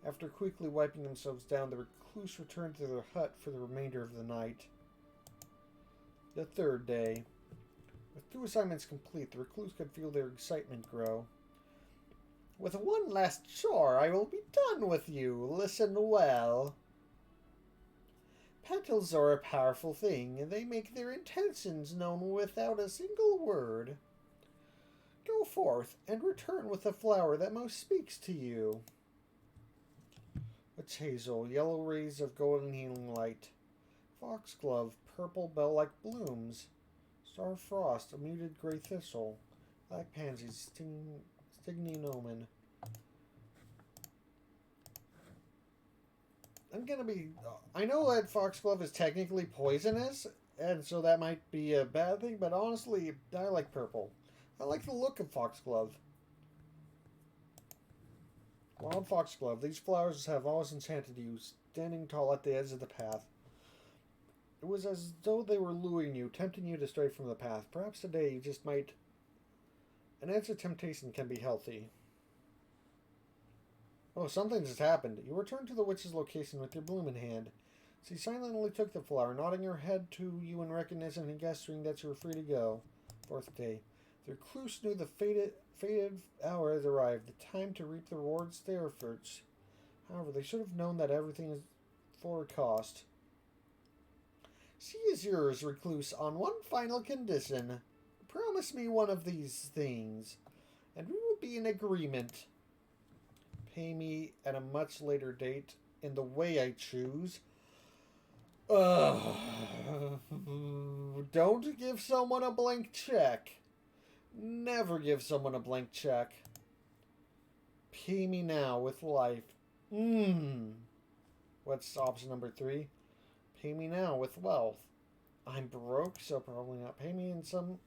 After quickly wiping themselves down, the recluse returned to their hut for the remainder of the night. The third day. With 2 assignments complete, the recluse could feel their excitement grow. With one last chore, I will be done with you. Listen well. Petals are a powerful thing, and they make their intentions known without a single word. Go forth and return with the flower that most speaks to you. Witch hazel, yellow rays of golden healing light. Foxglove, purple bell-like blooms. Star frost, a muted gray thistle. Black pansies, Stygian omen. I know that foxglove is technically poisonous, and so that might be a bad thing, but honestly, I like purple. I like the look of foxglove. Wild foxglove, these flowers have always enchanted you, standing tall at the edge of the path. It was as though they were luring you, tempting you to stray from the path. Perhaps today you just might... An edge of temptation can be healthy. Oh, something just happened. You return to the witch's location with your bloom in hand. She silently took the flower, nodding her head to you in recognition and gesturing that you were free to go. Fourth day. The recluse knew the fated hour had arrived, the time to reap the rewards of their efforts. However, they should have known that everything is for a cost. She is yours, recluse, on one final condition. Promise me one of these things, and we will be in agreement. Pay me at a much later date in the way I choose. Don't give someone a blank check. Never give someone a blank check. Pay me now with life. What's option number 3? Pay me now with wealth. I'm broke, so probably not. Pay me in some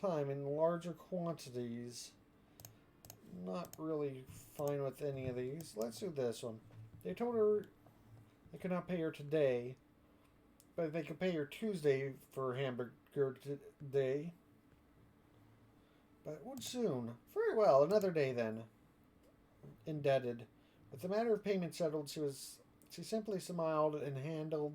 time in larger quantities. Not really fine with any of these. Let's do this one. They told her they could not pay her today, but they could pay her Tuesday for hamburger day. But would soon. Very well, another day then. Indebted. With the matter of payment settled, she simply smiled and handled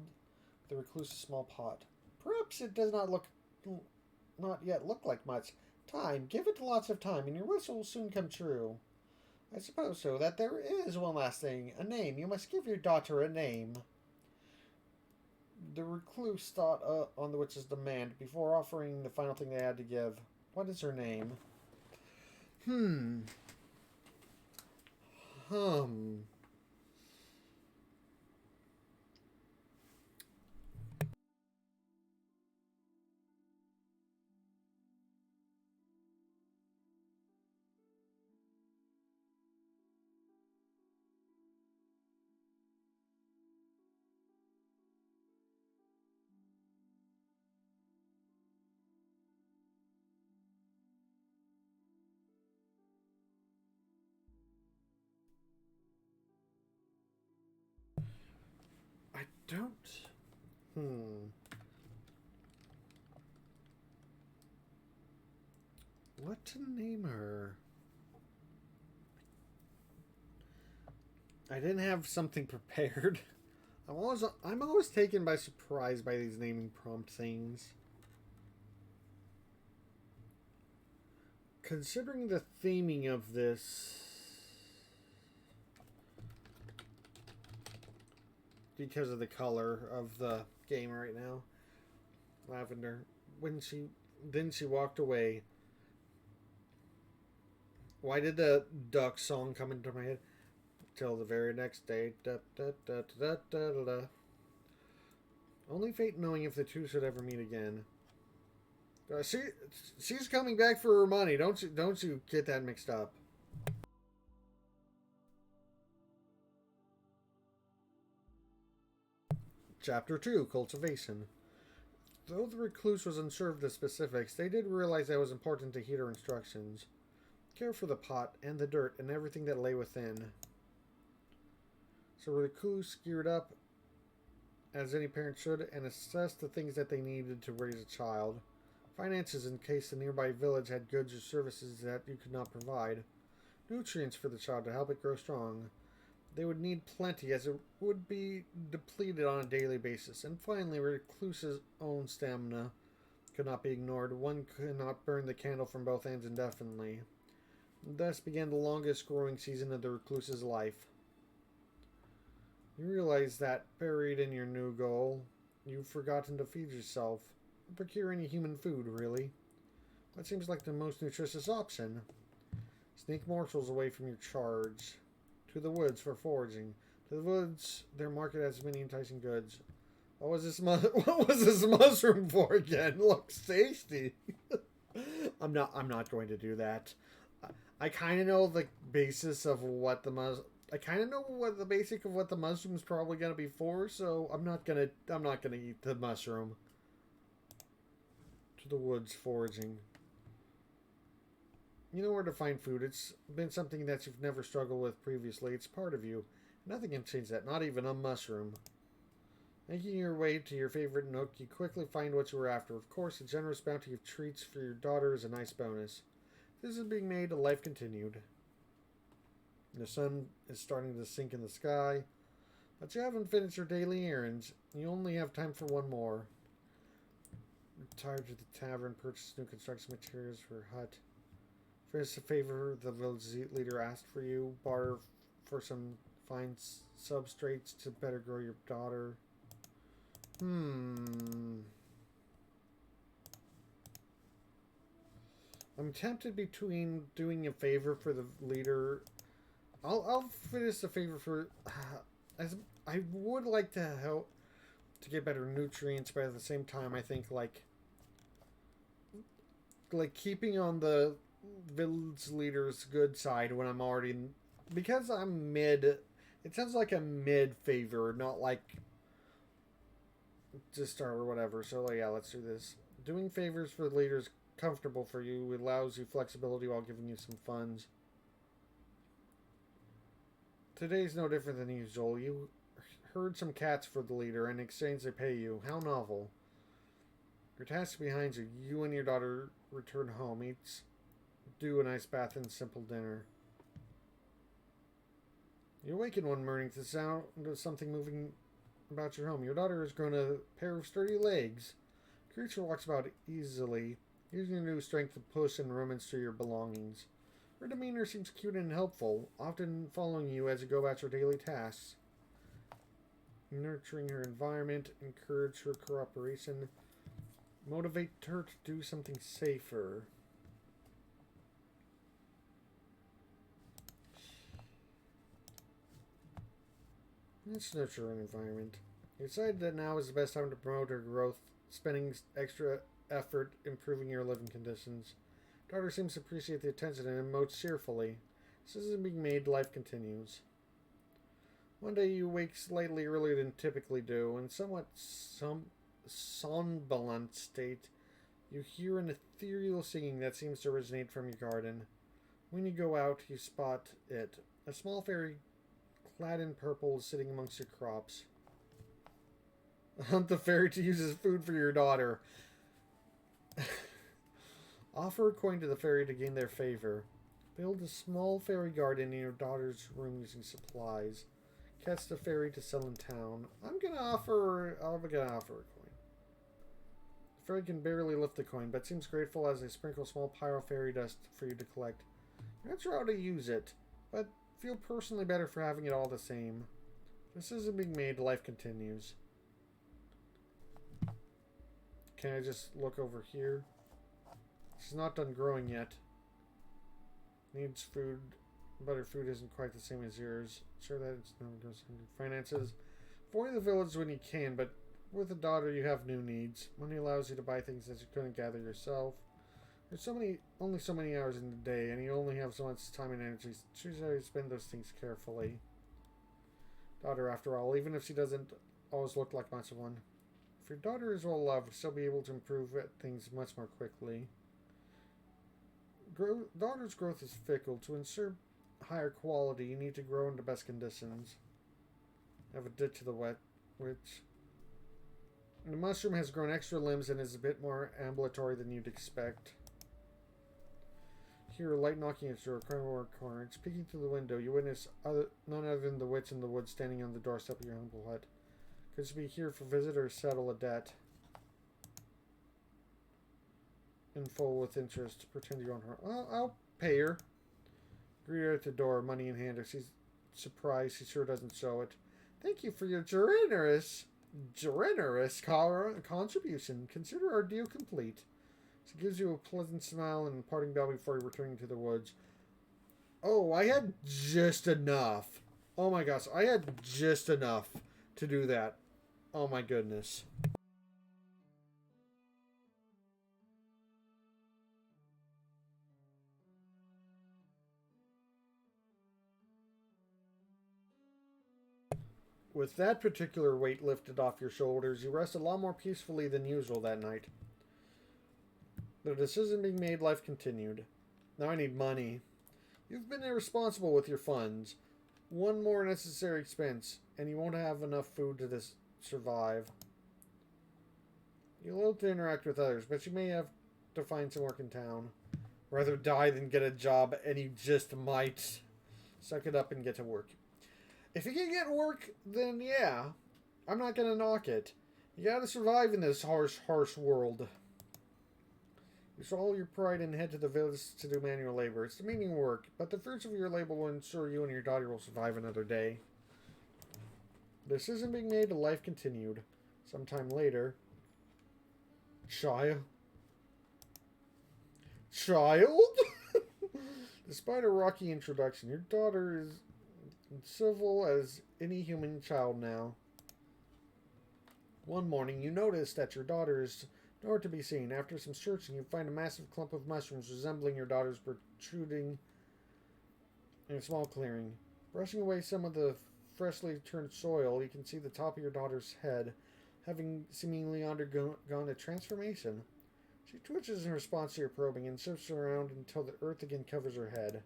the recluse's small pot. Perhaps it does not yet look like much. Time. Give it lots of time, and your wish will soon come true. I suppose so. That there is one last thing. A name. You must give your daughter a name. The recluse thought on the witch's demand before offering the final thing they had to give. What is her name? I don't. What to name her? I didn't have something prepared. I'm always taken by surprise by these naming prompt things. Considering the theming of this, because of the color of the game right now, lavender. Then she walked away. Why did the duck song come into my head? Till the very next day. Da, da, da, da, da, da, da. Only fate knowing if the two should ever meet again. She's coming back for her money. Don't you get that mixed up. Chapter 2, Cultivation. Though the recluse was unsure of the specifics, they did realize that it was important to heed her instructions. Care for the pot and the dirt and everything that lay within. So the recluse geared up, as any parent should, and assessed the things that they needed to raise a child. Finances in case the nearby village had goods or services that you could not provide. Nutrients for the child to help it grow strong. They would need plenty, as it would be depleted on a daily basis. And finally, recluse's own stamina could not be ignored. One could not burn the candle from both ends indefinitely. Thus began the longest growing season of the recluse's life. You realize that, buried in your new goal, you've forgotten to feed yourself. Procure any human food, really. That seems like the most nutritious option. Sneak morsels away from your charge. To the woods for foraging. To the woods, their market has many enticing goods. What was this mushroom for again? Looks tasty. I'm not going to do that. I kind of know the basis of what the I kind of know what the basic of what the mushroom's probably going to be for, so I'm not going to eat the mushroom. To the woods foraging. You know where to find food. It's been something that you've never struggled with previously. It's part of you. Nothing can change that, not even a mushroom. Making your way to your favorite nook, you quickly find what you were after. Of course, a generous bounty of treats for your daughter is a nice bonus. This is being made, life continued. The sun is starting to sink in the sky, but you haven't finished your daily errands. You only have time for one more. Retire to the tavern, purchase new construction materials for your hut. Finish a favor the village leader asked for you. Barter for some fine substrates to better grow your daughter. I'm tempted between doing a favor for the leader. I'll finish the favor for. As I would like to help to get better nutrients, but at the same time, I think like keeping on the village leader's good side when I'm already because I'm mid. It sounds like a mid favor, not like just or whatever. So yeah, let's do this. Doing favors for the leaders comfortable for you. It allows you flexibility while giving you some funds. Today's no different than usual. You herd some cats for the leader, and in exchange they pay you. How novel. Your task behind you. You and your daughter return home. Each do a nice bath and simple dinner. You awaken one morning to the sound of something moving about your home. Your daughter has grown a pair of sturdy legs. The creature walks about easily, using your new strength to push and rummage through your belongings. Her demeanor seems cute and helpful, often following you as you go about your daily tasks. Nurturing her environment, encourage her cooperation, motivate her to do something safer. Let's nurture an environment. You decide that now is the best time to promote her growth, spending extra effort improving your living conditions. Daughter seems to appreciate the attention and emotes cheerfully. This isn't being made, life continues. One day you wake slightly earlier than typically do. In somewhat somnolent state, you hear an ethereal singing that seems to originate from your garden. When you go out, you spot it. A small fairy clad in purple is sitting amongst your crops. Hunt the fairy to use as food for your daughter. Offer a coin to the fairy to gain their favor. Build a small fairy garden in your daughter's room using supplies. Catch the fairy to sell in town. I'm gonna offer a coin. The fairy can barely lift the coin, but seems grateful as they sprinkle small pyro fairy dust for you to collect. You're not sure how to use it, but feel personally better for having it all the same. This isn't being made, life continues. Can I just look over here? She's not done growing yet. Needs food, but her food isn't quite the same as yours. Sure that it's no goes hungry. Finances. Avoid the village when you can, but with a daughter you have new needs. Money allows you to buy things that you couldn't gather yourself. There's only so many hours in the day, and you only have so much time and energy. Choose how you spend those things carefully. Daughter, after all, even if she doesn't always look like much of one. If your daughter is well loved, she'll be able to improve at things much more quickly. Daughter's growth is fickle. To ensure higher quality, you need to grow in the best conditions. Have a ditch to the wet, which... The mushroom has grown extra limbs and is a bit more ambulatory than you'd expect. Hear a light knocking at your corner. Peeking through the window, you witness none other than the witch in the woods standing on the doorstep of your humble hut. Could you be here for visit or settle a debt? In full with interest. Pretend you own her. I'll pay her. Greet her at the door, money in hand. If she's surprised, she sure doesn't show it. Thank you for your generous contribution. Consider our deal complete. She gives you a pleasant smile and a parting bow before returning to the woods. Oh, I had just enough. Oh my gosh, I had just enough to do that. Oh my goodness. With that particular weight lifted off your shoulders, you rest a lot more peacefully than usual that night. The decision being made, life continued. Now I need money. You've been irresponsible with your funds. One more necessary expense, and you won't have enough food to survive. You'll love to interact with others, but you may have to find some work in town. Rather die than get a job, and you just might. Suck it up and get to work. If you can get work, then yeah, I'm not gonna knock it. You gotta survive in this harsh world. You swallow your pride and head to the village to do manual labor. It's demeaning work, but the fruits of your labor will ensure you and your daughter will survive another day. This isn't being made, life continued. Sometime later. Child? Despite a rocky introduction, your daughter is civil as any human child now. One morning, you notice that your daughter is nowhere to be seen. After some searching, you find a massive clump of mushrooms resembling your daughter's protruding in a small clearing. Brushing away some of the freshly turned soil, you can see the top of your daughter's head, having seemingly undergone a transformation. She twitches in response to your probing and surfs around until the earth again covers her head.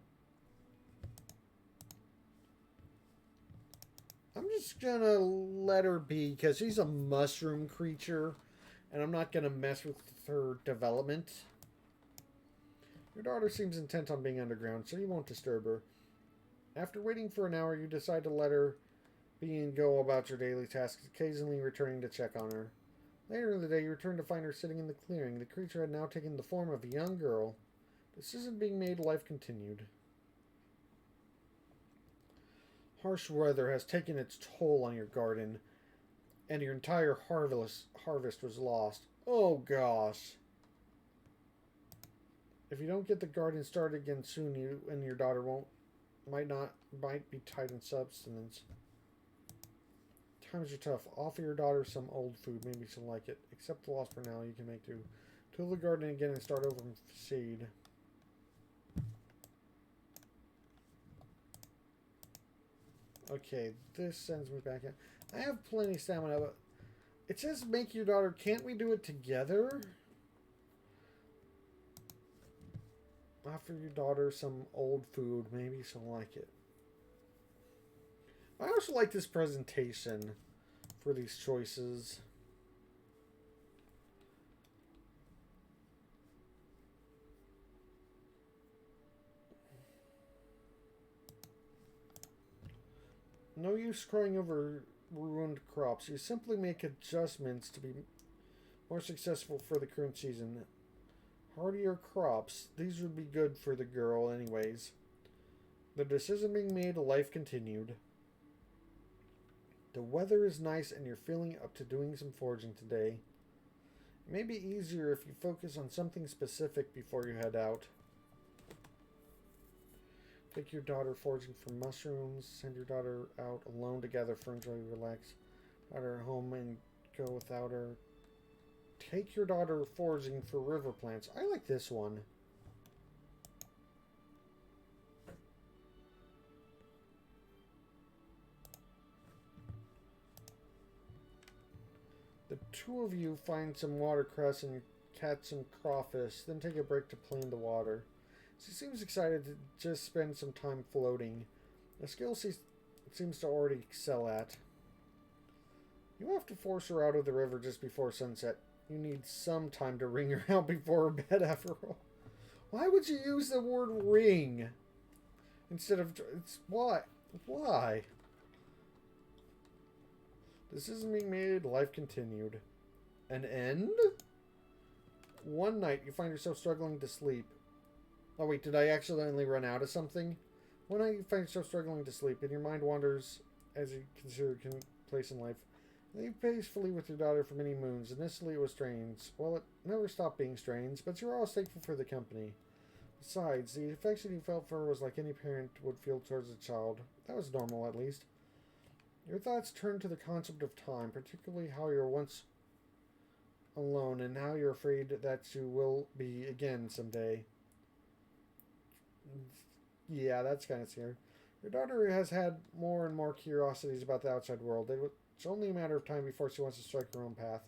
I'm just gonna let her be because she's a mushroom creature and I'm not gonna mess with her development. Your daughter seems intent on being underground, so you won't disturb her. After waiting for an hour, you decide to let her be and go about your daily tasks, occasionally returning to check on her. Later in the day, you return to find her sitting in the clearing. The creature had now taken the form of a young girl. This isn't being made, life continued. Harsh weather has taken its toll on your garden, and your entire harvest was lost. Oh gosh. If you don't get the garden started again soon, you and your daughter might be tight in substance. Times are tough. Offer your daughter some old food. Maybe she'll like it. Accept the loss for now. You can make do. Till the garden again and start over from seed. Okay, this sends me back in. I have plenty of stamina, but it says make your daughter. Can't we do it together? Offer your daughter some old food. Maybe she'll like it. I also like this presentation for these choices. No use crying over ruined crops. You simply make adjustments to be more successful for the current season. Hardier crops. These would be good for the girl anyways. The decision being made, life continued. The weather is nice and you're feeling up to doing some foraging today. It may be easier if you focus on something specific before you head out. Take your daughter foraging for mushrooms. Send your daughter out alone to gather ferns while you relax. Daughter home and go without her. Take your daughter foraging for river plants. I like this one. The two of you find some watercress and catch some crawfish, then take a break to play in the water. She seems excited to just spend some time floating, a skill she seems to already excel at. You have to force her out of the river just before sunset. You need some time to wring her out before her bed, after all. Why would you use the word wring instead of... Why? Why? This isn't being made. Life continued. An end? One night, you find yourself struggling to sleep. Oh wait, did I accidentally run out of something? One night, you find yourself struggling to sleep, and your mind wanders as you consider your place in life. You live peacefully with your daughter for many moons. Initially, it was strange. Well, it never stopped being strange, but you were always thankful for the company. Besides, the affection you felt for her was like any parent would feel towards a child. That was normal, at least. Your thoughts turned to the concept of time, particularly how you were once alone and how you're afraid that you will be again someday. Yeah, that's kind of scary. Your daughter has had more and more curiosities about the outside world. It's only a matter of time before she wants to strike her own path.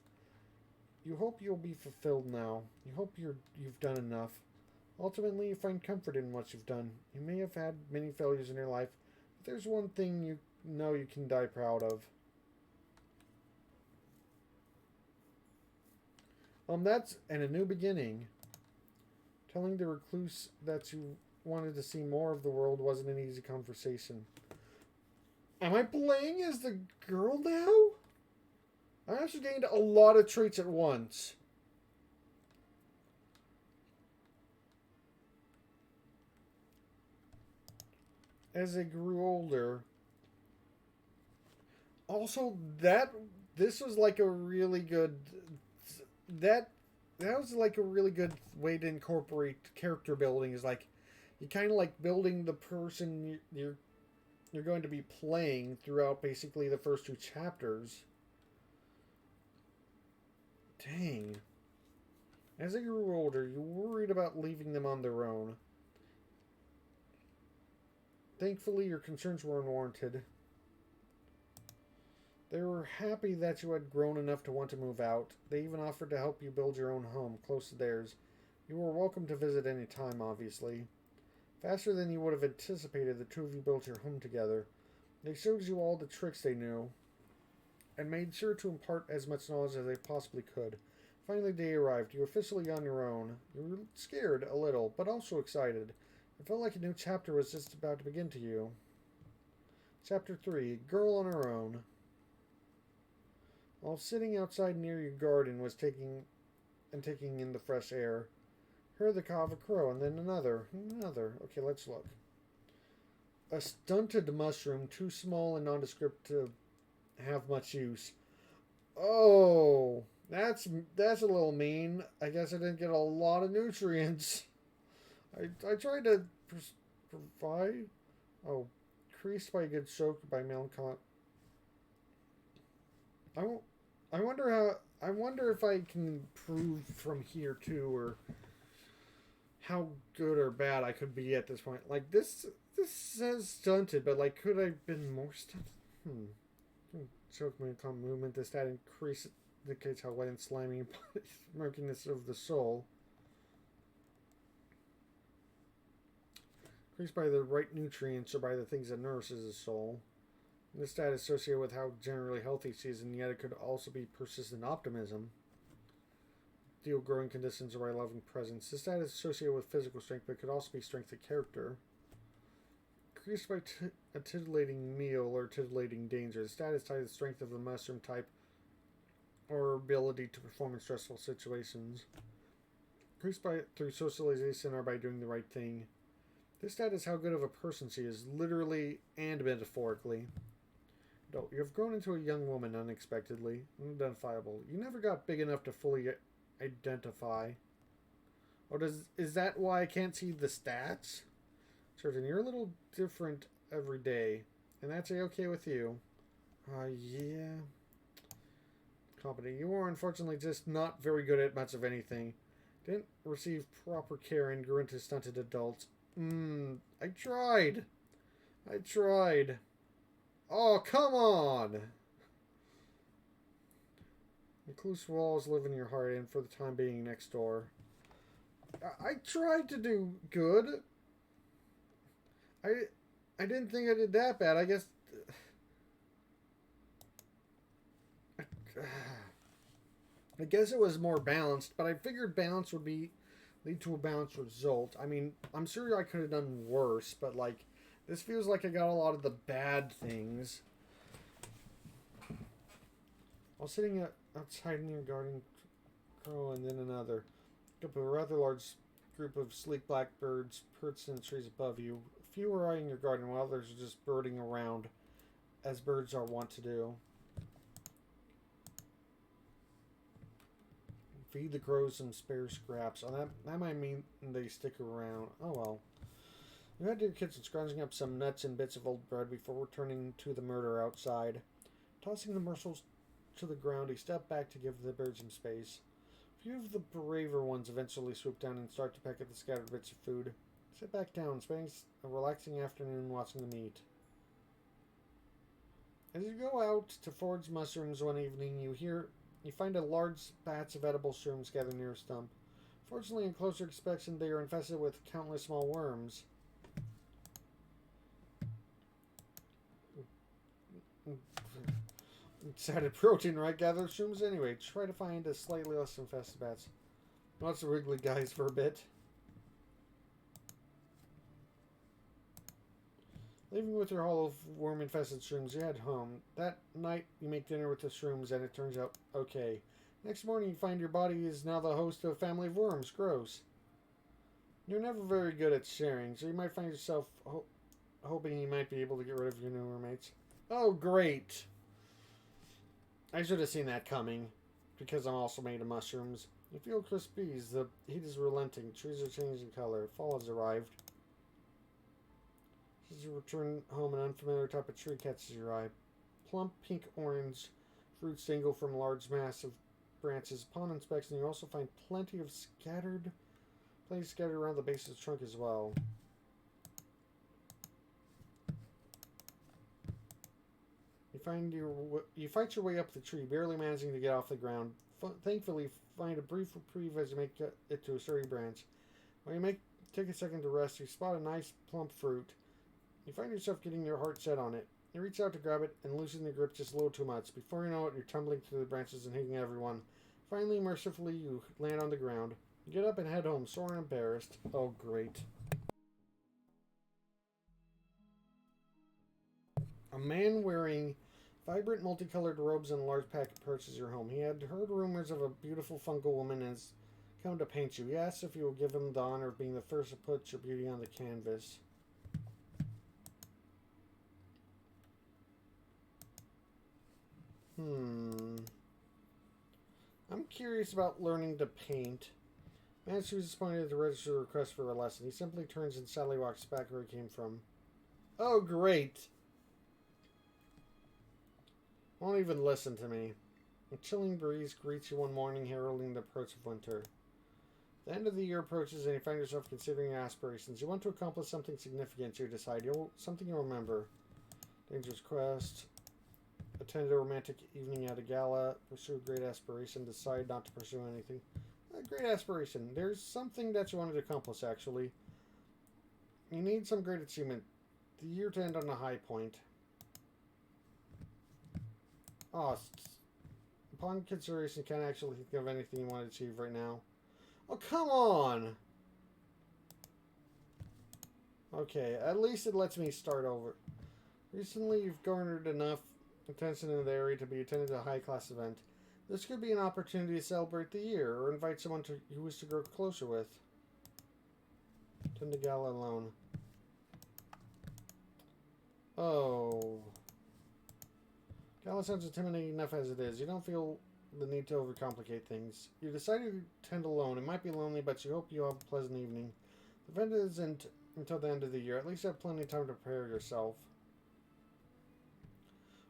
You hope you'll be fulfilled now. You hope you've done enough. Ultimately, you find comfort in what you've done. You may have had many failures in your life, but there's one thing you know you can die proud of. That's and a new beginning. Telling the recluse that you wanted to see more of the world wasn't an easy conversation. Am I playing as the girl now? I actually gained a lot of traits at once. As I grew older. Also, this was like a really good that was like a really good way to incorporate character building. Is like you kind of like building the person you're going to be playing throughout basically the first two chapters. Dang. As I grew older, you worried about leaving them on their own. Thankfully, your concerns were unwarranted. They were happy that you had grown enough to want to move out. They even offered to help you build your own home, close to theirs. You were welcome to visit any time, obviously. Faster than you would have anticipated, the two of you built your home together. They showed you all the tricks they knew, and made sure to impart as much knowledge as they possibly could. Finally, day arrived. You were officially on your own. You were scared a little, but also excited. It felt like a new chapter was just about to begin to you. Chapter 3. Girl on Her Own. While sitting outside near your garden was taking in the fresh air, heard the caw of a crow, and then another. Okay, let's look. A stunted mushroom, too small and nondescript to have much use. Oh, that's a little mean. I guess I didn't get a lot of nutrients. I tried to provide. Oh, increased by a good soak by melancholy. I wonder if I can improve from here too, or how good or bad I could be at this point. Like this says stunted, but like could I have been more stunted? Choke movement. This stat increase indicates how wet and slimy murkiness of the soul. Increased by the right nutrients or by the things that nourishes the soul. This stat is associated with how generally healthy she is, and yet it could also be persistent optimism. Deal growing conditions or by loving presence. This stat is associated with physical strength, but could also be strength of character. Increased by a titillating meal or titillating danger. The stat is tied to the strength of the mushroom type or ability to perform in stressful situations. Increased by through socialization or by doing the right thing. This stat is how good of a person she is, literally and metaphorically. No, you have grown into a young woman unexpectedly, unidentifiable. You never got big enough to fully identify. Or is that why I can't see the stats? Certain, you're a little different every day, and that's okay with you. Yeah. Competent. You are unfortunately just not very good at much of anything. Didn't receive proper care and grew into stunted adults. I tried. Oh, come on! Recluse walls live in your heart and for the time being next door. I tried to do good. I didn't think I did that bad. I guess... I guess it was more balanced, but I figured balance would lead to a balanced result. I mean, I'm sure I could have done worse, but like, this feels like I got a lot of the bad things. While sitting outside in your garden, crow and then another. A rather large group of sleek black birds perched in the trees above you. A few are eyeing your garden, while others are just birding around, as birds are wont to do. Feed the crows some spare scraps. Oh, that might mean they stick around. Oh well. You head to your kitchen, scrounging up some nuts and bits of old bread before returning to the murder outside. Tossing the morsels to the ground, he stepped back to give the birds some space. A few of the braver ones eventually swoop down and start to peck at the scattered bits of food. Sit back down, spending a relaxing afternoon watching the meat. As you go out to forage mushrooms one evening, you find a large batch of edible shrooms gathered near a stump. Fortunately, in closer inspection, they are infested with countless small worms. It's added protein, right? Gather shrooms anyway. Try to find a slightly less infested batch. Lots of wriggly guys for a bit. Leaving with your haul of worm-infested shrooms, you head home. That night, you make dinner with the shrooms, and it turns out okay. Next morning, you find your body is now the host of a family of worms. Gross. You're never very good at sharing, so you might find yourself hoping you might be able to get rid of your new roommates. Oh, great! I should have seen that coming, because I'm also made of mushrooms. You feel crispy. The heat is relenting. Trees are changing color. Fall has arrived. As you return home, an unfamiliar type of tree catches your eye. Plump pink-orange fruits dangle from large, massive branches. Upon inspection, you also find plenty scattered around the base of the trunk as well. You fight your way up the tree, barely managing to get off the ground. Thankfully, find a brief reprieve as you make it to a sturdy branch. While you take a second to rest, you spot a nice plump fruit. You find yourself getting your heart set on it. You reach out to grab it and loosen your grip just a little too much. Before you know it, you're tumbling through the branches and hitting everyone. Finally, mercifully, you land on the ground. You get up and head home, sore and embarrassed. Oh, great. A man wearing vibrant multicolored robes and a large pack approaches your home. He had heard rumors of a beautiful fungal woman and has come to paint you. He asks if you will give him the honor of being the first to put your beauty on the canvas. I'm curious about learning to paint. Man, she was disappointed to register a request for a lesson. He simply turns and sadly walks back where he came from. Oh, great! Won't even listen to me. A chilling breeze greets you one morning, heralding the approach of winter. The end of the year approaches and you find yourself considering your aspirations. You want to accomplish something significant, so you decide. Something you'll remember. Dangerous quest. Attend a romantic evening at a gala. Pursue a great aspiration. Decide not to pursue anything. A great aspiration. There's something that you wanted to accomplish, actually. You need some great achievement. The year to end on a high point. Oh, upon consideration, can't actually think of anything you want to achieve right now. Oh, come on! Okay, at least it lets me start over. Recently, you've garnered enough attention in the area to be attended a high-class event. This could be an opportunity to celebrate the year, or invite someone you wish to grow closer with. Attend the gala alone. Oh. Gala sounds intimidating enough as it is. You don't feel the need to overcomplicate things. You decided to attend alone. It might be lonely, but you hope you'll have a pleasant evening. The event isn't until the end of the year. At least you have plenty of time to prepare yourself.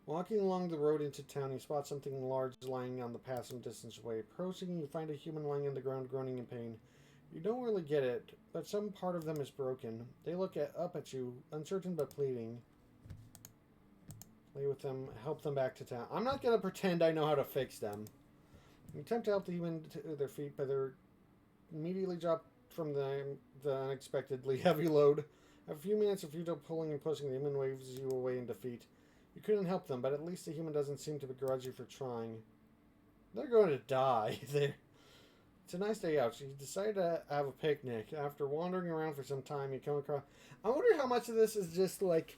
Walking along the road into town, you spot something large lying on the path some distance away. Approaching, you find a human lying on the ground, groaning in pain. You don't really get it, but some part of them is broken. They look up at you, uncertain but pleading. Play with them, help them back to town. I'm not going to pretend I know how to fix them. You attempt to help the human to their feet, but they're immediately dropped from the unexpectedly heavy load. After a few minutes of futile pulling and pushing, the human waves you away in defeat. You couldn't help them, but at least the human doesn't seem to begrudge you for trying. They're going to die. It's a nice day out, so you decide to have a picnic. After wandering around for some time, you come across... I wonder how much of this is just like...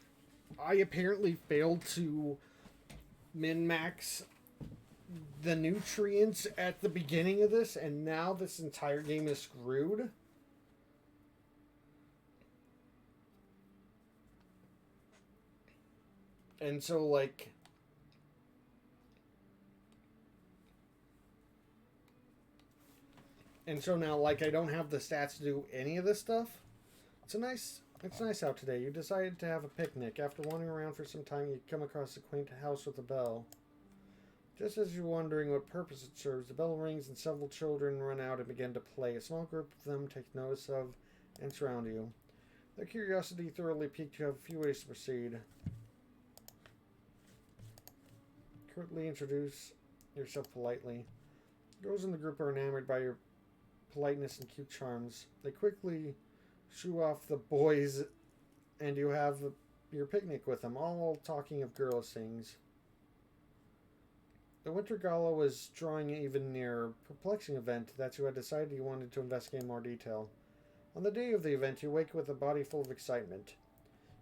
I apparently failed to min-max the nutrients at the beginning of this, and now this entire game is screwed. And so, like... And so now, like, I don't have the stats to do any of this stuff. It's nice out today. You decided to have a picnic. After wandering around for some time, you come across a quaint house with a bell. Just as you're wondering what purpose it serves, the bell rings and several children run out and begin to play. A small group of them take notice of and surround you. Their curiosity thoroughly piqued, you have a few ways to proceed. Curtly introduce yourself politely. Girls in the group are enamored by your politeness and cute charms. They quickly shoo off the boys, and you have your picnic with them, all talking of girls' things. The Winter Gala was drawing even nearer, a perplexing event that you had decided you wanted to investigate in more detail. On the day of the event, you wake with a body full of excitement.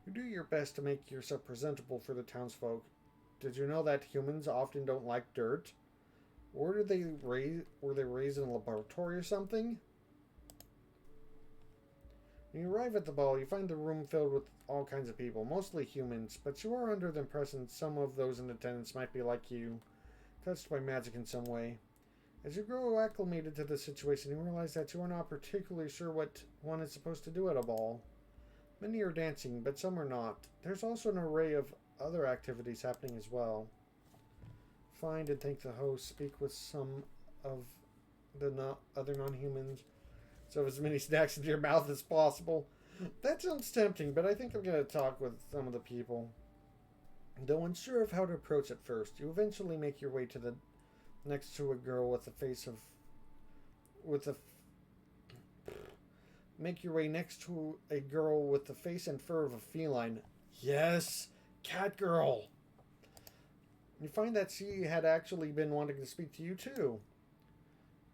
You do your best to make yourself presentable for the townsfolk. Did you know that humans often don't like dirt? Or were they raised in a laboratory or something? When you arrive at the ball, you find the room filled with all kinds of people, mostly humans, but you are under the impression some of those in attendance might be like you, touched by magic in some way. As you grow acclimated to the situation, you realize that you are not particularly sure what one is supposed to do at a ball. Many are dancing, but some are not. There's also an array of other activities happening as well. Find and thank the host, speak with some of the other non-humans, so as many snacks into your mouth as possible. That sounds tempting, but I think I'm going to talk with some of the people. Though unsure of how to approach at first, you eventually make your way to the next to a girl with the face of make your way next to a girl with the face and fur of a feline. Yes, cat girl. You find that she had actually been wanting to speak to you too.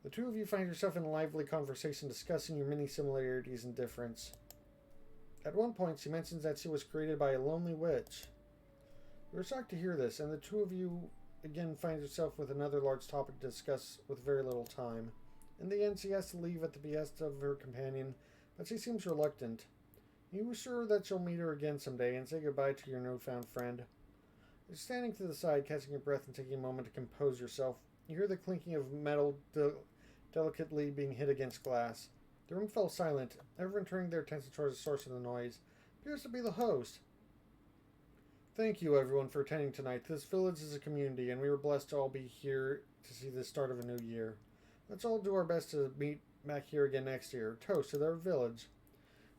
The two of you find yourself in a lively conversation discussing your many similarities and difference. At one point, she mentions that she was created by a lonely witch. You are shocked to hear this, and the two of you again find yourself with another large topic to discuss with very little time. In the end, she has to leave at the behest of her companion, but she seems reluctant. You are sure that you'll meet her again someday and say goodbye to your newfound friend. You're standing to the side, catching your breath and taking a moment to compose yourself. You hear the clinking of metal delicately being hit against glass. The room fell silent, everyone turning their attention towards the source of the noise. Appears to be the host. Thank you, everyone, for attending tonight. This village is a community, and we were blessed to all be here to see the start of a new year. Let's all do our best to meet back here again next year. Toast to their village.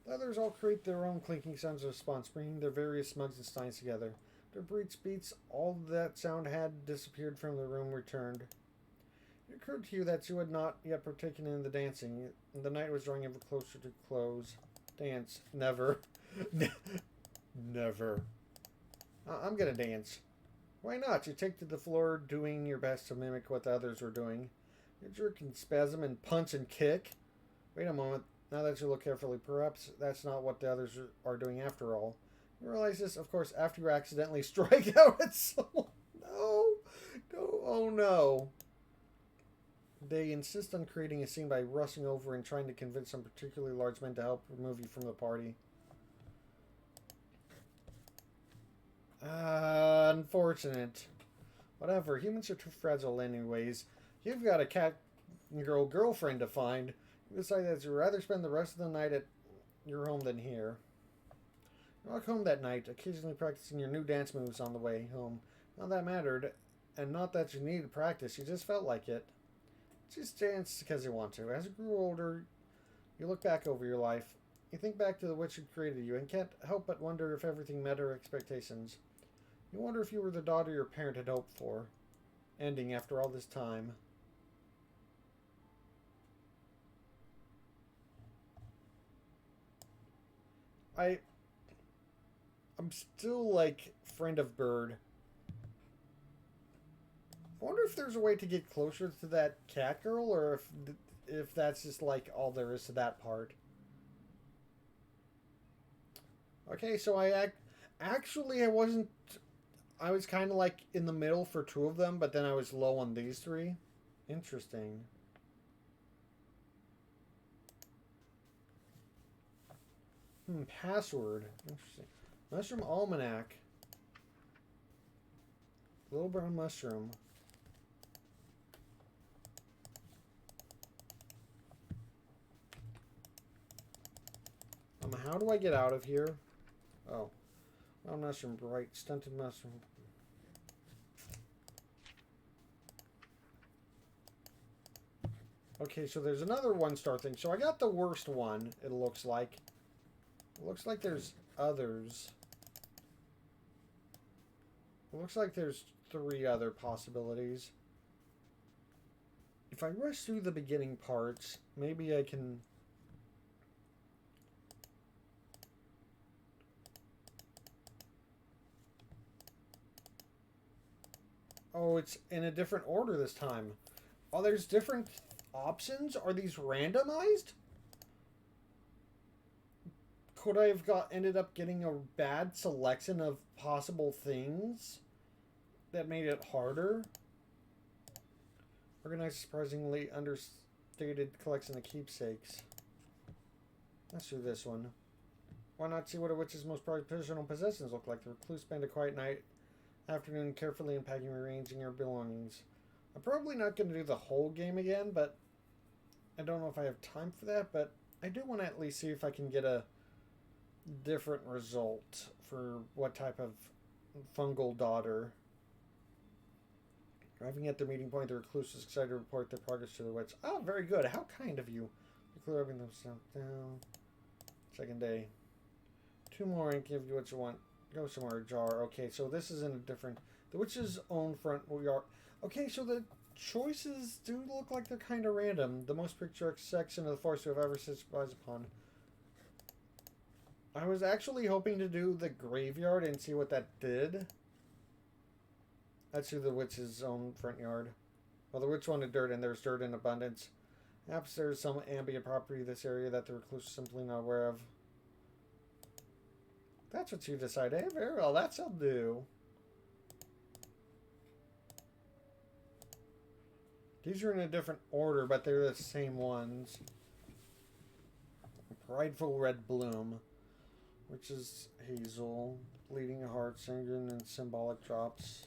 The others all create their own clinking sounds of response, bringing their various mugs and steins together. The breach beats, all that sound had disappeared from the room, returned. It occurred to you that you had not yet partaken in the dancing, and the night was drawing ever closer to close. Dance. Never. Never. I'm gonna dance. Why not? You take to the floor, doing your best to mimic what the others were doing. You jerk and spasm and punch and kick. Wait a moment. Now that you look carefully, perhaps that's not what the others are doing after all. You realize this, of course, after you accidentally strike out at someone. No. No. Oh, no. They insist on creating a scene by rushing over and trying to convince some particularly large men to help remove you from the party. Unfortunate. Whatever, humans are too fragile anyways. You've got a cat girlfriend to find. You decide that you'd rather spend the rest of the night at your home than here. You walk home that night, occasionally practicing your new dance moves on the way home. Not that mattered, and not that you needed practice, you just felt like it. Just dance because you want to. As you grew older, you look back over your life. You think back to the witch who created you and can't help but wonder if everything met her expectations. You wonder if you were the daughter your parent had hoped for. Ending after all this time. I'm still like friend of Bird. I wonder if there's a way to get closer to that cat girl, or if that's just like all there is to that part. Okay, so actually I wasn't. I was kind of like in the middle for two of them, but then I was low on these three. Interesting. Password. Interesting. Mushroom Almanac. Little brown mushroom. How do I get out of here? Oh. Brown mushroom, bright, stunted mushroom. Okay, so there's another one-star thing. So I got the worst one, it looks like. It looks like there's others. It looks like there's 3 other possibilities. If I rush through the beginning parts, maybe I can... Oh, it's in a different order this time. Oh, there's different options? Are these randomized? could I have ended up getting a bad selection of possible things that made it harder? Organized surprisingly understated collection of keepsakes. Let's do this one. Why not see what a witch's most personal possessions look like? The recluse spent a quiet afternoon carefully unpacking and arranging her belongings. I'm probably not going to do the whole game again, but I don't know if I have time for that, but I do want to at least see if I can get a different result for what type of fungal daughter. Arriving at their meeting point, the recluse is excited to report their progress to the witch. Oh, very good. How kind of you. Clear themselves down. Second day. 2 more and give you what you want. Go somewhere, jar. Okay, so this is in a different... The witch's own front yard. Okay, so the choices do look like they're kind of random. The most picturesque section of the forest you have ever set eyes upon. I was actually hoping to do the graveyard and see what that did. That's through the witch's own front yard. Well, the witch wanted dirt, and there's dirt in abundance. Perhaps there's some ambient property in this area that the recluse is simply not aware of. That's what you decide. Hey, very well. That's I'll do. These are in a different order, but they're the same ones. Prideful Red Bloom, which is Hazel, Bleeding Heart, Sanguine, and Symbolic Drops.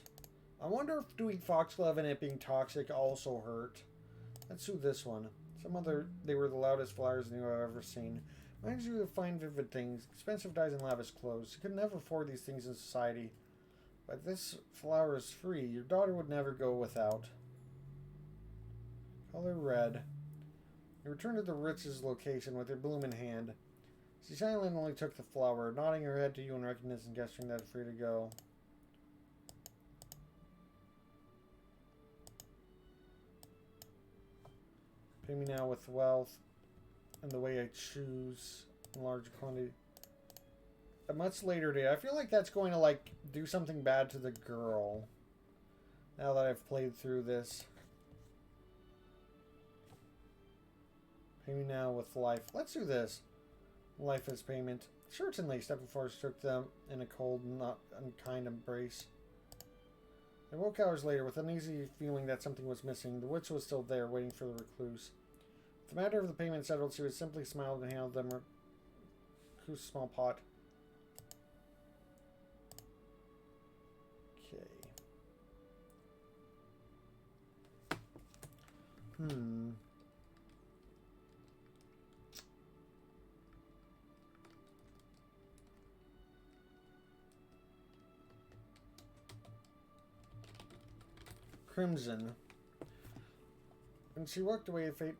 I wonder if doing Foxglove and it being toxic also hurt. Let's do this one. They were the loudest flowers you I've ever seen. Reminds you of fine, vivid things, expensive dyes and lavish clothes. You could never afford these things in society. But this flower is free. Your daughter would never go without. Color red. You return to the witch's location with your bloom in hand. She silently took the flower, nodding her head to you in recognition and gesturing that it's free to go. Pay me now with wealth and the way I choose in large quantity. A much later day. I feel like that's going to, like, do something bad to the girl. Now that I've played through this. Pay me now with life. Let's do this. Life as payment. Certainly. Stepping forward took them in a cold, not unkind embrace. I woke hours later with an uneasy feeling that something was missing. The witch was still there, waiting for the recluse. The matter of the payment settled, she would simply smile and handed them a small pot. Okay. Crimson. And she walked away, fate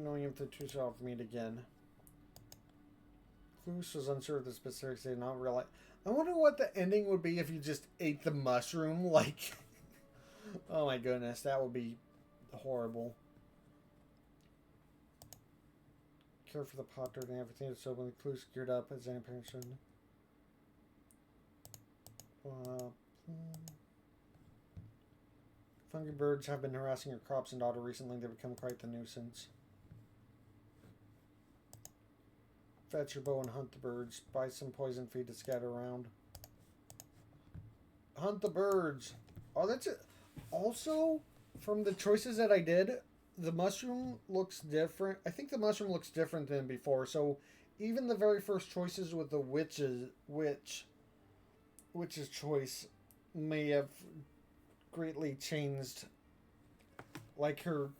knowing if the two shall meet again. Cluse was unsure of the specifics. They did not realize. I wonder what the ending would be if you just ate the mushroom. Like, oh my goodness, that would be horrible. Care for the pot dirt and everything. So when the Cluse geared up as any parent should. Fungi birds have been harassing your crops and daughter recently. They've become quite the nuisance. Fetch your bow and hunt the birds. Buy some poison feed to scatter around. Hunt the birds. Oh, that's it. Also, from the choices that I did, the mushroom looks different. I think the mushroom looks different than before. So, even the very first choices with the witch's choice may have greatly changed, like her.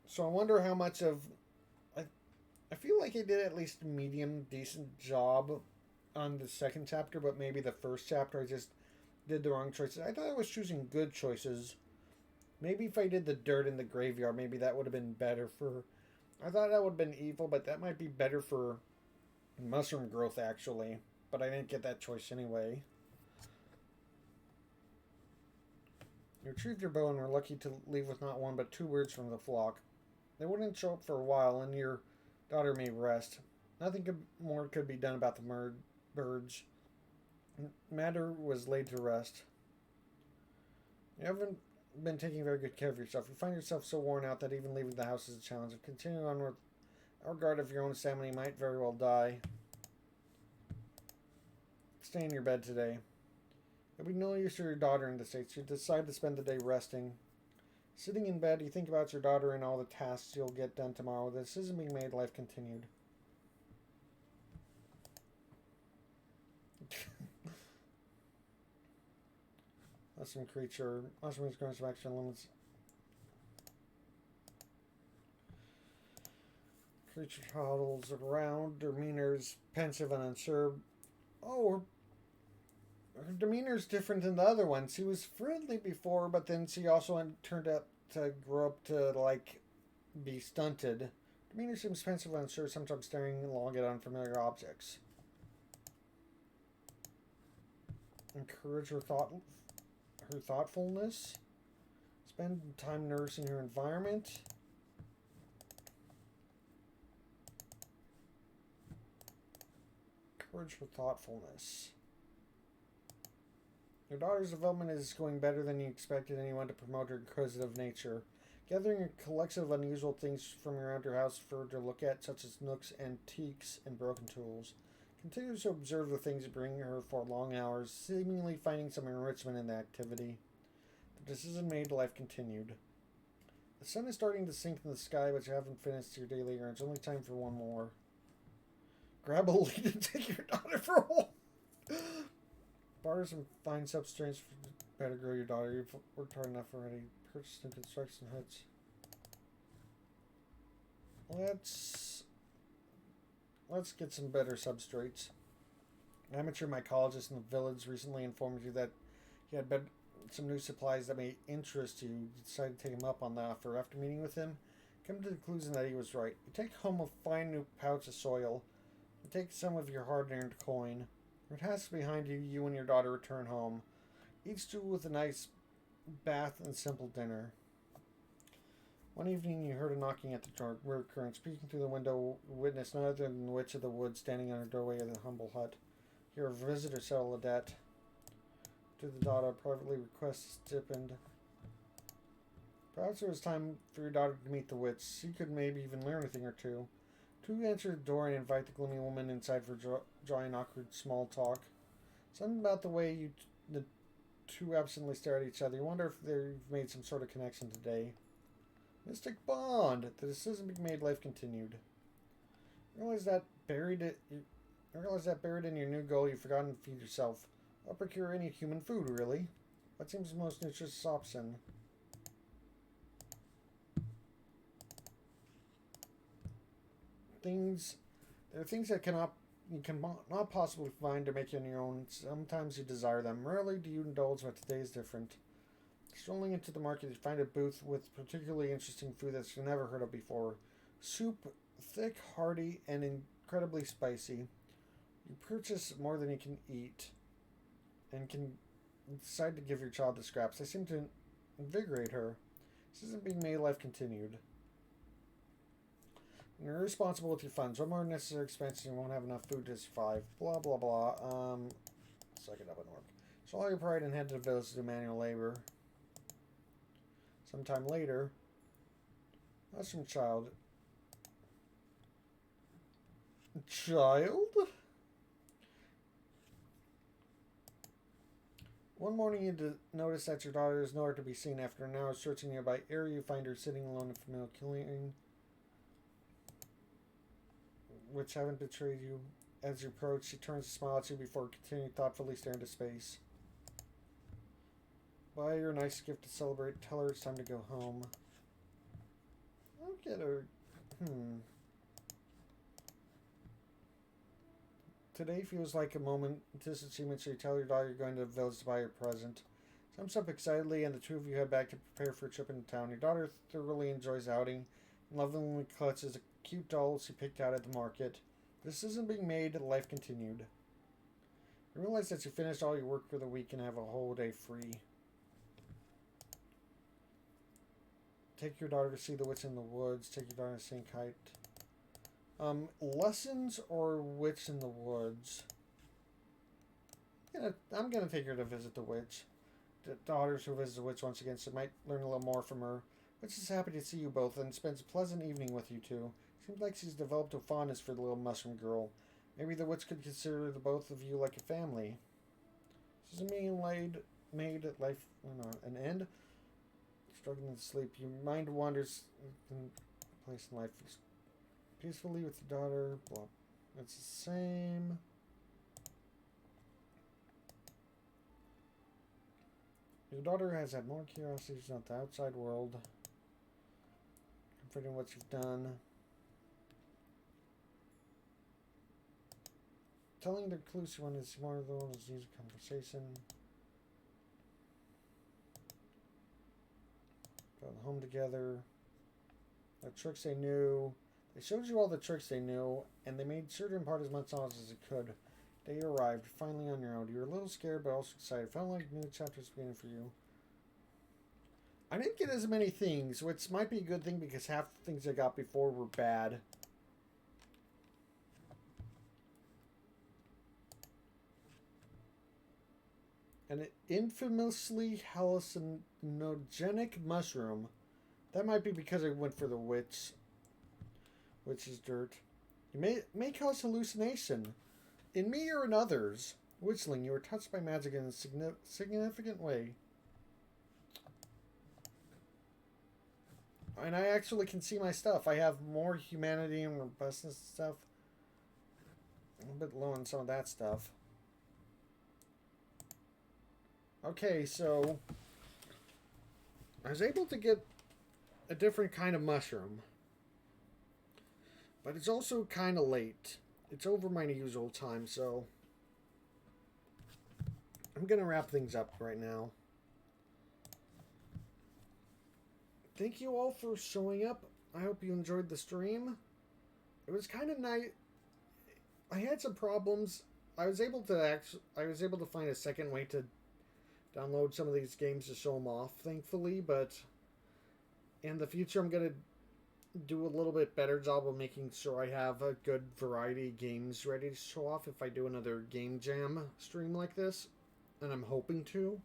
So I wonder how much of I feel like I did at least a medium decent job on the second chapter, but maybe the first chapter I just did the wrong choices. I thought I was choosing good choices. Maybe if I did the dirt in the graveyard, maybe that would have been better for. I thought that would have been evil, but that might be better for mushroom growth, actually. But I didn't get that choice anyway. You retrieved your bow and were lucky to leave with not one but 2 birds from the flock. They wouldn't show up for a while, and your daughter may rest. Nothing more could be done about the birds. Matter was laid to rest. You haven't been taking very good care of yourself. You find yourself so worn out that even leaving the house is a challenge. If continuing on with regard of your own stamina, you might very well die. Stay in your bed today. There'll be no use for your daughter in the States. You decide to spend the day resting. Sitting in bed, you think about your daughter and all the tasks you'll get done tomorrow. The decision being made, life continued. Awesome creature. Awesome is going to action limits. Creature toddles around. Demeanor's pensive and unsure. Oh, her demeanor's different than the other ones. She was friendly before, but then she also turned out to grow up to, like, be stunted. Demeanor seems pensive and unsure, sometimes staring long at unfamiliar objects. Encourage her thoughtfulness. Spend time nourishing her environment. Encourage her thoughtfulness. Your daughter's development is going better than you expected, and you want to promote her inquisitive nature. Gathering a collection of unusual things from around your house for her to look at, such as nooks, antiques, and broken tools. Continue to observe the things that bring her for long hours, seemingly finding some enrichment in the activity. The decision made, life continued. The sun is starting to sink in the sky, but you haven't finished your daily errands. Only time for one more. Grab a lead and take your daughter for a walk. Barter some fine substrates for better grow your daughter. You've worked hard enough already. Purchase some construction huts. Let's get some better substrates. An amateur mycologist in the village recently informed you that he had some new supplies that may interest you. You decided to take him up on the offer. After meeting with him, come to the conclusion that he was right. You take home a fine new pouch of soil. You take some of your hard-earned coin. Your task behind you, you and your daughter return home. Each do with a nice bath and simple dinner. One evening you heard a knocking at the door. Recurrent. Speaking through the window, witnessed none other than the Witch of the Woods standing on her doorway of the humble hut. Your visitor settle a debt. To the daughter, privately requests stipend. Perhaps it was time for your daughter to meet the witch. She could maybe even learn a thing or two. Two answer the door and invite the gloomy woman inside for dry and awkward small talk. Something about the way the two absently stare at each other. You wonder if they've made some sort of connection today. Mystic bond. The decision being made, life continued. You realize that buried in your new goal, you've forgotten to feed yourself. I'll procure any human food, really. What seems the most nutritious option? There are things that you cannot possibly find or make on your own. Sometimes you desire them. Rarely do you indulge, but today is different. Strolling into the market, you find a booth with particularly interesting food that you've never heard of before. Soup, thick, hearty, and incredibly spicy. You purchase more than you can eat, and can decide to give your child the scraps. They seem to invigorate her. This isn't being made, life continued. You're irresponsible with your funds. One more necessary expense and you won't have enough food to survive. Blah, blah, blah. Suck it up and work. So all your pride and head to the village to do manual labor. Sometime later, awesome child. Child? One morning you notice that your daughter is nowhere to be seen. After an hour searching the nearby area, you find her sitting alone in familiar clearing, which haven't betrayed you. As you approach, she turns to smile at you before continuing thoughtfully staring into space. Buy her a nice gift to celebrate. Tell her it's time to go home. I'll get her. Today feels like a moment this achievement, so you tell your daughter you're going to the village to buy her a present. Sums up excitedly, and the two of you head back to prepare for a trip into town. Your daughter thoroughly enjoys outing and lovingly clutches a cute doll she picked out at the market. This isn't being made, life continued. You realize that you finished all your work for the week and have a whole day free. Take your daughter to see the Witch in the Woods. Take your daughter to sing kite. Lessons or Witch in the Woods? I'm gonna take her to visit the witch. daughters who visit the witch once again, so might learn a little more from her. Witch is happy to see you both and spends a pleasant evening with you two. Seems like she's developed a fondness for the little mushroom girl. Maybe the witch could consider the both of you like a family. This is made life an end. Struggling to sleep, your mind wanders in place in life. Peacefully with your daughter. Blah. It's the same. Your daughter has had more curiosities about the outside world. Comforting what you've done. Telling the clues you want to see more of those is easy conversation. Got home together. The tricks they knew. They showed you all the tricks they knew, and they made sure to impart as much knowledge as they could. Day arrived, finally on your own. You were a little scared, but also excited. Felt like new chapters beginning for you. I didn't get as many things, which might be a good thing because half the things I got before were bad. An infamously hallucinogenic mushroom. That might be because I went for the witch. Witch's dirt. You may cause hallucination. In me or in others. Witchling, you are touched by magic in a significant way. And I actually can see my stuff. I have more humanity and robustness and stuff. I'm a bit low on some of that stuff. Okay, so I was able to get a different kind of mushroom. But it's also kind of late. It's over my usual time, so I'm going to wrap things up right now. Thank you all for showing up. I hope you enjoyed the stream. It was kind of nice. I had some problems. I was able to find a second way to download some of these games to show them off, thankfully, but in the future I'm going to do a little bit better job of making sure I have a good variety of games ready to show off if I do another game jam stream like this, and I'm hoping to.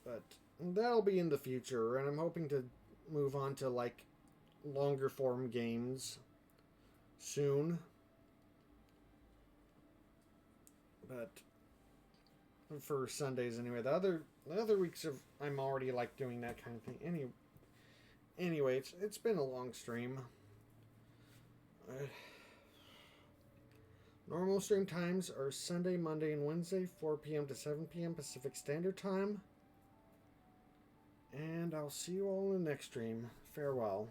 But that'll be in the future, and I'm hoping to move on to like longer form games soon. But for Sundays anyway. The other weeks of I'm already like doing that kind of thing. Anyway, it's been a long stream. Normal stream times are Sunday, Monday, and Wednesday, 4 p.m. to 7 p.m. Pacific Standard Time. And I'll see you all in the next stream. Farewell.